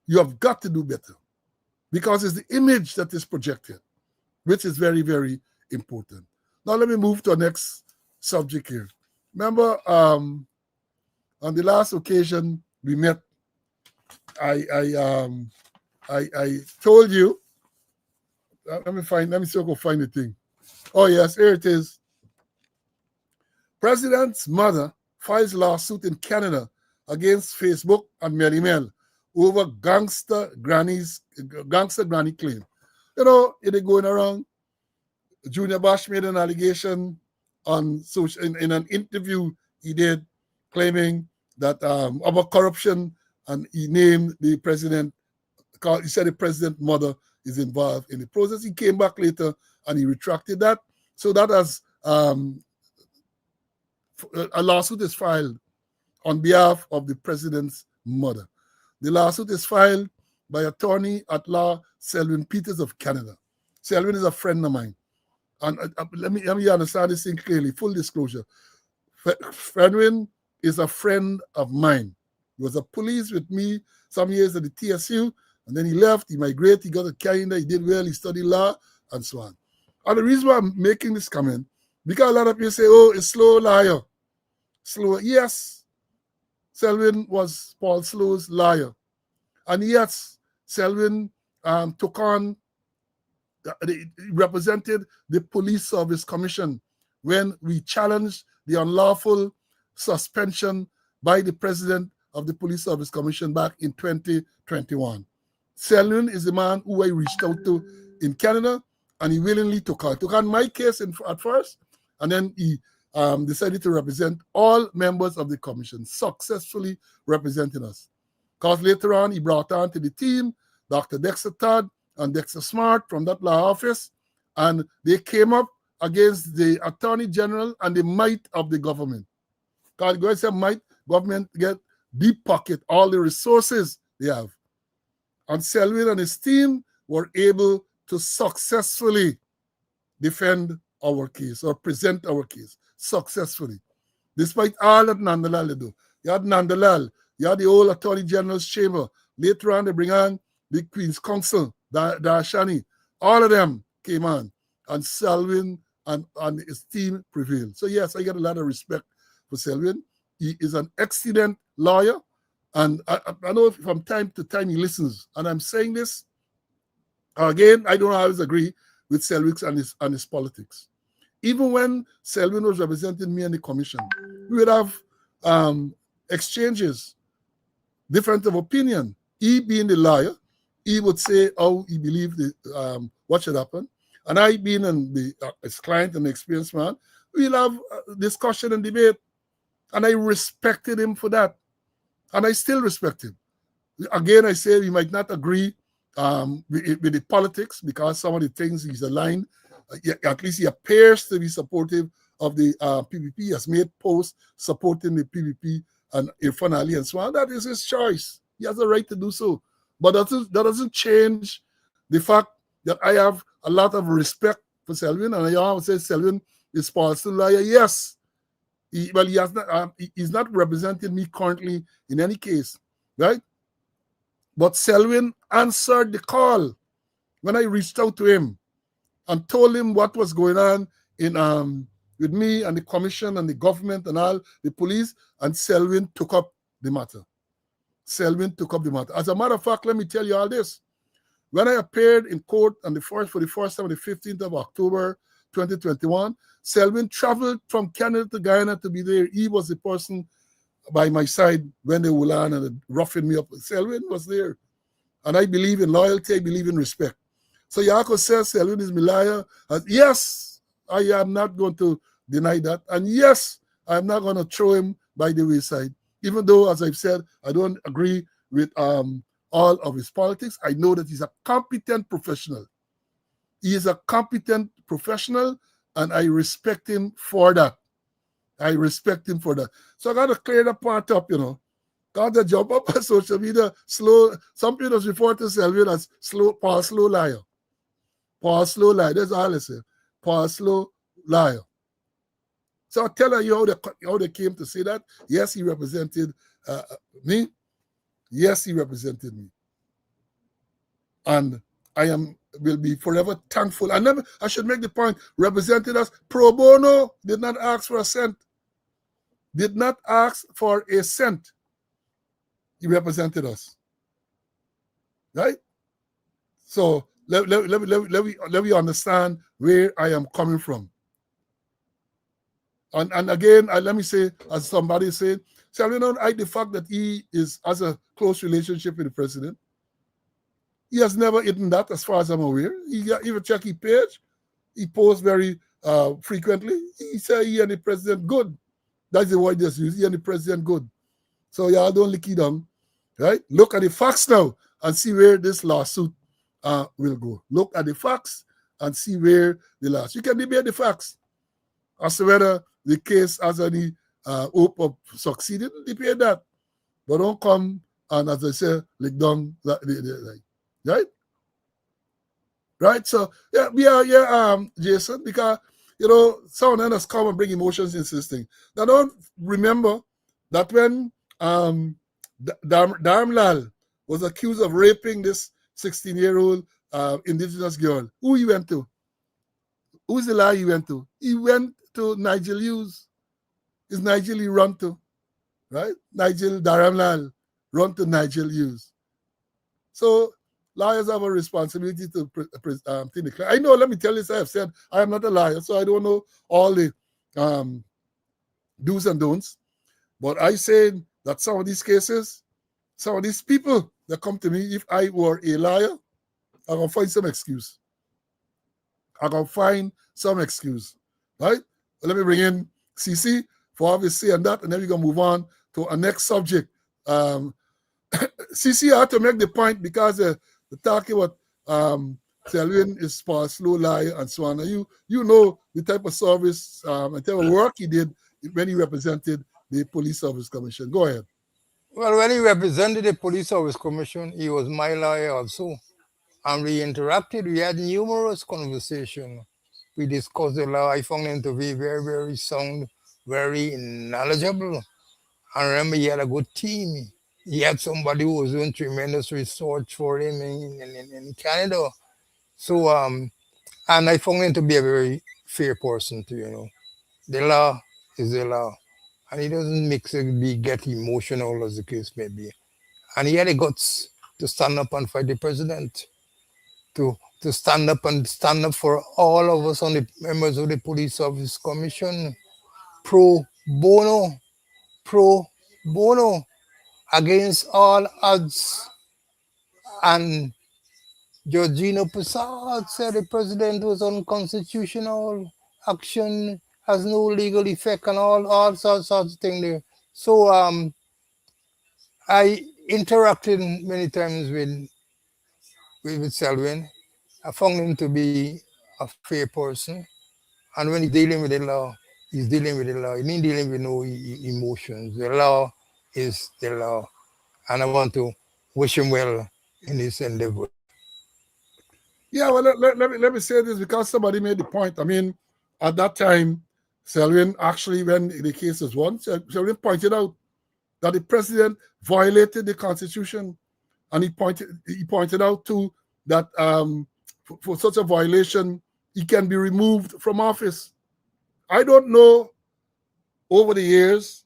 You have got to do better because it's the image that is projected, which is very, very important. Now let me move to the next subject here. Remember, on the last occasion we met, I told you. Let me see if I can find the thing. Oh yes, here it is. President's mother files lawsuit in Canada against Facebook and Melly Mel over gangster granny claim. You know, it is going around. Junior Bash made an allegation on social in an interview he did, claiming that about corruption, and he named the president. He said the president's mother is involved in the process. He came back later and he retracted that. So that has a lawsuit is filed on behalf of the president's mother. The lawsuit is filed by attorney at law Selwyn Peters of Canada. Selwyn is a friend of mine. And let me understand this thing clearly, full disclosure. Selwyn is a friend of mine. He was a police with me some years at the TSU, and then he left, he migrated, he got a Canada, he did well, he studied law, and so on. And the reason why I'm making this comment, because a lot of people say, oh, it's Slow liar. Slow, yes, Selwyn was Paul Slow's liar. And yes, Selwyn took on, represented the Police Service Commission when we challenged the unlawful suspension by the president of the Police Service Commission back in 2021. Selwyn is the man who I reached out to in Canada, and he willingly took on my case at first, and then he decided to represent all members of the commission, successfully representing us. Because later on, he brought on to the team Dr. Dexter Todd and Dexter Smart from that law office, and they came up against the Attorney General and the might of the government. Because go and say might, government get deep pocket, all the resources they have. And Selwyn and his team were able to successfully defend our case or present our case successfully. Despite all that Nandalal do. You had Nandalal, you had the old Attorney General's chamber. Later on, they bring on the Queen's Counsel, Darshani. All of them came on, and Selwyn and his team prevailed. So yes, I get a lot of respect for Selwyn. He is an excellent lawyer, and I know from time to time he listens. And I'm saying this, again, I don't always agree with Selwyn and his politics. Even when Selwyn was representing me in the commission, we would have exchanges, different of opinion. He being the lawyer, he would say how he believed what should happen. And I being his client and experienced man, we'll have discussion and debate. And I respected him for that. And I still respect him. Again, I say we might not agree with the politics because some of the things he's aligned, at least he appears to be supportive of the PPP. He has made posts supporting the PPP and Irfan Ali and so on. That is his choice. He has a right to do so. But that doesn't change the fact that I have a lot of respect for Selwyn. And I always say Selwyn is Paul's liar. Yes, He has not. He's not representing me currently in any case, right? But Selwyn answered the call when I reached out to him and told him what was going on in with me and the commission and the government and all the police, and Selwyn took up the matter. Selwyn took up the matter. As a matter of fact, let me tell you all this. When I appeared in court for the first time on the 15th of October 2021, Selwyn traveled from Canada to Guyana to be there. He was the person by my side when they were on and roughing me up. Selwyn was there. And I believe in loyalty, I believe in respect. So Yako says Selwyn is my liar. And yes, I am not going to deny that. And yes, I'm not going to throw him by the wayside. Even though, as I've said, I don't agree with all of his politics. I know that he's a competent professional. He is a competent professional, and I respect him for that. I respect him for that. So I got to clear that part up, Got to jump up on social media, slow. Some people refer to Selwyn as Paul Slow liar. Paul Slow liar. That's all I say. Paul Slow liar. So I'll tell you how they came to say that. Yes, he represented me. Yes, he represented me. And I will be forever thankful. I should make the point, represented us pro bono, did not ask for a cent. Did not ask for a cent. He represented us. Right? So let me understand where I am coming from. And again, let me say, as somebody said, Selwyn don't hide the fact that he has a close relationship with the president. He has never hidden that, as far as I'm aware. Even check his page, he posts very frequently. He said he and the president good. That's the word he just used. He and the president good. So y'all don't lick it down, right? Look at the facts now and see where this lawsuit will go. Look at the facts and see where the lawsuit. You can debate the facts as to whether the case has any hope of succeeding. Debate that, but don't come and, as I say, lick down right? Right? So Jason, because someone else come and bring emotions into this thing. Now don't remember that when Dharmlal was accused of raping this 16-year-old indigenous girl, who he went to? Who's the lie he went to? He went to Nigel Hughes. Is Nigel he run to? Right? Nigel Dharmlal run to Nigel Hughes. So lawyers have a responsibility to declare. I know, let me tell you, as I have said, I am not a lawyer, so I don't know all the do's and don'ts. But I say that some of these cases, some of these people that come to me, if I were a lawyer, I'm going to find some excuse. I'm going to find some excuse. Right? Well, let me bring in CC for obviously and that, and then we're going to move on to our next subject. CC, I have to make the point because the talking about Selwyn is for slow liar and so on. And you know the type of service and type of work he did when he represented the Police Service Commission. Go ahead. Well, when he represented the Police Service Commission, he was my lawyer also. And we interacted. We had numerous conversations. We discussed the law. I found him to be very, very sound, very knowledgeable. And remember, he had a good team. He had somebody who was doing tremendous research for him in Canada. So, and I found him to be a very fair person too, The law is the law. And he doesn't get emotional, as the case may be. And he had the guts to stand up and fight the president, to stand up for all of us on the members of the Police Service Commission, pro bono, against all odds. And Georgina Prasad said the president was unconstitutional, action has no legal effect, and all sorts of things there. So I interacted many times with Selwyn. I found him to be a fair person. And when he's dealing with the law, he's dealing with the law. He ain't dealing with no emotions. The law is the law. And I want to wish him well in his endeavor. Yeah, well, let me say this because somebody made the point. I mean, at that time, Selwyn actually, when the case was won, Selwyn pointed out that the president violated the Constitution, and he pointed out too that for such a violation, he can be removed from office. I don't know over the years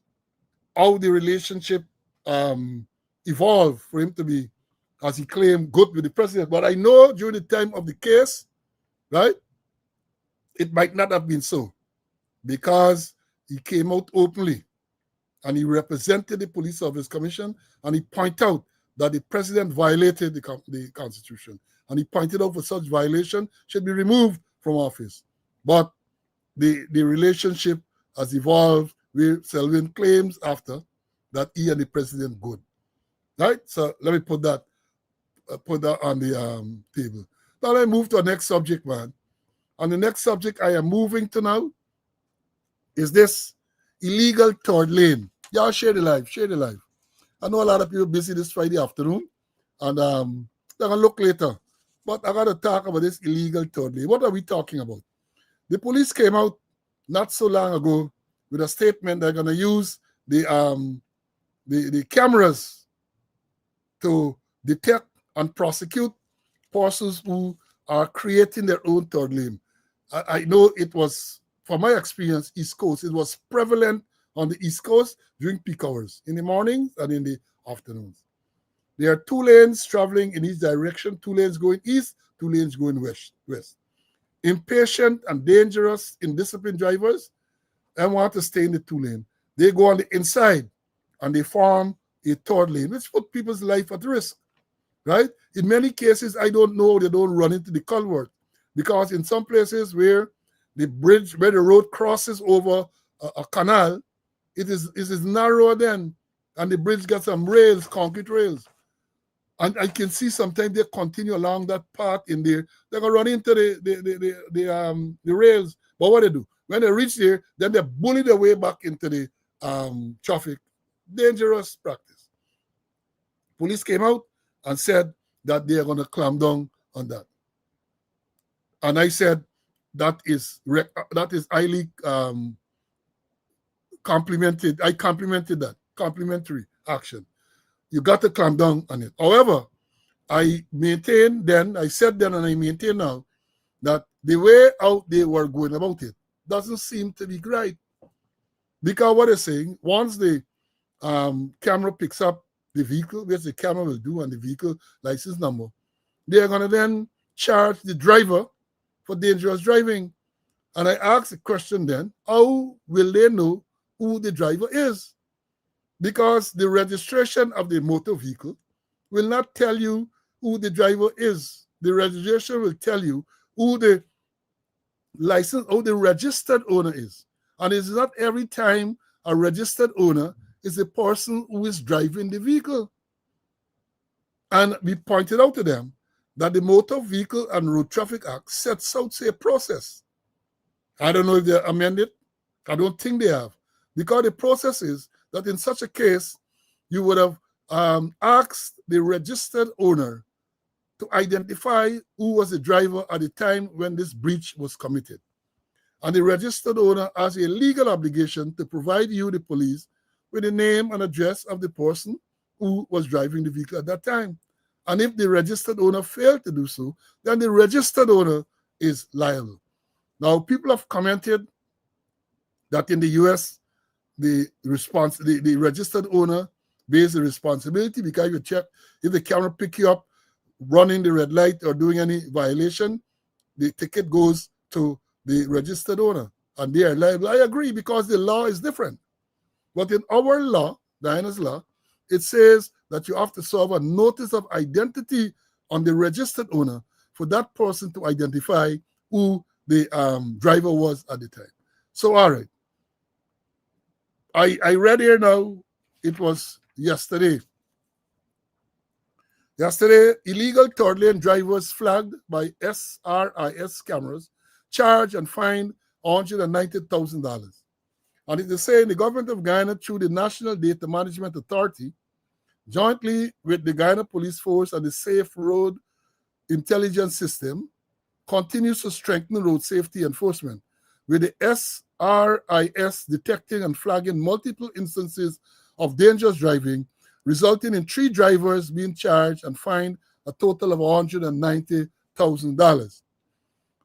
how the relationship evolved for him to be, as he claimed, good with the president. But I know during the time of the case, right, it might not have been so, because he came out openly and he represented the Police Service Commission, and he pointed out that the president violated the Constitution, and he pointed out for such violation should be removed from office. But the relationship has evolved, where Selwyn claims after that he and the president good. Right? So let me put that on the table. Now I move to the next subject, man. And the next subject I am moving to now is this illegal third lane. Y'all share the live, share the live. I know a lot of people busy this Friday afternoon, and they're gonna look later. But I gotta talk about this illegal third lane. What are we talking about? The police came out not so long ago with a statement they're gonna use the cameras to detect and prosecute persons who are creating their own third lane. I know it was, from my experience, East Coast, it was prevalent on the East Coast during peak hours, in the mornings and in the afternoons. There are 2 lanes traveling in each direction, 2 lanes going east, 2 lanes going west. Impatient and dangerous, indisciplined drivers, and want to stay in the 2 lane. They go on the inside and they form a third lane, which put people's life at risk, right? In many cases, I don't know, they don't run into the culvert, because in some places where the bridge, where the road crosses over a canal, it is narrower then, and the bridge gets some rails, concrete rails. And I can see sometimes they continue along that path in there. They're gonna run into the rails. But what they do, when they reach there, then they bully their way back into the traffic. Dangerous practice. Police came out and said that they are gonna clamp down on that. And I said that is highly complimented. I complimented that. Complimentary action. You got to clamp down on it. However, I maintain then, I said then and I maintain now, that the way out they were going about it doesn't seem to be right. Because what they're saying, once the camera picks up the vehicle, which the camera will do, and the vehicle license number, they're going to then charge the driver for dangerous driving. And I asked the question then, how will they know who the driver is? Because the registration of the motor vehicle will not tell you who the driver is. The registration will tell you who the license or the registered owner is. And it's not every time a registered owner is the person who is driving the vehicle. And we pointed out to them that the Motor Vehicle and Road Traffic Act sets out a process. I don't know if they amended. I don't think they have. Because the process is that in such a case, you would have asked the registered owner to identify who was the driver at the time when this breach was committed. And the registered owner has a legal obligation to provide you, the police, with the name and address of the person who was driving the vehicle at that time. And if the registered owner failed to do so, then the registered owner is liable. Now, people have commented that in the US, the registered owner bears the responsibility, because you check if the camera pick you up running the red light or doing any violation, the ticket goes to the registered owner and they are liable. I agree, because the law is different. But in our law, Diana's law, it says that you have to serve a notice of identity on the registered owner for that person to identify who the driver was at the time. So, all right. I read here now, it was yesterday. Yesterday, illegal third lane drivers flagged by SRIS cameras, charged and fined $190,000. And it is saying the government of Guyana, through the National Data Management Authority, jointly with the Guyana Police Force and the Safe Road Intelligence System, continues to strengthen road safety enforcement, with the SRIS detecting and flagging multiple instances of dangerous driving, resulting in 3 drivers being charged and fined a total of $190,000.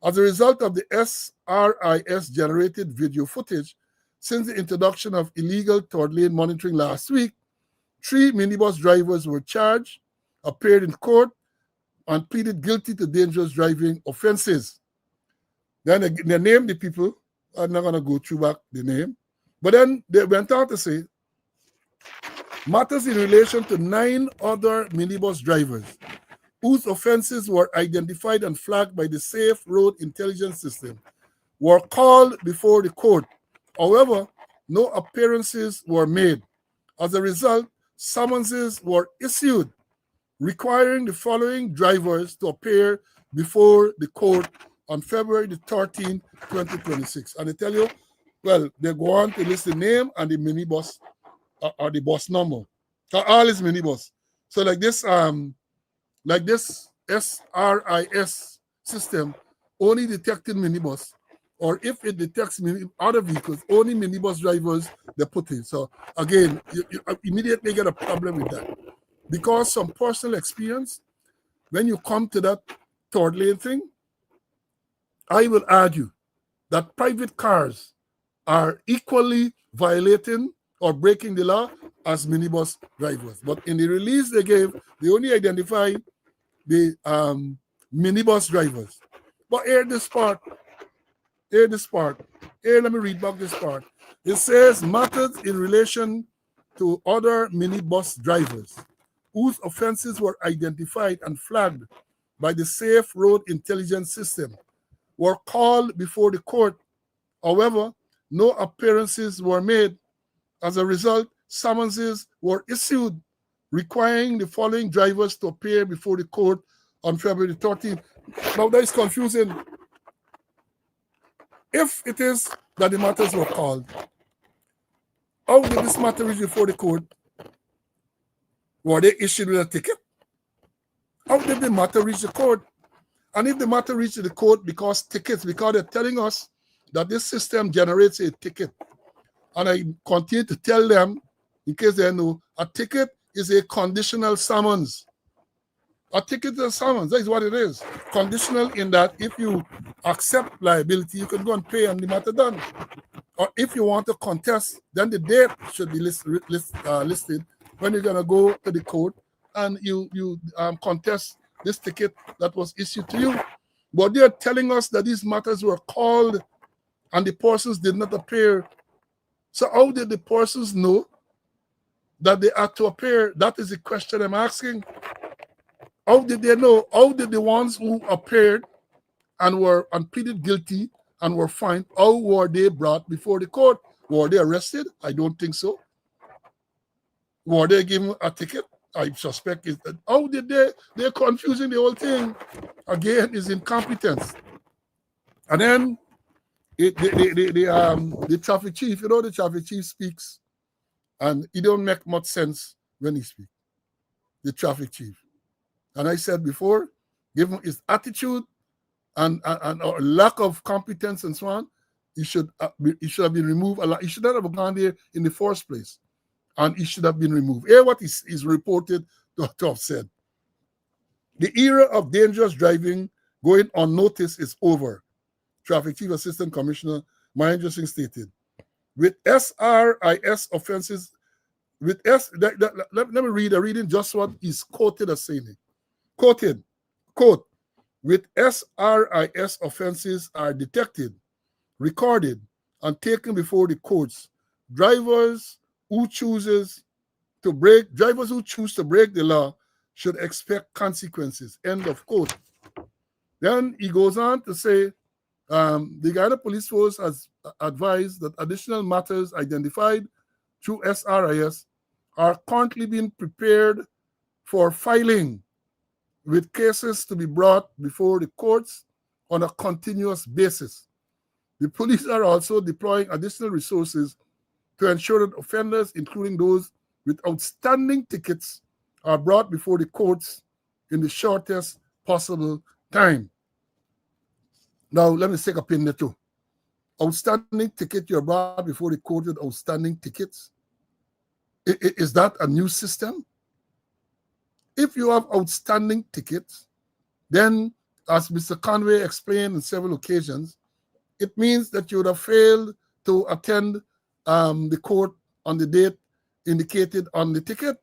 As a result of the SRIS generated video footage, since the introduction of illegal third lane monitoring last week, 3 minibus drivers were charged, appeared in court, and pleaded guilty to dangerous driving offenses. Then they named the people. I'm not going to go through back the name. But then they went on to say, matters in relation to 9 other minibus drivers whose offenses were identified and flagged by the Safe Road Intelligence System were called before the court. However, no appearances were made. As a result, summonses were issued requiring the following drivers to appear before the court on February the 13th, 2026. And they tell you, well, they go on to list the name and the minibus or the bus number. All is minibus. So like this SRIS system only detected minibus, or if it detects other vehicles, only minibus drivers they put in. So again, you immediately get a problem with that. Because some personal experience, when you come to that third lane thing, I will argue that private cars are equally violating or breaking the law as minibus drivers. But in the release they gave, they only identified the minibus drivers. But here this part. Here, let me read back this part. It says, matters in relation to other minibus drivers whose offenses were identified and flagged by the Safe Road Intelligence System were called before the court. However, no appearances were made. As a result, summonses were issued requiring the following drivers to appear before the court on February 13th. Now that is confusing. If it is that the matters were called, how did this matter reach before the court? Were they issued with a ticket? How did the matter reach the court? And if the matter reached the court because they're telling us that this system generates a ticket. And I continue to tell them, in case they know, a ticket is a conditional summons. A ticket is a summons. That is what it is. Conditional in that if you accept liability, you can go and pay and the matter done. Or if you want to contest, then the date should be listed when you're going to go to the court and you contest this ticket that was issued to you. But they're telling us that these matters were called and the persons did not appear. So how did the persons know that they had to appear? That is the question I'm asking. How did they know? How did the ones who appeared and were pleaded guilty and were fined, how were they brought before the court? Were they arrested? I don't think so. Were they given a ticket? I suspect it. How did they're confusing the whole thing. Again, is incompetence. And then the traffic chief, the traffic chief speaks and it don't make much sense when he speaks. The traffic chief. And I said before, given his attitude and lack of competence and so on, he should have been removed. He should not have gone there in the first place. And he should have been removed. Here what is reported to have said. The era of dangerous driving going unnoticed is over. Traffic Chief Assistant Commissioner Mahendra Singh stated. With SRIS offenses, let me read. I'm reading just what is quoted as saying. Quoted, quote, with SRIS offenses are detected, recorded, and taken before the courts. Drivers who choose to break the law should expect consequences. End of quote. Then he goes on to say, the Guyana Police Force has advised that additional matters identified through SRIS are currently being prepared for filing, with cases to be brought before the courts on a continuous basis. The police are also deploying additional resources to ensure that offenders, including those with outstanding tickets, are brought before the courts in the shortest possible time. Now, let me take a pin there too. outstanding ticket, you're brought before the court with outstanding tickets. Is that a new system? If you have outstanding tickets, then, as Mr. Conway explained on several occasions, it means that you would have failed to attend the court on the date indicated on the ticket.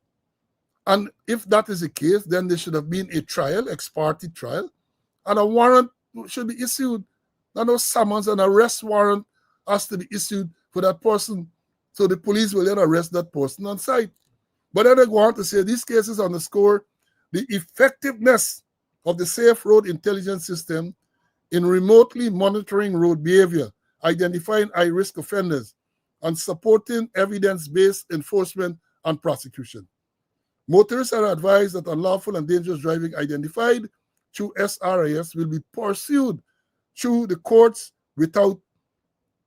And if that is the case, then there should have been a trial, ex parte trial, and a warrant should be issued. Not no summons, an arrest warrant has to be issued for that person. So the police will then arrest that person on site. But then they go on to say these cases underscore the effectiveness of the safe road intelligence system in remotely monitoring road behavior, identifying high-risk offenders, and supporting evidence-based enforcement and prosecution. Motorists are advised that unlawful and dangerous driving identified through SRIS will be pursued through the courts without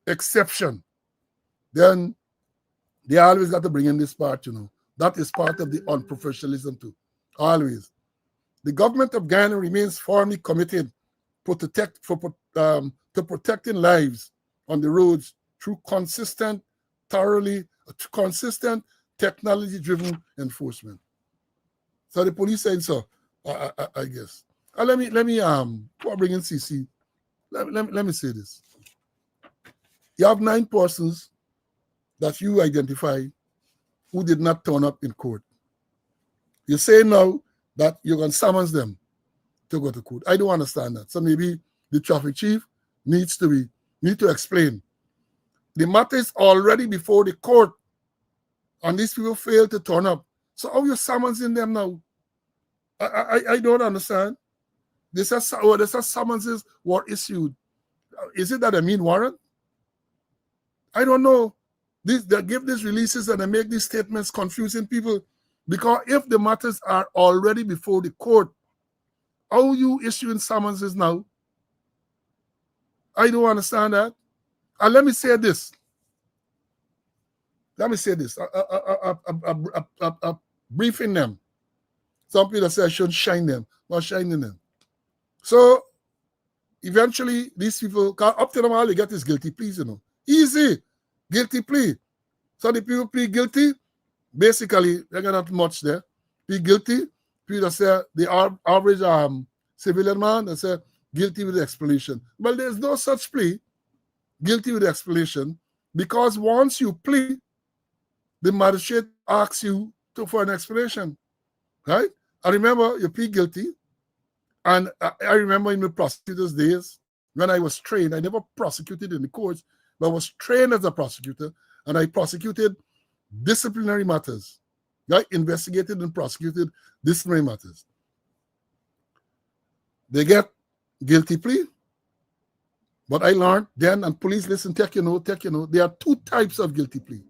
exception. Then they always got to bring in this part, That is part of the unprofessionalism too, always. The government of Ghana remains firmly committed to protecting lives on the roads through consistent, technology-driven enforcement. So the police saying so, I guess. Let me before bringing CC, let me say this. You have 9 persons that you identify who did not turn up in court. You say now that you're going to summons them to go to court. I don't understand that. So maybe the traffic chief needs to explain. The matter is already before the court, and these people fail to turn up. So how you summoning them now? I don't understand. They said summonses were issued. Is it that they mean warrant? I don't know. They give these releases and they make these statements confusing people. Because if the matters are already before the court, how are you issuing summonses now? I don't understand that. And let me say this. Briefing them. Some people say I shouldn't shine them. Not shining them. So eventually these people, up to them all they get is guilty pleas, Easy. Guilty plea. So the people plead guilty. Basically, they got not much there. Plead guilty. People say the average civilian man, they say guilty with explanation. Well, there's no such plea, guilty with explanation, because once you plead, the magistrate asks you for an explanation, right? I remember you plead guilty, and I remember in the prosecutor's days, when I was trained, I never prosecuted in the courts, but I was trained as a prosecutor, and I prosecuted disciplinary matters, right? Investigated and prosecuted disciplinary matters. They get guilty plea, but I learned then, and police listen, take your note, there are 2 types of guilty plea.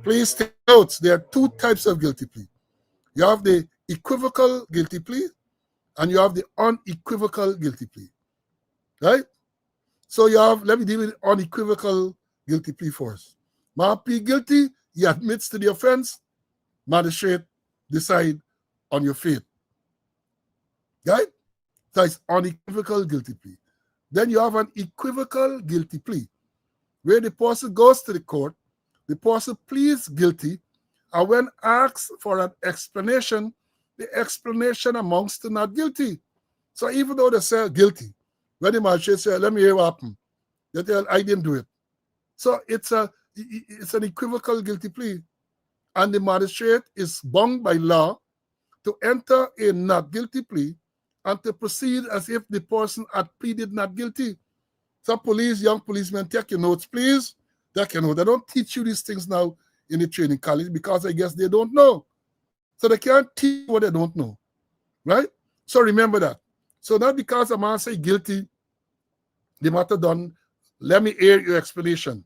Please take notes, there are 2 types of guilty plea. You have the equivocal guilty plea, and you have the unequivocal guilty plea, right? So you have, let me deal with unequivocal guilty plea first. Man plead guilty, he admits to the offense, magistrate decide on your fate, right? So it's unequivocal guilty plea. Then you have an equivocal guilty plea, where the person goes to the court, the person pleads guilty, and when asked for an explanation, the explanation amounts to not guilty. So even though they say guilty, when the magistrate says, let me hear what happened, they tell, I didn't do it. So it's an equivocal guilty plea. And the magistrate is bound by law to enter a not guilty plea and to proceed as if the person had pleaded not guilty. So young policemen, take your notes, please. Take your notes. They don't teach you these things now in the training college because I guess they don't know. So they can't teach what they don't know, right? So remember that. So not because a man say guilty, the matter done, let me hear your explanation.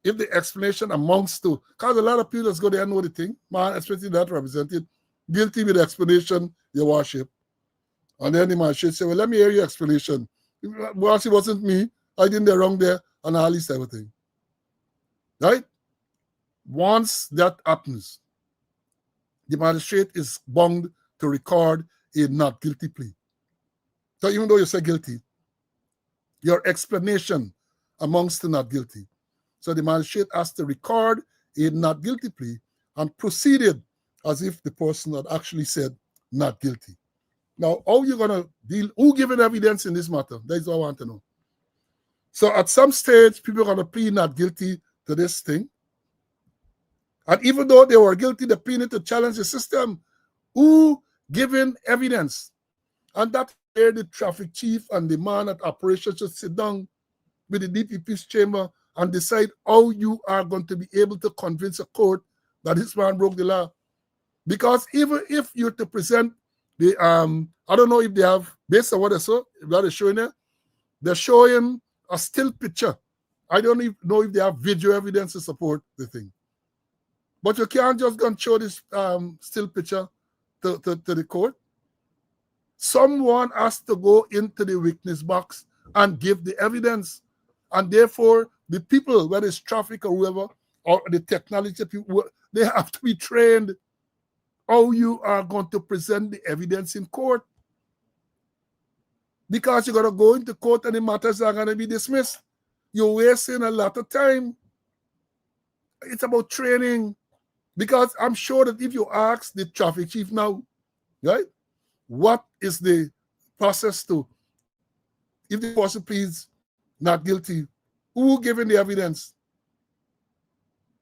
If the explanation amounts to, because a lot of people just go there and know the thing, man, especially that represented, guilty with the explanation, your worship. And then the man should say, well, let me hear your explanation. Well, it wasn't me, I did the wrong there, and all this everything. Right? Once that happens, the magistrate is bound to record a not guilty plea. So even though you say guilty, your explanation amongst the not guilty. So the magistrate has to record a not guilty plea and proceeded as if the person had actually said not guilty. Now, how are you going to deal? Who given evidence in this matter? That's what I want to know. So at some stage, people are going to plead not guilty to this thing. And even though they were guilty, they pleaded to challenge the system. Who given evidence? And that's where the traffic chief and the man at operations should sit down with the DPP's chamber and decide how you are going to be able to convince a court that this man broke the law. Because even if you're to present the, I don't know if they have, based on what I saw, that is showing there, they're showing a still picture. I don't even know if they have video evidence to support the thing. But you can't just go and show this still picture to the court. Someone has to go into the witness box and give the evidence. And therefore, the people, whether it's traffic or whoever, or the technology people, they have to be trained how you are going to present the evidence in court. Because you're going to go into court and the matters are going to be dismissed. You're wasting a lot of time. It's about training. Because I'm sure that if you ask the traffic chief now, right, what is the process to, if the person pleads not guilty, who given the evidence?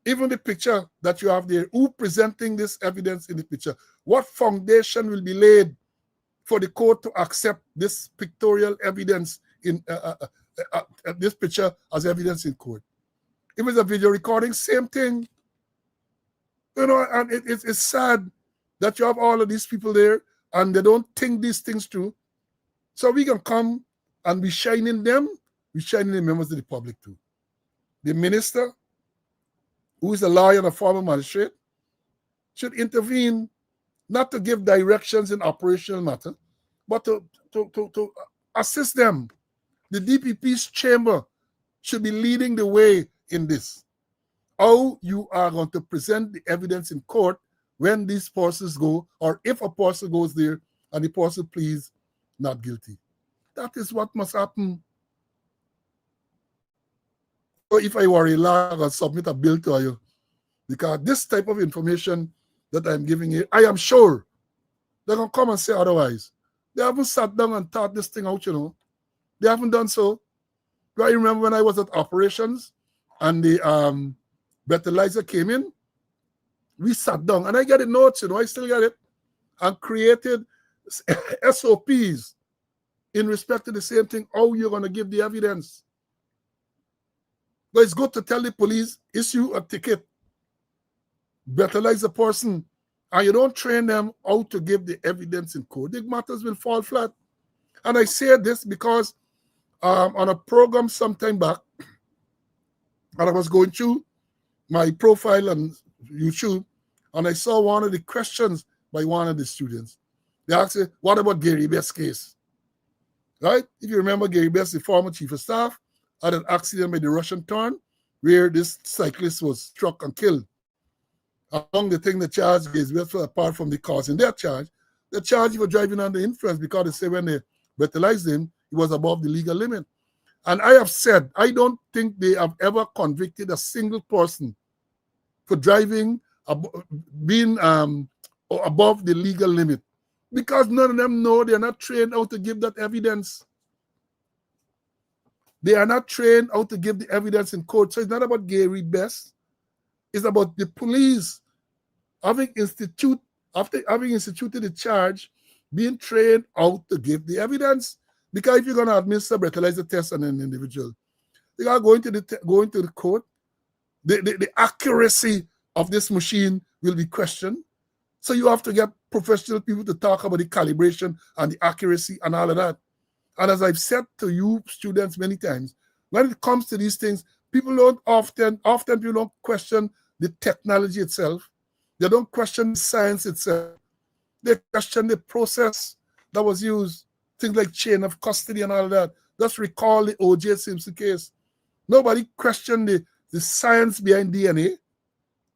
Even the picture that you have there, who presenting this evidence in the picture? What foundation will be laid for the court to accept this pictorial evidence in this picture as evidence in court? If it's a video recording, same thing. You know, and it's sad that you have all of these people there and they don't think these things through. So we can come and be shining them, we shining the members of the public too. The minister, who is a lawyer and a former magistrate, should intervene, not to give directions in operational matter, but to assist them. The DPP's chamber should be leading the way in this. How you are going to present the evidence in court when these persons go, or if a person goes there and the person pleads not guilty. That is what must happen. So if I were a lawyer, I would submit a bill to you. Because this type of information that I'm giving you, I am sure they're going to come and say otherwise. They haven't sat down and thought this thing out, you know. They haven't done so. I remember when I was at operations and the breathalyzer came in, we sat down and I got the notes, you know, I still got it, and created SOPs in respect to the same thing, how you're going to give the evidence. But it's good to tell the police, issue a ticket, breathalyze a person, and you don't train them how to give the evidence in court. The matters will fall flat. And I say this because on a program sometime back, and I was going through my profile on YouTube, and I saw one of the questions by one of the students. They asked me, what about Gary Best's case? Right? If you remember, Gary Best, the former chief of staff, had an accident by the Russian turn where this cyclist was struck and killed. Among the thing the charge is, apart from the cause in their charge, the charge for driving under influence, because they say when they breathalyzed him, he was above the legal limit. And I have said, I don't think they have ever convicted a single person for driving, being above the legal limit, because none of them know, they're not trained how to give that evidence. They are not trained how to give the evidence in court. So it's not about Gary Best. It's about the police having instituted the charge, being trained how to give the evidence. Because if you're going to administer breathalyzer test on an individual, they are going to the court. The accuracy of this machine will be questioned. So you have to get professional people to talk about the calibration and the accuracy and all of that. And as I've said to you students many times, when it comes to these things, people don't often people don't question the technology itself. They don't question the science itself. They question the process that was used, things like chain of custody and all of that. Just recall the O.J. Simpson case. Nobody questioned the science behind DNA,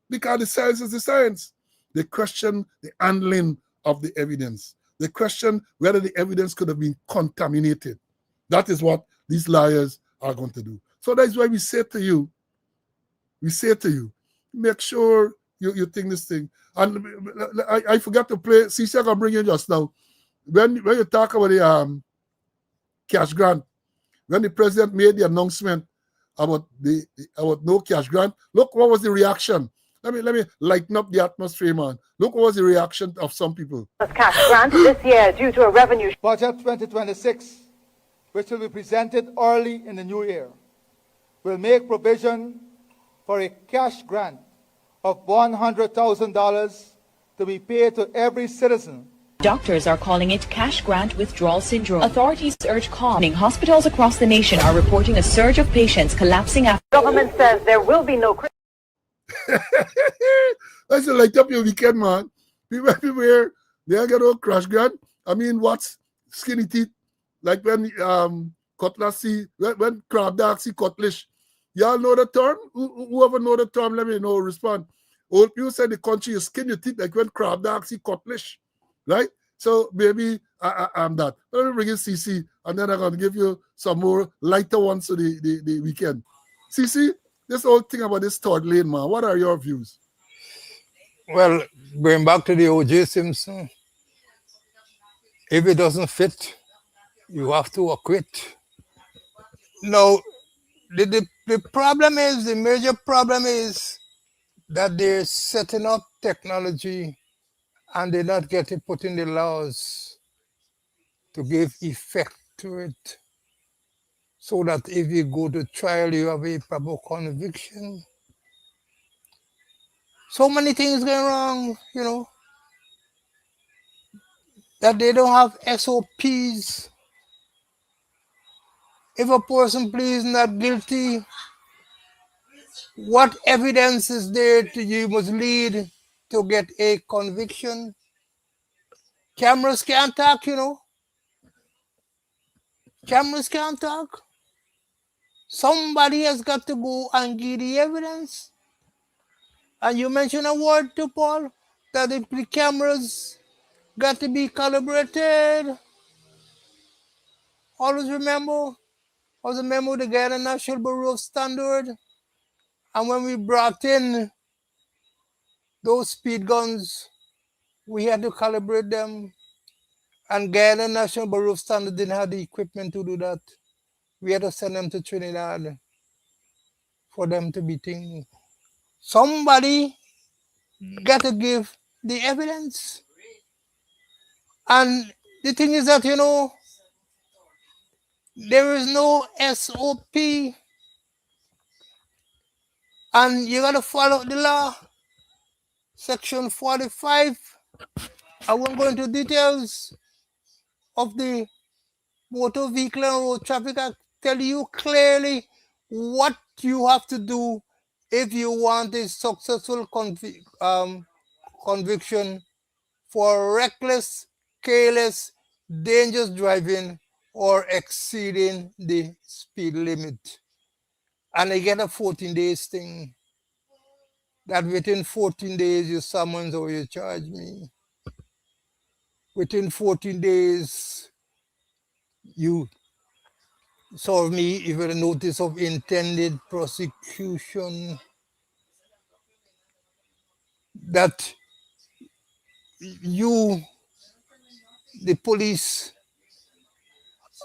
because the science is the science. They question the handling of the evidence. They question whether the evidence could have been contaminated. That is what these liars are going to do. So that's why we say to you, make sure you think this thing. And I forgot to play. CC, I can bring you just now. When you talk about the cash grant, when the president made the announcement about about no cash grant, look what was the reaction. Let me lighten up the atmosphere, man. Look what was the reaction of some people. Cash grant this year due to a revenue. Budget 2026, which will be presented early in the new year, will make provision for a cash grant of $100,000 to be paid to every citizen. Doctors are calling it cash grant withdrawal syndrome. Authorities urge calming. Hospitals across the nation are reporting a surge of patients collapsing after. Government says there will be no. Let's light up your weekend, man. People everywhere, they get a crash grant. I mean, what's skinny teeth? Like when cutlass see, when crab dog see cutlass. Y'all know the term? Whoever know the term, let me know, respond. Old people say the country, you skin your teeth like when crab dog see cutlass. Right? So maybe I'm that. Let me bring in CC, and then I'm going to give you some more lighter ones to the weekend. CC, this whole thing about this third lane, man, what are your views? Well, going back to the O.J. Simpson, if it doesn't fit, you have to acquit. Now, the problem is, the major problem is that they're setting up technology and they're not getting put in the laws to give effect to it, so that if you go to trial, you have a proper conviction. So many things going wrong, you know, that they don't have SOPs. If a person pleads not guilty, what evidence is there to you must lead to get a conviction? Cameras can't talk, you know. Cameras can't talk. Somebody has got to go and give the evidence. And you mentioned a word to Paul, that the cameras got to be calibrated. Always remember, the guy at the National Bureau of Standard. And when we brought in those speed guns, we had to calibrate them. And guy at the National Bureau of Standard didn't have the equipment to do that. We had to send them to Trinidad for them to be thinking. Somebody got to give the evidence. And the thing is that, you know, there is no SOP. And you got to follow the law. Section 45. I won't go into details of the Motor Vehicle and Road Traffic Act. Tell you clearly what you have to do if you want a successful conviction for reckless, careless, dangerous driving or exceeding the speed limit. And I get a 14 days thing, that within 14 days you summons or you charge me. Within 14 days you serve me with a notice of intended prosecution, that you, the police,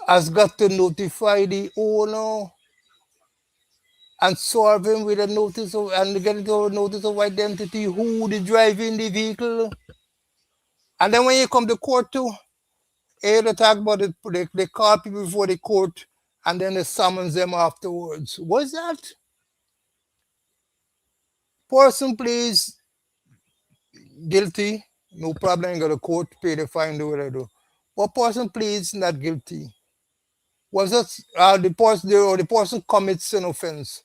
has got to notify the owner and serve him with a notice of, and get into a notice of identity, who the driving the vehicle. And then when you come to court too, they talk about it, they call people before the court and then they summons them afterwards. What's that? Person please guilty, no problem, go to court, pay the fine, do what I do. But person pleads not guilty. Was that the person commits an offense?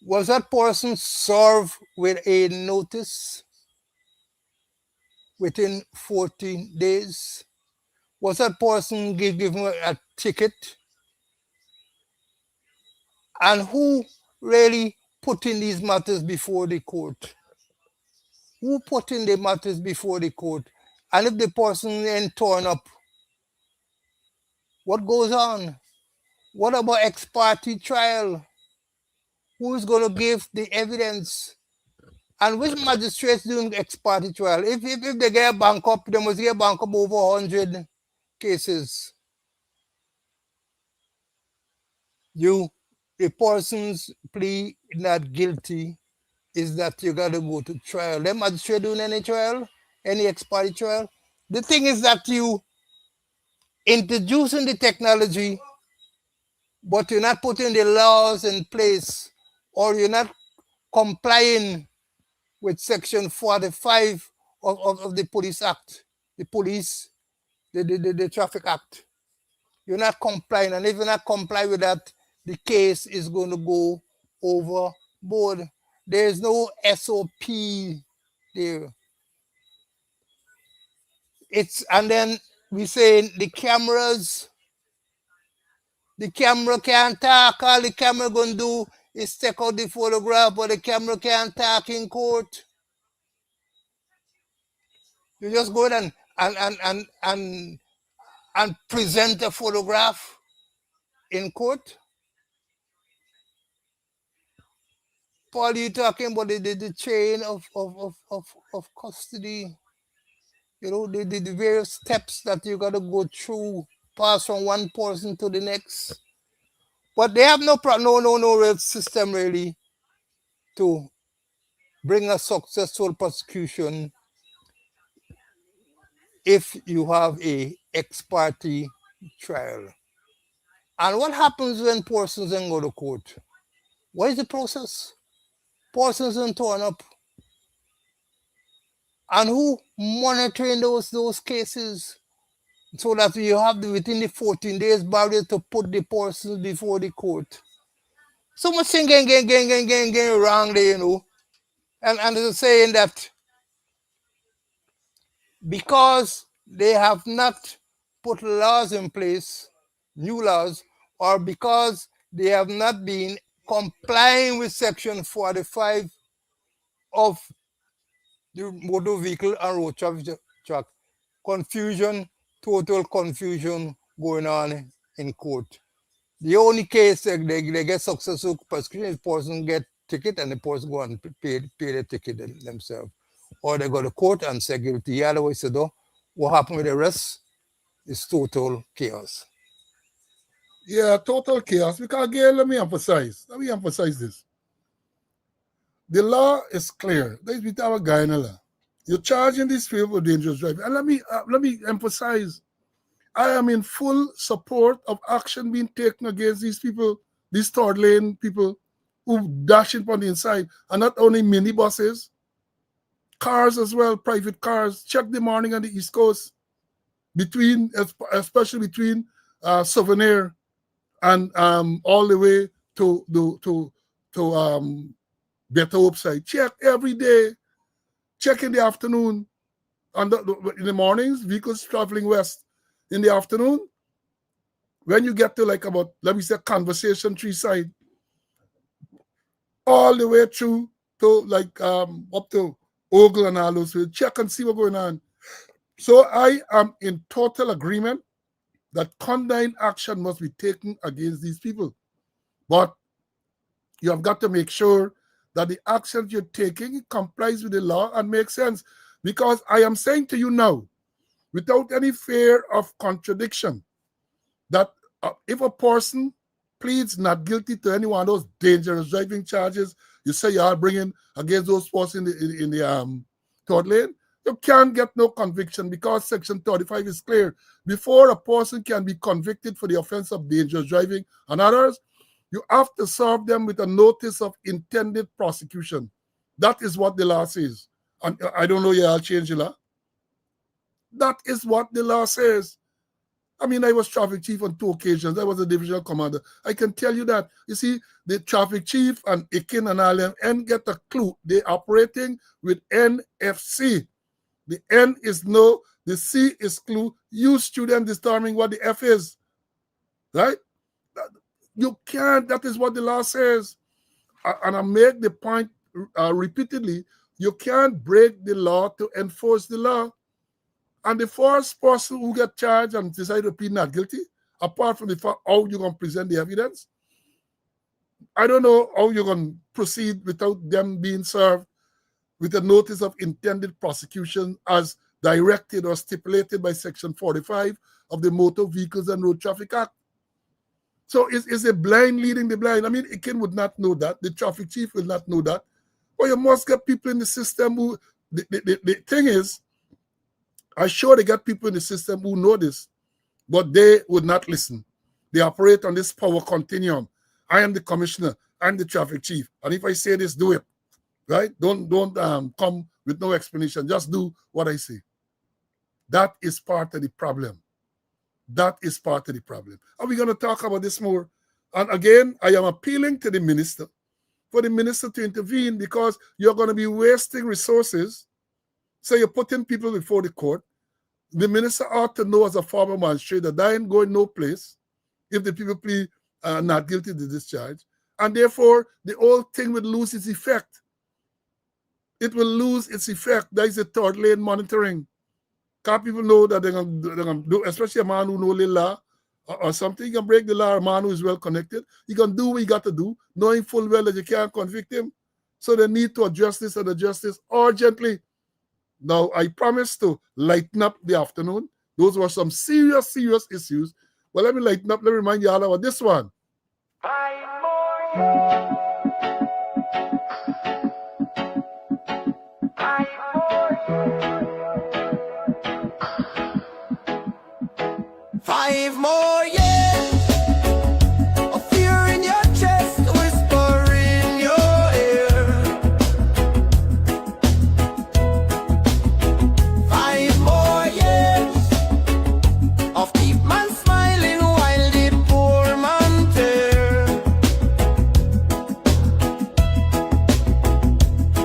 Was that person served with a notice within 14 days? Was that person given a ticket? And who really put in these matters before the court? Who put in the matters before the court? And if the person then torn up, what goes on? What about ex parte trial? who is going to give the evidence? And which magistrates doing ex parte trial? If they get bank up, they must get bank up over 100 cases. The person's plea not guilty is that you got to go to trial. The magistrate doing any trial, any ex parte trial. The thing is that you introducing the technology, but you're not putting the laws in place, or you're not complying with Section 45 of the Police Act, the Traffic Act. You're not complying, and if you're not complying with that, the case is going to go overboard. There's no SOP there. And then we say the camera can't talk. All the camera going to do is take out the photograph, but the camera can't talk in court. You just go ahead and present a photograph in court. Paul, you talking about the chain of custody, the various steps that you got to go through, pass from one person to the next. But they have no real system really to bring a successful prosecution if you have a ex parte trial. And what happens when persons then go to court? What is the process? Persons then turn up. And who monitoring those cases so that you have within the 14 days barrier to put the persons before the court? So much thing getting wrong there, And they're saying that because they have not put laws in place, new laws, or because they have not been complying with Section 45 of the Motor Vehicle and Road Traffic Act. Total confusion going on in court. The only case they get successful prosecution is the person get ticket and the person go and pay the ticket themselves. Or they go to court and say guilty. Otherwise, what happened with the rest is total chaos. Yeah, total chaos. Because again, let me emphasize this. The law is clear. There's with our guy in the law. You're charging these people with dangerous driving. And let me emphasize, I am in full support of action being taken against these people, these third lane people who dash in on the inside, and not only minibuses, cars as well, private cars. Check the morning on the East Coast, especially between Souvenir and all the way to Better Hope side. Check every day. Check in the afternoon. In the mornings, vehicles traveling west. In the afternoon, when you get to about, let me say, Conversation Tree side, all the way through to up to Ogle and all those, we'll check and see what's going on. So I am in total agreement that condign action must be taken against these people. But you have got to make sure that the actions you're taking complies with the law and makes sense. Because I am saying to you now, without any fear of contradiction, that if a person pleads not guilty to any one of those dangerous driving charges you say you are bringing against those persons in the third lane, you can't get no conviction because Section 35 is clear. Before a person can be convicted for the offense of dangerous driving and others, you have to serve them with a notice of intended prosecution. That is what the law says. And I don't know, I'll change the law. That is what the law says. I mean, I was traffic chief on 2 occasions. I was a divisional commander. I can tell you that. You see, the traffic chief and Ikin and all them and get a clue. They're operating with NFC. The N is no, the C is clue. You student determining what the F is. Right? You can't. That is what the law says. And I make the point repeatedly. You can't break the law to enforce the law. And the first person who get charged and decide to plead not guilty, apart from the fact how you're going to present the evidence, I don't know how you're going to proceed without them being served with a notice of intended prosecution as directed or stipulated by Section 45 of the Motor Vehicles and Road Traffic Act. So is a blind leading the blind? I mean, Iken would not know that. The traffic chief will not know that. But you must get people in the system who, the thing is, I'm sure they got people in the system who know this, but they would not listen. They operate on this power continuum. I am the commissioner. I'm the traffic chief. And if I say this, do it. Right? Don't come with no explanation. Just do what I say. That is part of the problem. That is part of the problem. And we're going to talk about this more. And again, I am appealing to the minister for the minister to intervene, because you're going to be wasting resources. So you're putting people before the court. The minister ought to know as a former magistrate that I ain't going no place if the people plead not guilty to discharge. And therefore, the whole thing will lose its effect. It will lose its effect. That is the third lane monitoring. Because people know that they're going to do, especially a man who knows the law or something. He can break the law. A man who is well connected, he can do what he got to do, knowing full well that you can't convict him. So they need to address this and address this urgently. Now, I promise to lighten up the afternoon. Those were some serious, serious issues. Well, let me lighten up. Let me remind you all about this one. 5 more. 5 more. 5 more years of fear in your chest, whisper in your ear. 5 more years of keep man smiling while the poor man tear.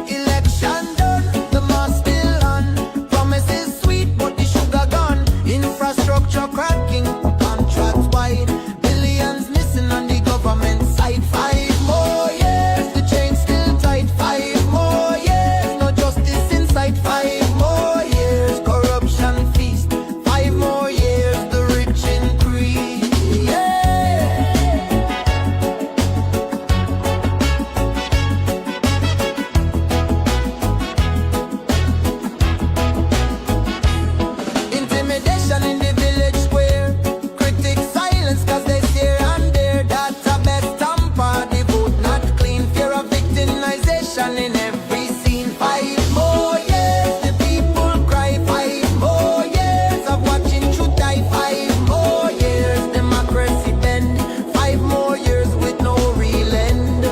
Election done, the mass still on. Promises sweet, but the sugar gone. Infrastructure cracking, contracts wide. Billions missing on the government side. 5 more years, the chain still tight. 5 more years, no justice in sight. 5 more years, corruption feast. 5 more years, the rich increase. Yeah. Intimidation in the village square. Critics silence cause they stare and dare. That's a best tamper, the vote not clean. Fear of victimization in every scene. 5 more years, the people cry. 5 more years of watching truth die. 5 more years, democracy bend. 5 more years with no real end.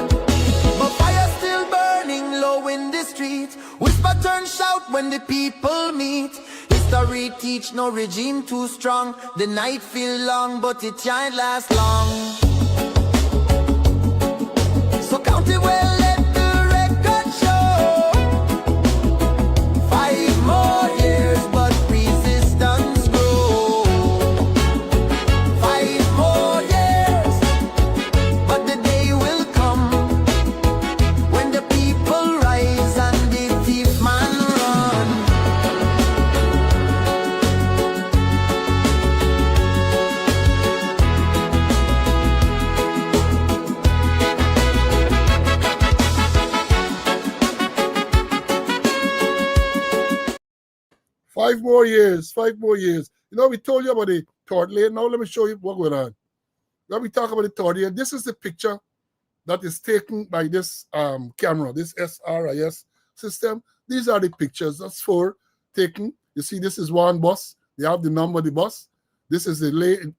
But fire still burning low in the street. Whisper turn shout when the people meet. History teach no regime too strong. The night feel long, but it can't last long. So count it well, let the record show. 5 more years, but resistance grow. 5 more years, but the day will come when the people rise and the thief man run. 5 more years, 5 more years. You know, we told you about the third lane. Now let me show you what going on. When we talk about the third lane, this is the picture that is taken by this camera, this SRIS system. These are the pictures. That's 4 taken. You see, this is one bus. They have the number of the bus. This is the lane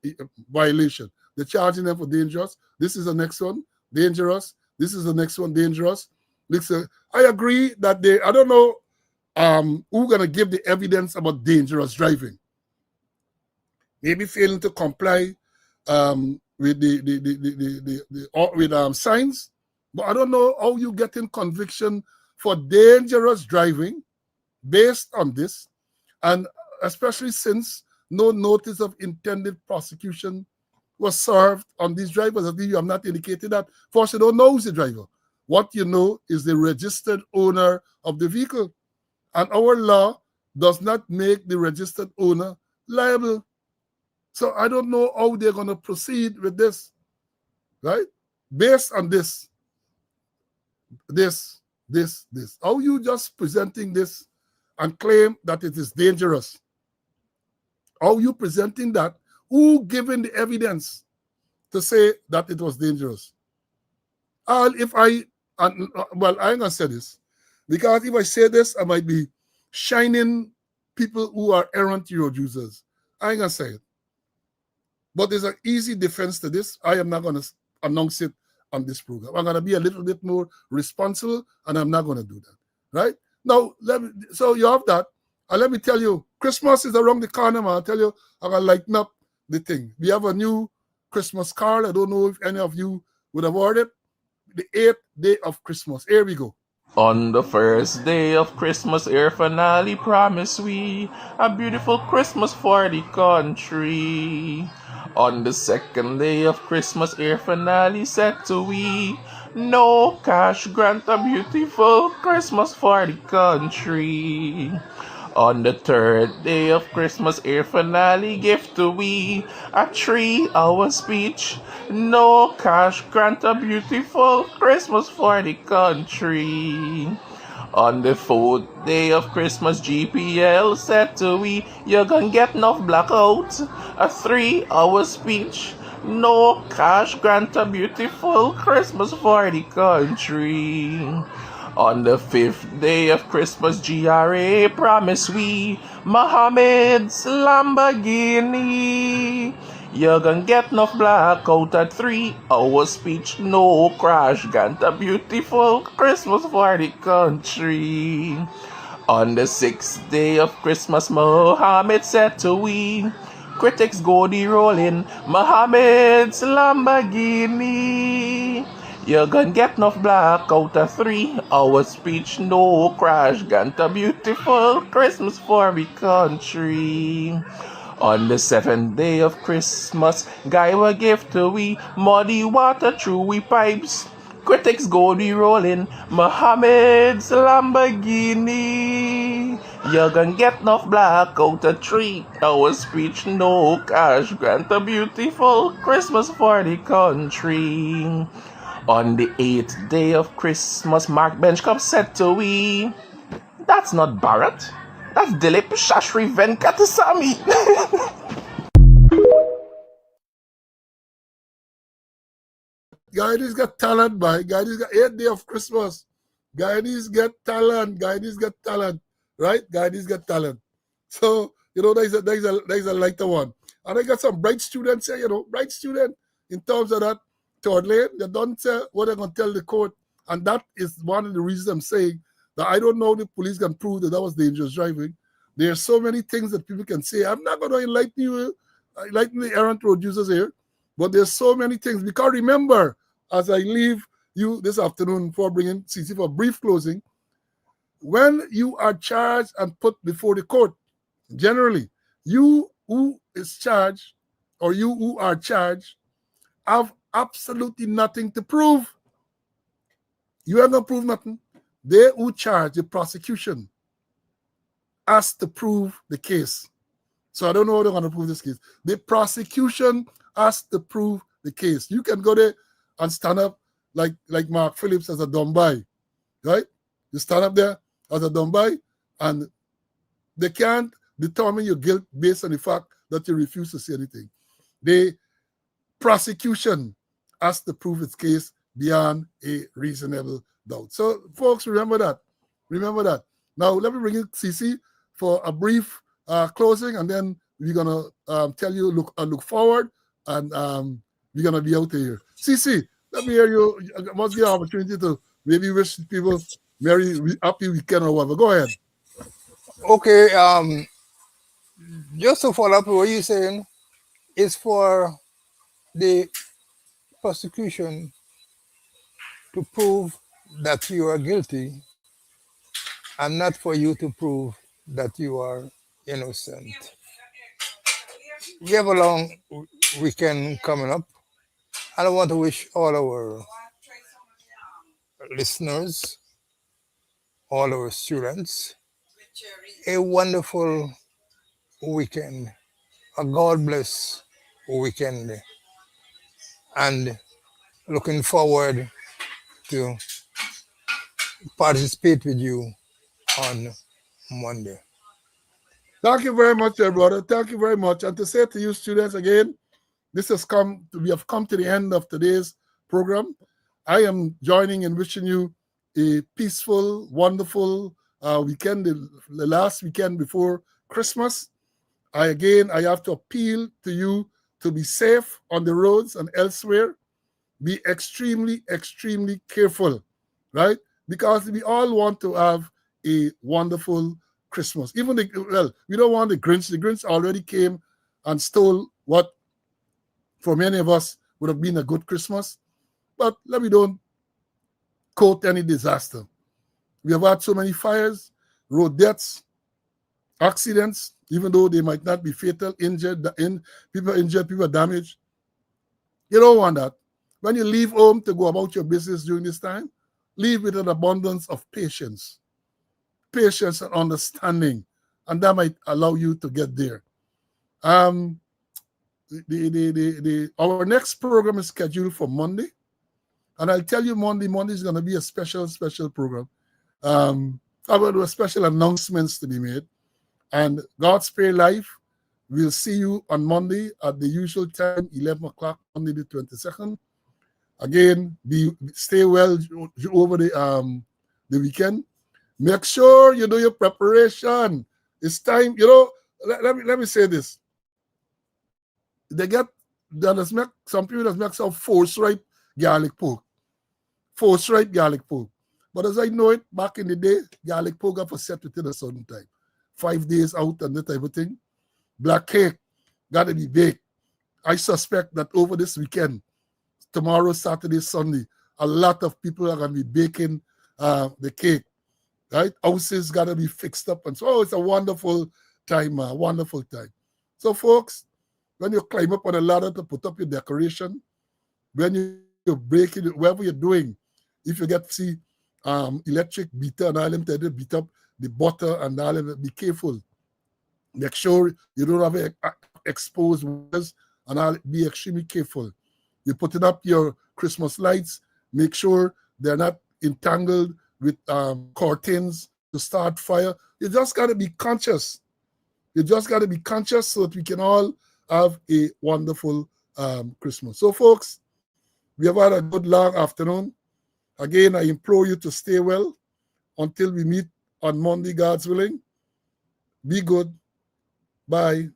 violation. They're charging them for dangerous. This is the next one, dangerous. This is the next one, dangerous. I agree that I don't know who's going to give the evidence about dangerous driving. Maybe failing to comply with with signs, but I don't know how you get in conviction for dangerous driving based on this, and especially since no notice of intended prosecution was served on these drivers. At least you have not indicated that. First, you don't know who's the driver. What you know is the registered owner of the vehicle. And our law does not make the registered owner liable. So I don't know how they're going to proceed with this, right? Based on this. this. How you just presenting this and claim that it is dangerous? How you presenting that? Who given the evidence to say that it was dangerous? If I, well, I ain't gonna say this, because if I say this, I might be shining people who are errant road users. I ain't gonna say it. But there's an easy defense to this. I am not gonna announce it on this program. I'm gonna be a little bit more responsible, and I'm not gonna do that. Right? Now, so you have that. And let me tell you, Christmas is around the corner, man. I'll tell you, I'm gonna lighten up the thing. We have a new Christmas card. I don't know if any of you would have ordered it. The 8th day of Christmas. Here we go. On the first day of Christmas, air finale, promise we a beautiful Christmas for the country. On the second day of Christmas, air finale, set to we no cash grant, a beautiful Christmas for the country. On the third day of Christmas, air finale, gift to we a 3-hour speech. No cash grant, a beautiful Christmas for the country. On the fourth day of Christmas, GPL said to we, you're gonna get enough blackout. A 3-hour speech. No cash grant, a beautiful Christmas for the country. On the fifth day of Christmas, GRA promise we Mohammed's Lamborghini. You're gonna get enough blackout at 3-hour speech. No crash, got a beautiful Christmas for the country. On the sixth day of Christmas, Mohammed said to we critics go the rolling Mohammed's Lamborghini. You're gonna get enough blackout a 3-hour speech. No crash, got a beautiful Christmas for the country. On the seventh day of Christmas, guy will give to we muddy water through we pipes. Critics go the rolling Mohammed's Lamborghini. You're gonna get enough blackout a 3-hour speech. No cash, grant a beautiful Christmas for the country. On the 8th day of Christmas, Mark Benchcomb said to we, that's not Barrett, that's Dilip Shashri Venkatasamy. Guyanese got talent, boy. Guyanese got 8th day of Christmas. Guyanese got talent. Right? Guyanese got talent. So, there's a lighter one. And I got some bright students here, bright student in terms of that third lane. They don't say what they're going to tell the court. And that is one of the reasons I'm saying that I don't know if the police can prove that was dangerous driving. There are so many things that people can say. I'm not going to enlighten the errant road users here, but there's so many things. Because remember, as I leave you this afternoon for bringing CC for a brief closing, when you are charged and put before the court, generally, you who is charged or you who are charged have absolutely nothing to prove. You ain't gonna prove nothing. They who charge, the prosecution, has to prove the case. So I don't know how they're gonna prove this case. The prosecution has to prove the case. You can go there and stand up like Mark Phillips as a Dombai, right? You stand up there as a Dombai, and they can't determine your guilt based on the fact that you refuse to say anything. The prosecution has to prove its case beyond a reasonable doubt. So, folks, remember that. Remember that. Now, let me bring in CC for a brief closing, and then we're gonna tell you look forward, and we're gonna be out of here. CC, let me hear you. I must get an opportunity to maybe wish people Merry happy weekend or whatever. Go ahead. Okay, just to follow up what you're saying, is for the prosecution to prove that you are guilty and not for you to prove that you are innocent. We have a long weekend coming up, and I want to wish all our listeners, all our students, a wonderful weekend, a God bless weekend, and looking forward to participate with you on Monday. Thank you very much, brother. Thank you very much. And to say to you, students, again, we have come to the end of today's program. I am joining and wishing you a peaceful, wonderful weekend, the last weekend before Christmas. I have to appeal to you to be safe on the roads and elsewhere. Be extremely, extremely careful, right? Because we all want to have a wonderful Christmas. We don't want the Grinch. The Grinch already came and stole what, for many of us, would have been a good Christmas. But let me don't quote any disaster. We have had so many fires, road deaths, accidents, even though they might not be fatal, people injured, people damaged. You don't want that. When you leave home to go about your business during this time, leave with an abundance of patience and understanding, and that might allow you to get there. Our next program is scheduled for Monday, and I'll tell you Monday is going to be a special program. There are special announcements to be made, and God's Spare Life. We'll see you on Monday at the usual time, 11 o'clock, Monday the 22nd. Again, stay well over the weekend. Make sure you do your preparation. It's time, let me say this. Some people that make some force-right garlic pork. Force-right garlic pork. But as I know it, back in the day, garlic pork got for set within a certain time. 5 days out and that type of thing. Black cake, got to be baked. I suspect that over this weekend, tomorrow, Saturday, Sunday, a lot of people are going to be baking the cake, right? Houses got to be fixed up. And so it's a wonderful time, wonderful time. So, folks, when you climb up on a ladder to put up your decoration, when you're baking, whatever you're doing, if you get to see electric beater and all them to beat up the butter and all of it, be careful. Make sure you don't have exposed wires, and I'll be extremely careful. You're putting up your Christmas lights, make sure they're not entangled with curtains to start fire. You just got to be conscious. You just got to be conscious so that we can all have a wonderful Christmas. So, folks, we have had a good long afternoon. Again, I implore you to stay well until we meet on Monday, God's willing. Be good. Bye.